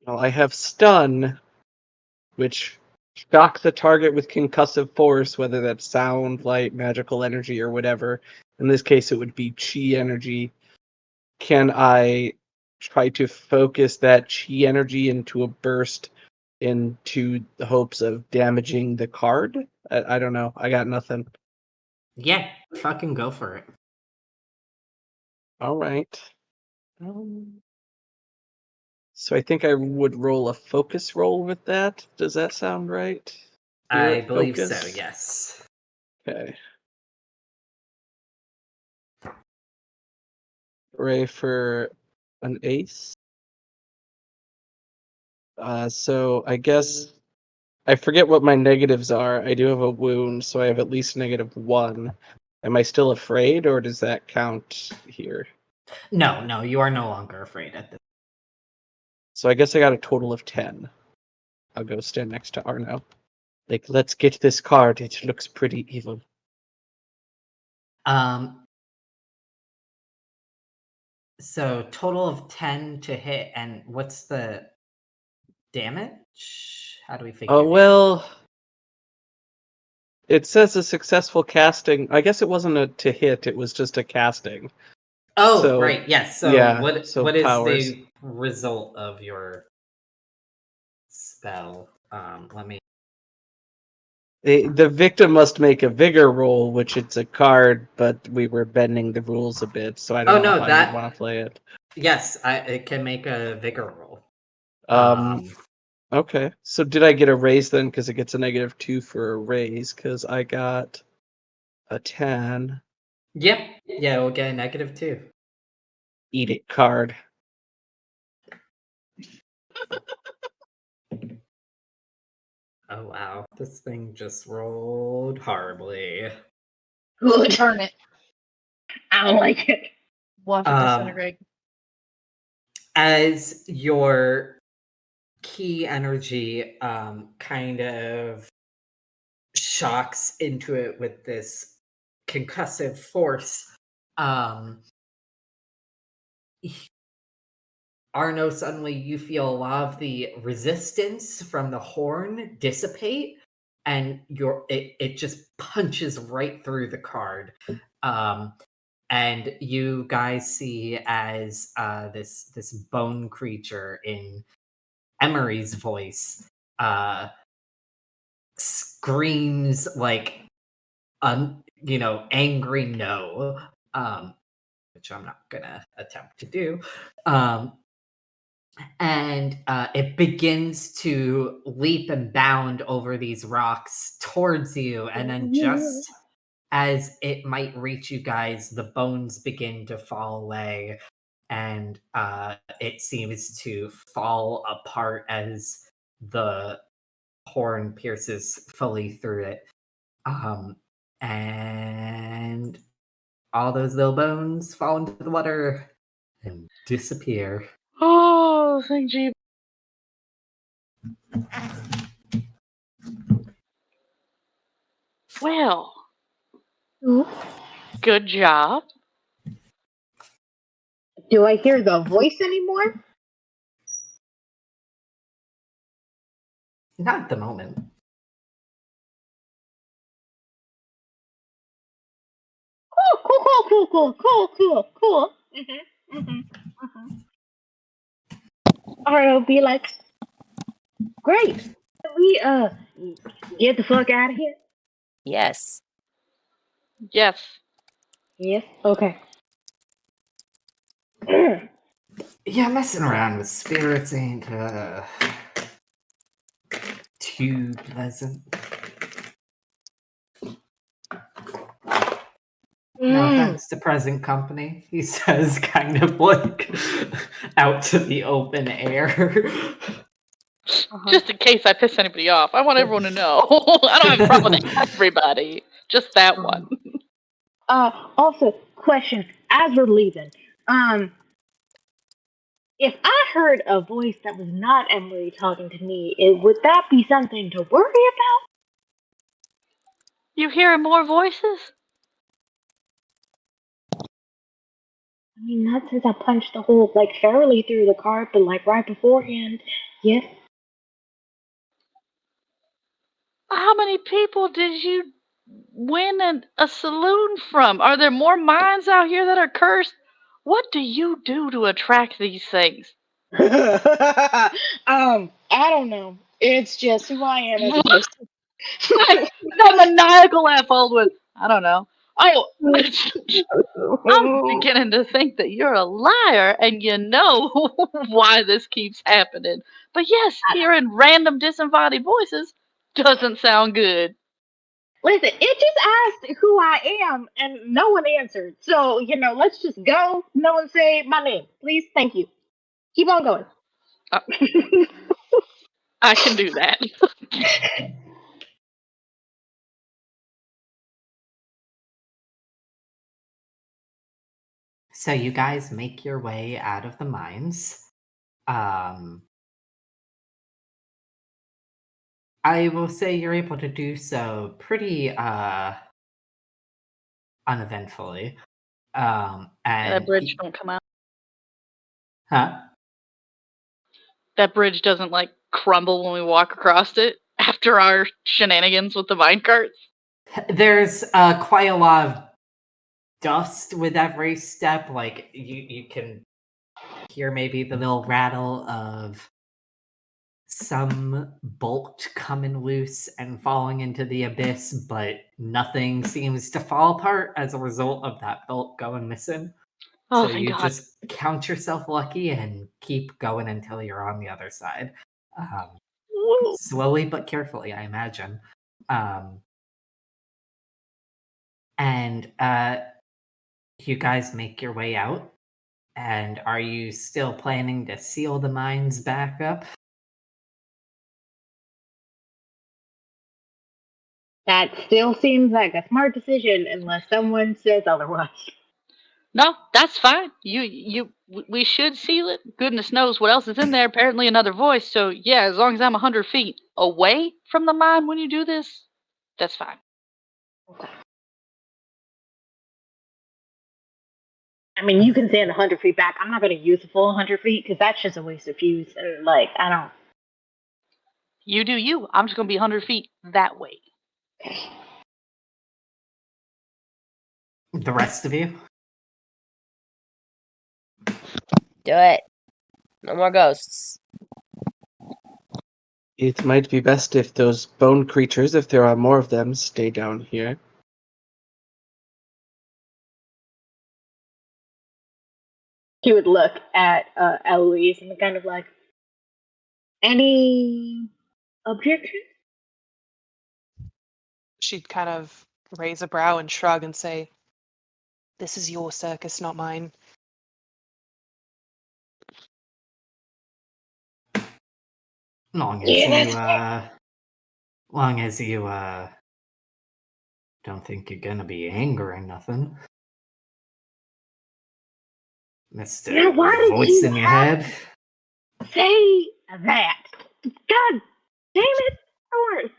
Well, I have stun, which shocks the target with concussive force, whether that's sound, light, magical energy, or whatever. In this case, it would be chi energy. Can I try to focus that chi energy into a burst into the hopes of damaging the card? I don't know. I got nothing. Yeah, fucking go for it. All right. So I think I would roll a focus roll with that. Does that sound right? I Spirit believe so, focus? yes. Okay. Hooray for an ace. So I guess I forget what my negatives are. I do have a wound, so I have at least -1. Am I still afraid, or does that count here? No, you are no longer afraid at this. So I guess I got a total of 10. I'll go stand next to Arno. Like, let's get this card. It looks pretty evil. So total of 10 to hit, and what's the damage? How do we figure Oh, damage? well, it says a successful casting. I guess it wasn't a to hit, it was just a casting. Oh, So, right, yes. So yeah, what so what is powers. the result of your spell? Let me The victim must make a vigor roll, which it's a card, but we were bending the rules a bit, so I don't Oh know no, how you'd want to play it. yes, it can make a vigor roll. Um, Okay. So did I get a raise then? Because it gets a -2 for a raise. Because I got a 10. Yep. Yeah, we'll get a -2. Eat it card. Oh wow, this thing just rolled horribly. Good. Turn it. I don't like it. Watch it disintegrate. As your key energy kind of shocks into it with this concussive force, Arno, suddenly you feel a lot of the resistance from the horn dissipate, and it just punches right through the card. And you guys see as this bone creature in Emery's voice screams like angry no, which I'm not gonna attempt to do. And it begins to leap and bound over these rocks towards you, and then just as it might reach you guys, the bones begin to fall away, and it seems to fall apart as the horn pierces fully through it. And all those little bones fall into the water and disappear. Oh, thank you. Well, good job. Do I hear the voice anymore? Not at the moment. Cool. Or it'll be like, great. Can we get the fuck out of here? Yes. Yes. Yes. Okay. Yeah, messing around with spirits ain't too pleasant. No offense to present company, he says, kind of like out to the open air. Just in case I piss anybody off. I want everyone to know. I don't have a problem with everybody. Just that one. Also, question, as we're leaving, if I heard a voice that was not Emery talking to me, would that be something to worry about? You hearing more voices? I mean, not since I punched the hole, like, thoroughly through the card, but, like, right beforehand, yes. How many people did you win a saloon from? Are there more mines out here that are cursed? What do you do to attract these things? I don't know. It's just who I am as a person. That maniacal laugh followed with, I don't know. Oh, I'm beginning to think that you're a liar and you know why this keeps happening. But yes, hearing random disinvited voices doesn't sound good. Listen, it just asked who I am, and no one answered. So, let's just go. No one say my name. Please, thank you. Keep on going. I can do that. So you guys make your way out of the mines. I will say you're able to do so pretty uneventfully. And That bridge don't come out. Huh? That bridge doesn't like crumble when we walk across it after our shenanigans with the mine carts. There's quite a lot of dust with every step. Like you can hear maybe the little rattle of some bolt coming loose and falling into the abyss, but nothing seems to fall apart as a result of that bolt going missing. Oh, So thank you God. just count yourself lucky and keep going until you're on the other side. slowly but carefully, I imagine. And you guys make your way out. And are you still planning to seal the mines back up? That still seems like a smart decision unless someone says otherwise. No, that's fine. We should seal it. Goodness knows what else is in there. Apparently another voice. So yeah, as long as I'm 100 feet away from the mine when you do this, that's fine. I mean, you can stand 100 feet back. I'm not going to use the full 100 feet because that's just a waste of fuse. And, like, I don't. You do you. I'm just going to be 100 feet that way. The rest of you? Do it. No more ghosts. It might be best if those bone creatures, if there are more of them, stay down here. He would look at Eloise and kind of like, any objections? She'd kind of raise a brow and shrug and say, "This is your circus, not mine." Long as you don't think you're gonna be angering nothing. Mr. Now, why did Voice you in your have head. Say that. God damn it, Thorn.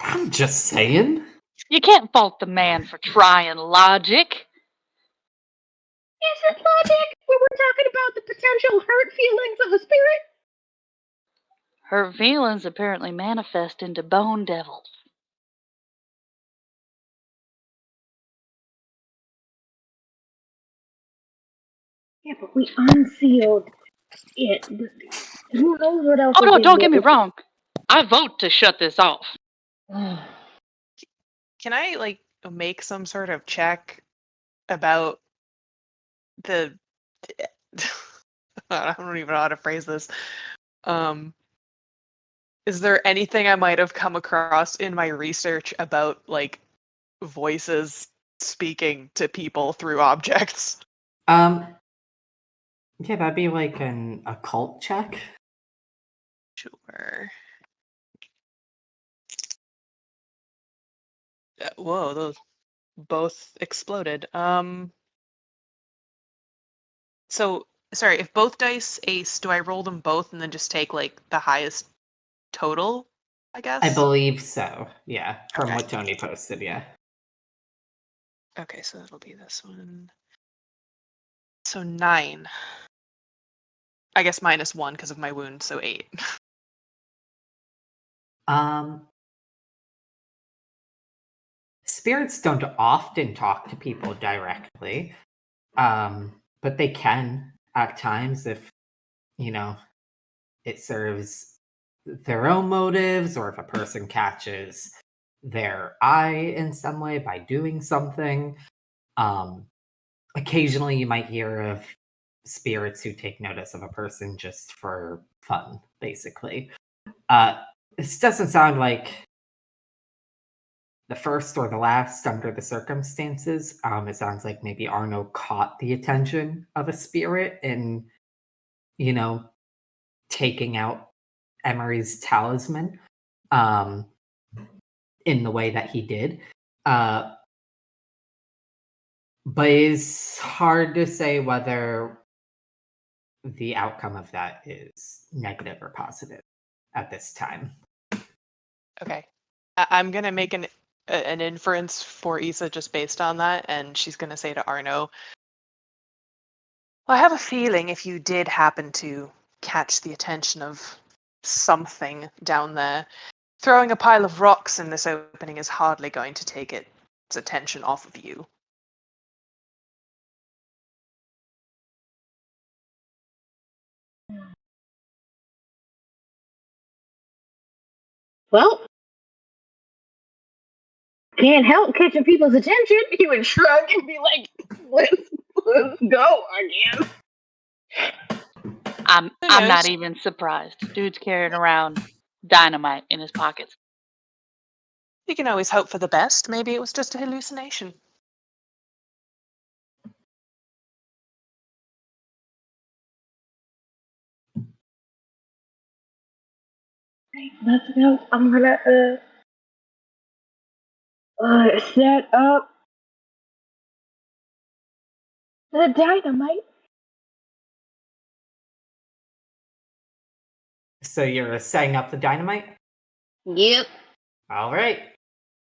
I'm just saying. You can't fault the man for trying logic. Is it logic when we're talking about the potential hurt feelings of a spirit? Her feelings apparently manifest into bone devils. Yeah, but we unsealed it. Who knows what else? Oh no, don't get me wrong. I vote to shut this off. Can I, like, make some sort of check about the... I don't even know how to phrase this. Is there anything I might have come across in my research about, like, voices speaking to people through objects? Yeah, that'd be like an occult check. Sure. Whoa, those both exploded. So, sorry, if both dice ace, do I roll them both and then just take, like, the highest total, I guess? I believe so. Yeah, from Okay. what Tony posted. Yeah. Okay, so that'll be this one. So 9. I guess -1 because of my wound, so 8. Spirits don't often talk to people directly, but they can at times if, it serves their own motives, or if a person catches their eye in some way by doing something. Occasionally you might hear of spirits who take notice of a person just for fun, basically. This doesn't sound like the first or the last under the circumstances. It sounds like maybe Arno caught the attention of a spirit in, taking out Emery's talisman in the way that he did. But it's hard to say whether the outcome of that is negative or positive at this time. Okay. I'm going to make an inference for Issa just based on that, and she's going to say to Arno, "Well, I have a feeling if you did happen to catch the attention of something down there, throwing a pile of rocks in this opening is hardly going to take its attention off of you." Well, can't help catching people's attention. He would shrug and be like, let's go again. I'm Who not knows? even surprised. Dude's carrying around dynamite in his pockets. You can always hope for the best. Maybe it was just a hallucination. Let's go. I'm gonna set up the dynamite. So you're setting up the dynamite? Yep. All right.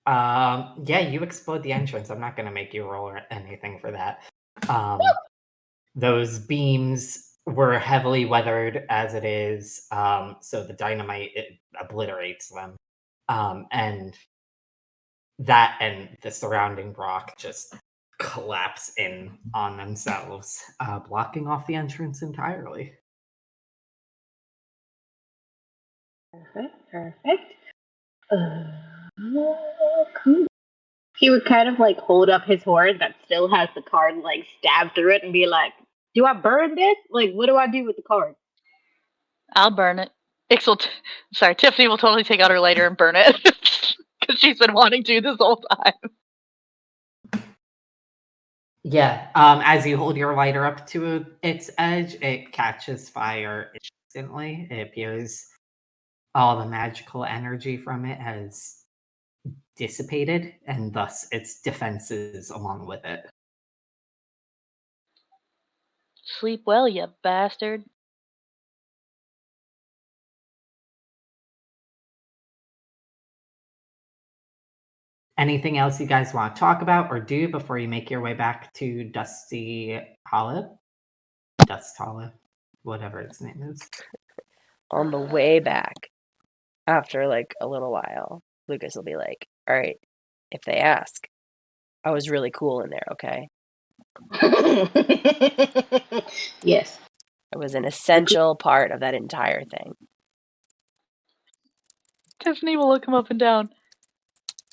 Yeah, you explode the entrance. I'm not gonna make you roll or anything for that. Those beams were heavily weathered as it is, so the dynamite it obliterates them, and that and the surrounding rock just collapse in on themselves, blocking off the entrance entirely. Perfect. Cool. He would kind of like hold up his horn that still has the card like stabbed through it and be like, "Do I burn this? Like, what do I do with the card?" I'll burn it. Sorry, Tiffany will totally take out her lighter and burn it because she's been wanting to this whole time. Yeah, as you hold your lighter up to its edge, it catches fire instantly. It appears all the magical energy from it has dissipated, and thus its defenses along with it. Sleep well, you bastard. Anything else you guys want to talk about or do before you make your way back to Dusty Hollow? Dust Hollow, whatever its name is. On the way back, after like a little while, Lucas will be like, "All right, if they ask, I was really cool in there, okay? Yes. It was an essential part of that entire thing." Tiffany will look him up and down.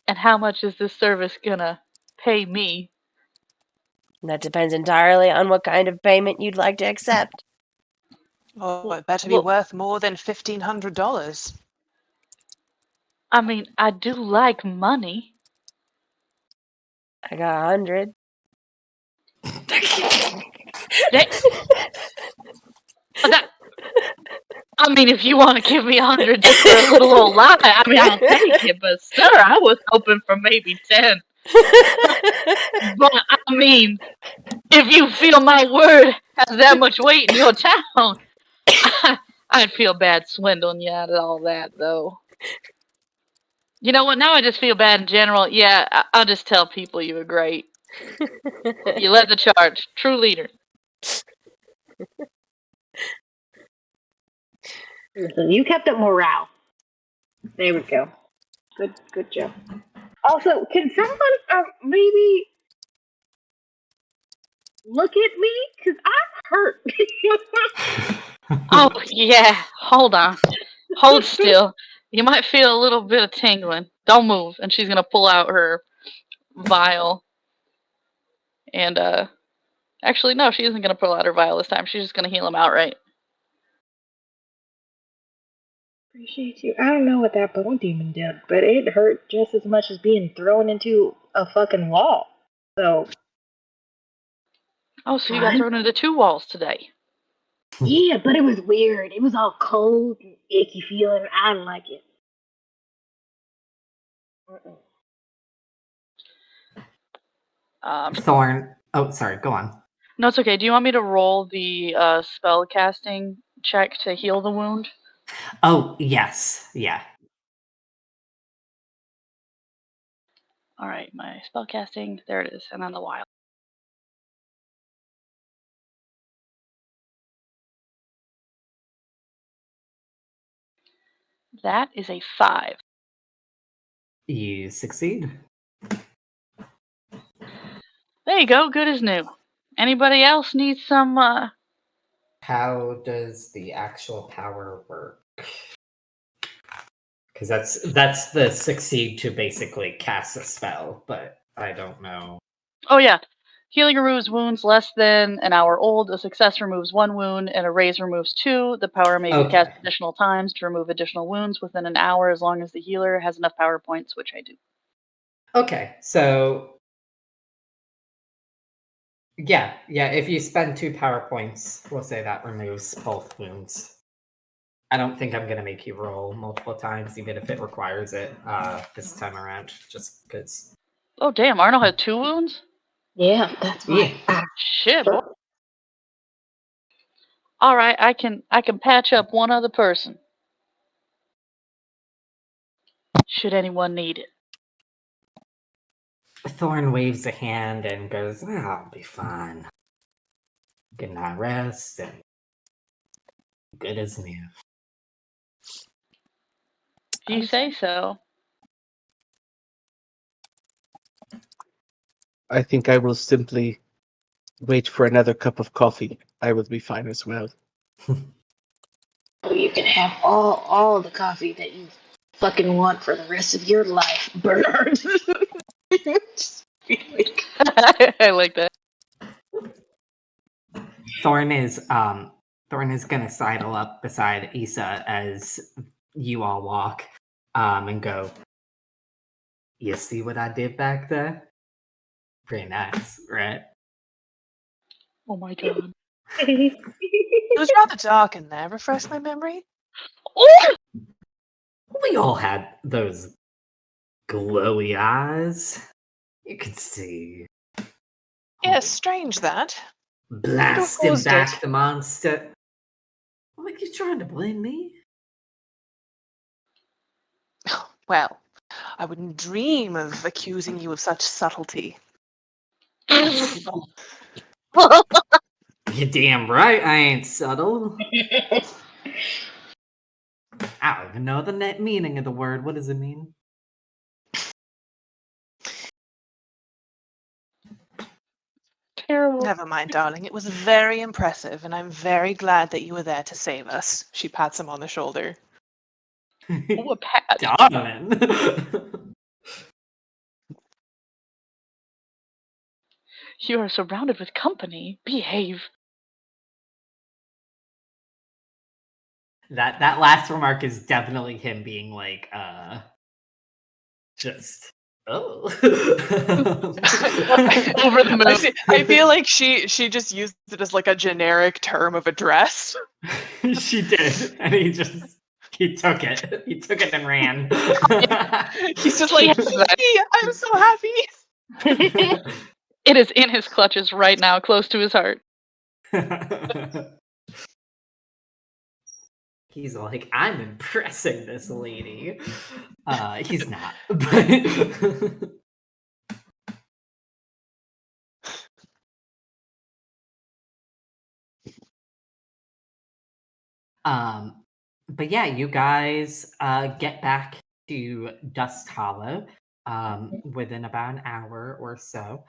And how much is this service gonna pay me? That depends entirely on what kind of payment you'd like to accept. Oh, it better be Well, worth more than $1,500. I mean, I do like money. I got 100. I mean, if you want to give me 100 just for a little old lie, I mean, I'll take it. But sir, I was hoping for maybe 10. But I mean, if you feel my word has that much weight in your town, I'd feel bad swindling you out of all that, though. You know what? Now I just feel bad in general. Yeah, I'll just tell people you were great. You led the charge. True leader. Listen, you kept up morale. There we go. Good job. Also, can someone maybe look at me? Because I'm hurt. Oh, yeah. Hold on. Hold still. You might feel a little bit of tingling. Don't move. And she's going to pull out her vial. And, actually, no, she isn't going to pull out her vial this time. She's just going to heal him outright. Appreciate you. I don't know what that bone demon did, but it hurt just as much as being thrown into a fucking wall. So. Oh, so you got thrown into 2 walls today. Yeah, but it was weird. It was all cold and icky feeling. I didn't like it. Thorn. Oh, sorry, go on. No, it's okay. Do you want me to roll the spell casting check to heal the wound? Oh, yes. Yeah. Alright, my spell casting. There it is. And then the wild. That is a 5. You succeed. There you go. Good as new. Anybody else need some, How does the actual power work? Because that's the succeed to basically cast a spell, but I don't know. Oh, yeah. Healing removes wounds less than an hour old. A success removes 1 wound, and a raise removes 2. The power may be cast Okay. additional times to remove additional wounds within an hour, as long as the healer has enough power points, which I do. Okay, so yeah, if you spend 2 power points, we'll say that removes both wounds. I don't think I'm gonna make you roll multiple times, even if it requires it this time around, just because. Oh damn! Arnold had 2 wounds. Yeah, that's why. Yeah. Shit. Boy. All right, I can patch up one other person. Should anyone need it. Thorn waves a hand and goes, I'll be fine. Good night rest and good as new. If you say so. I think I will simply wait for another cup of coffee. I will be fine as well. Oh, you can have all the coffee that you fucking want for the rest of your life, Bernard. I like that. Thorn is gonna sidle up beside Issa as you all walk, and go, you see what I did back there? Pretty nice, right? Oh my god. It was rather dark in there. Refresh my memory. Oh! We all had those glowy eyes. You could see. Yes, strange that. Blasting caused back it? the monster. Like you trying to blame me? Well, I wouldn't dream of accusing you of such subtlety. You damn right I ain't subtle. I don't even know the net meaning of the word. What does it mean? Terrible. Never mind, darling. It was very impressive, and I'm very glad that you were there to save us. She pats him on the shoulder. Ooh, a pat. Darling. You are surrounded with company. Behave. That last remark is definitely him being like, just oh. Over the moon. I feel like she just used it as like a generic term of address. She did, and he took it. He took it and ran. He's just like, "Hey, I'm so happy." It is in his clutches right now, close to his heart. He's like, I'm impressing this lady. He's not. But yeah, you guys get back to Dust Hollow within about an hour or so.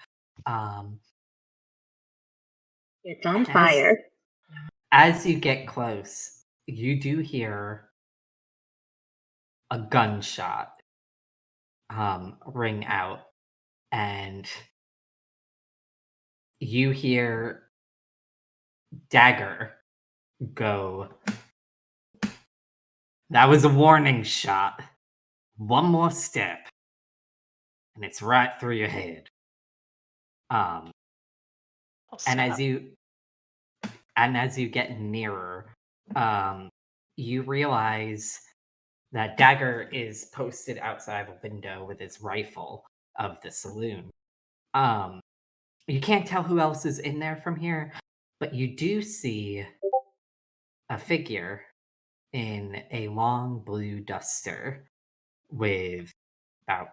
It's on fire. As you get close, you do hear a gunshot ring out, and you hear Dagger go, that was a warning shot. One more step, and it's right through your head. And as you get nearer, you realize that Dagger is posted outside a window with his rifle of the saloon. You can't tell who else is in there from here, but you do see a figure in a long blue duster with about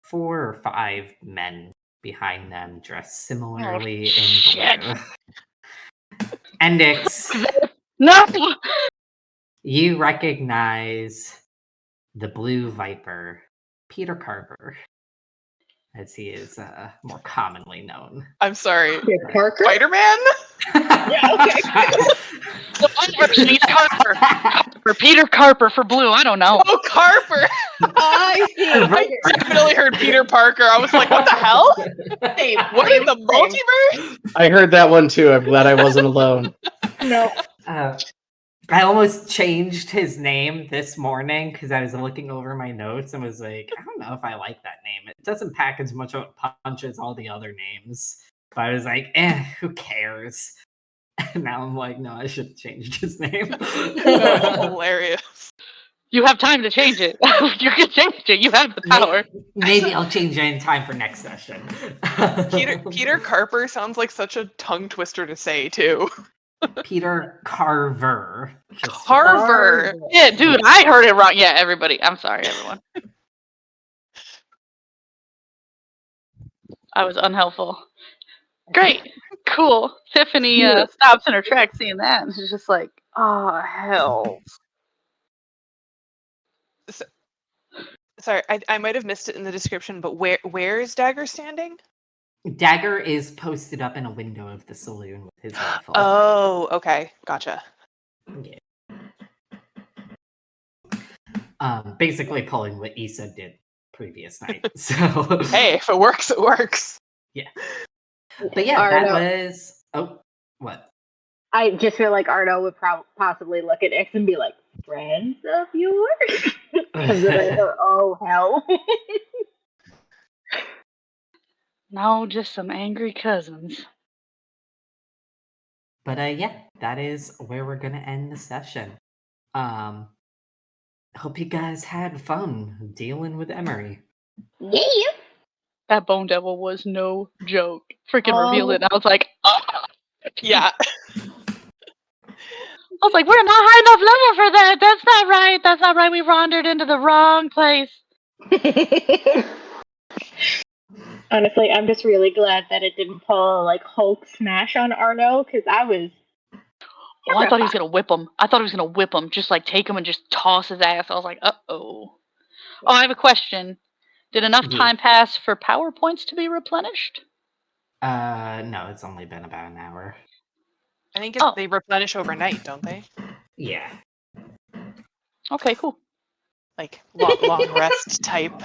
4 or 5 men behind them dressed similarly in blue. Endix, No! you recognize the Blue Viper, Peter Carver. as he is more commonly known. I'm sorry. Peter Parker? Spider-Man? Yeah, okay. The one version he's Carper. For Peter Carper for Blue. I don't know. Oh, Carper! I see. I definitely heard Peter Parker. I was like, what the hell? Same, What in the same. multiverse? I heard that one too. I'm glad I wasn't alone. No. I almost changed his name this morning because I was looking over my notes and was like, I don't know if I like that name. It doesn't pack as much of a punch as all the other names. But I was like, who cares? And now I'm like, no, I should have changed his name. That was hilarious. You have time to change it. You can change it. You have the power. Maybe I'll change it in time for next session. Peter Carper sounds like such a tongue twister to say, too. Peter Carver. Carver. Yeah, dude, I heard it wrong. Yeah, everybody. I'm sorry, everyone. I was unhelpful. Great. Cool. Tiffany stops in her tracks seeing that, and she's just like, oh, hell. Sorry, I might have missed it in the description, but where is Dagger standing? Dagger is posted up in a window of the saloon with his rifle. Oh, okay. Gotcha. Yeah. Basically pulling what Issa did previous night. So Hey, if it works, it works. Yeah. But yeah, Arno. that was what? I just feel like Arno would possibly look at X and be like, friends of yours? Because oh, hell. No, just some angry cousins. But yeah, that is where we're gonna end the session. Hope you guys had fun dealing with Emery. Yeah. That Bone Devil was no joke. Freaking revealed it, and I was like, oh. Yeah. I was like, we're not high enough level for that. That's not right. That's not right. We wandered into the wrong place. Honestly, I'm just really glad that it didn't pull like Hulk smash on Arno, because I was. Oh, I thought he was gonna whip him. I thought he was gonna whip him, just like take him and just toss his ass. I was like, uh-oh. Oh, I have a question. Did enough time pass for power points to be replenished? No, it's only been about an hour. I think they replenish overnight, don't they? Yeah. Okay, cool. Like long rest type.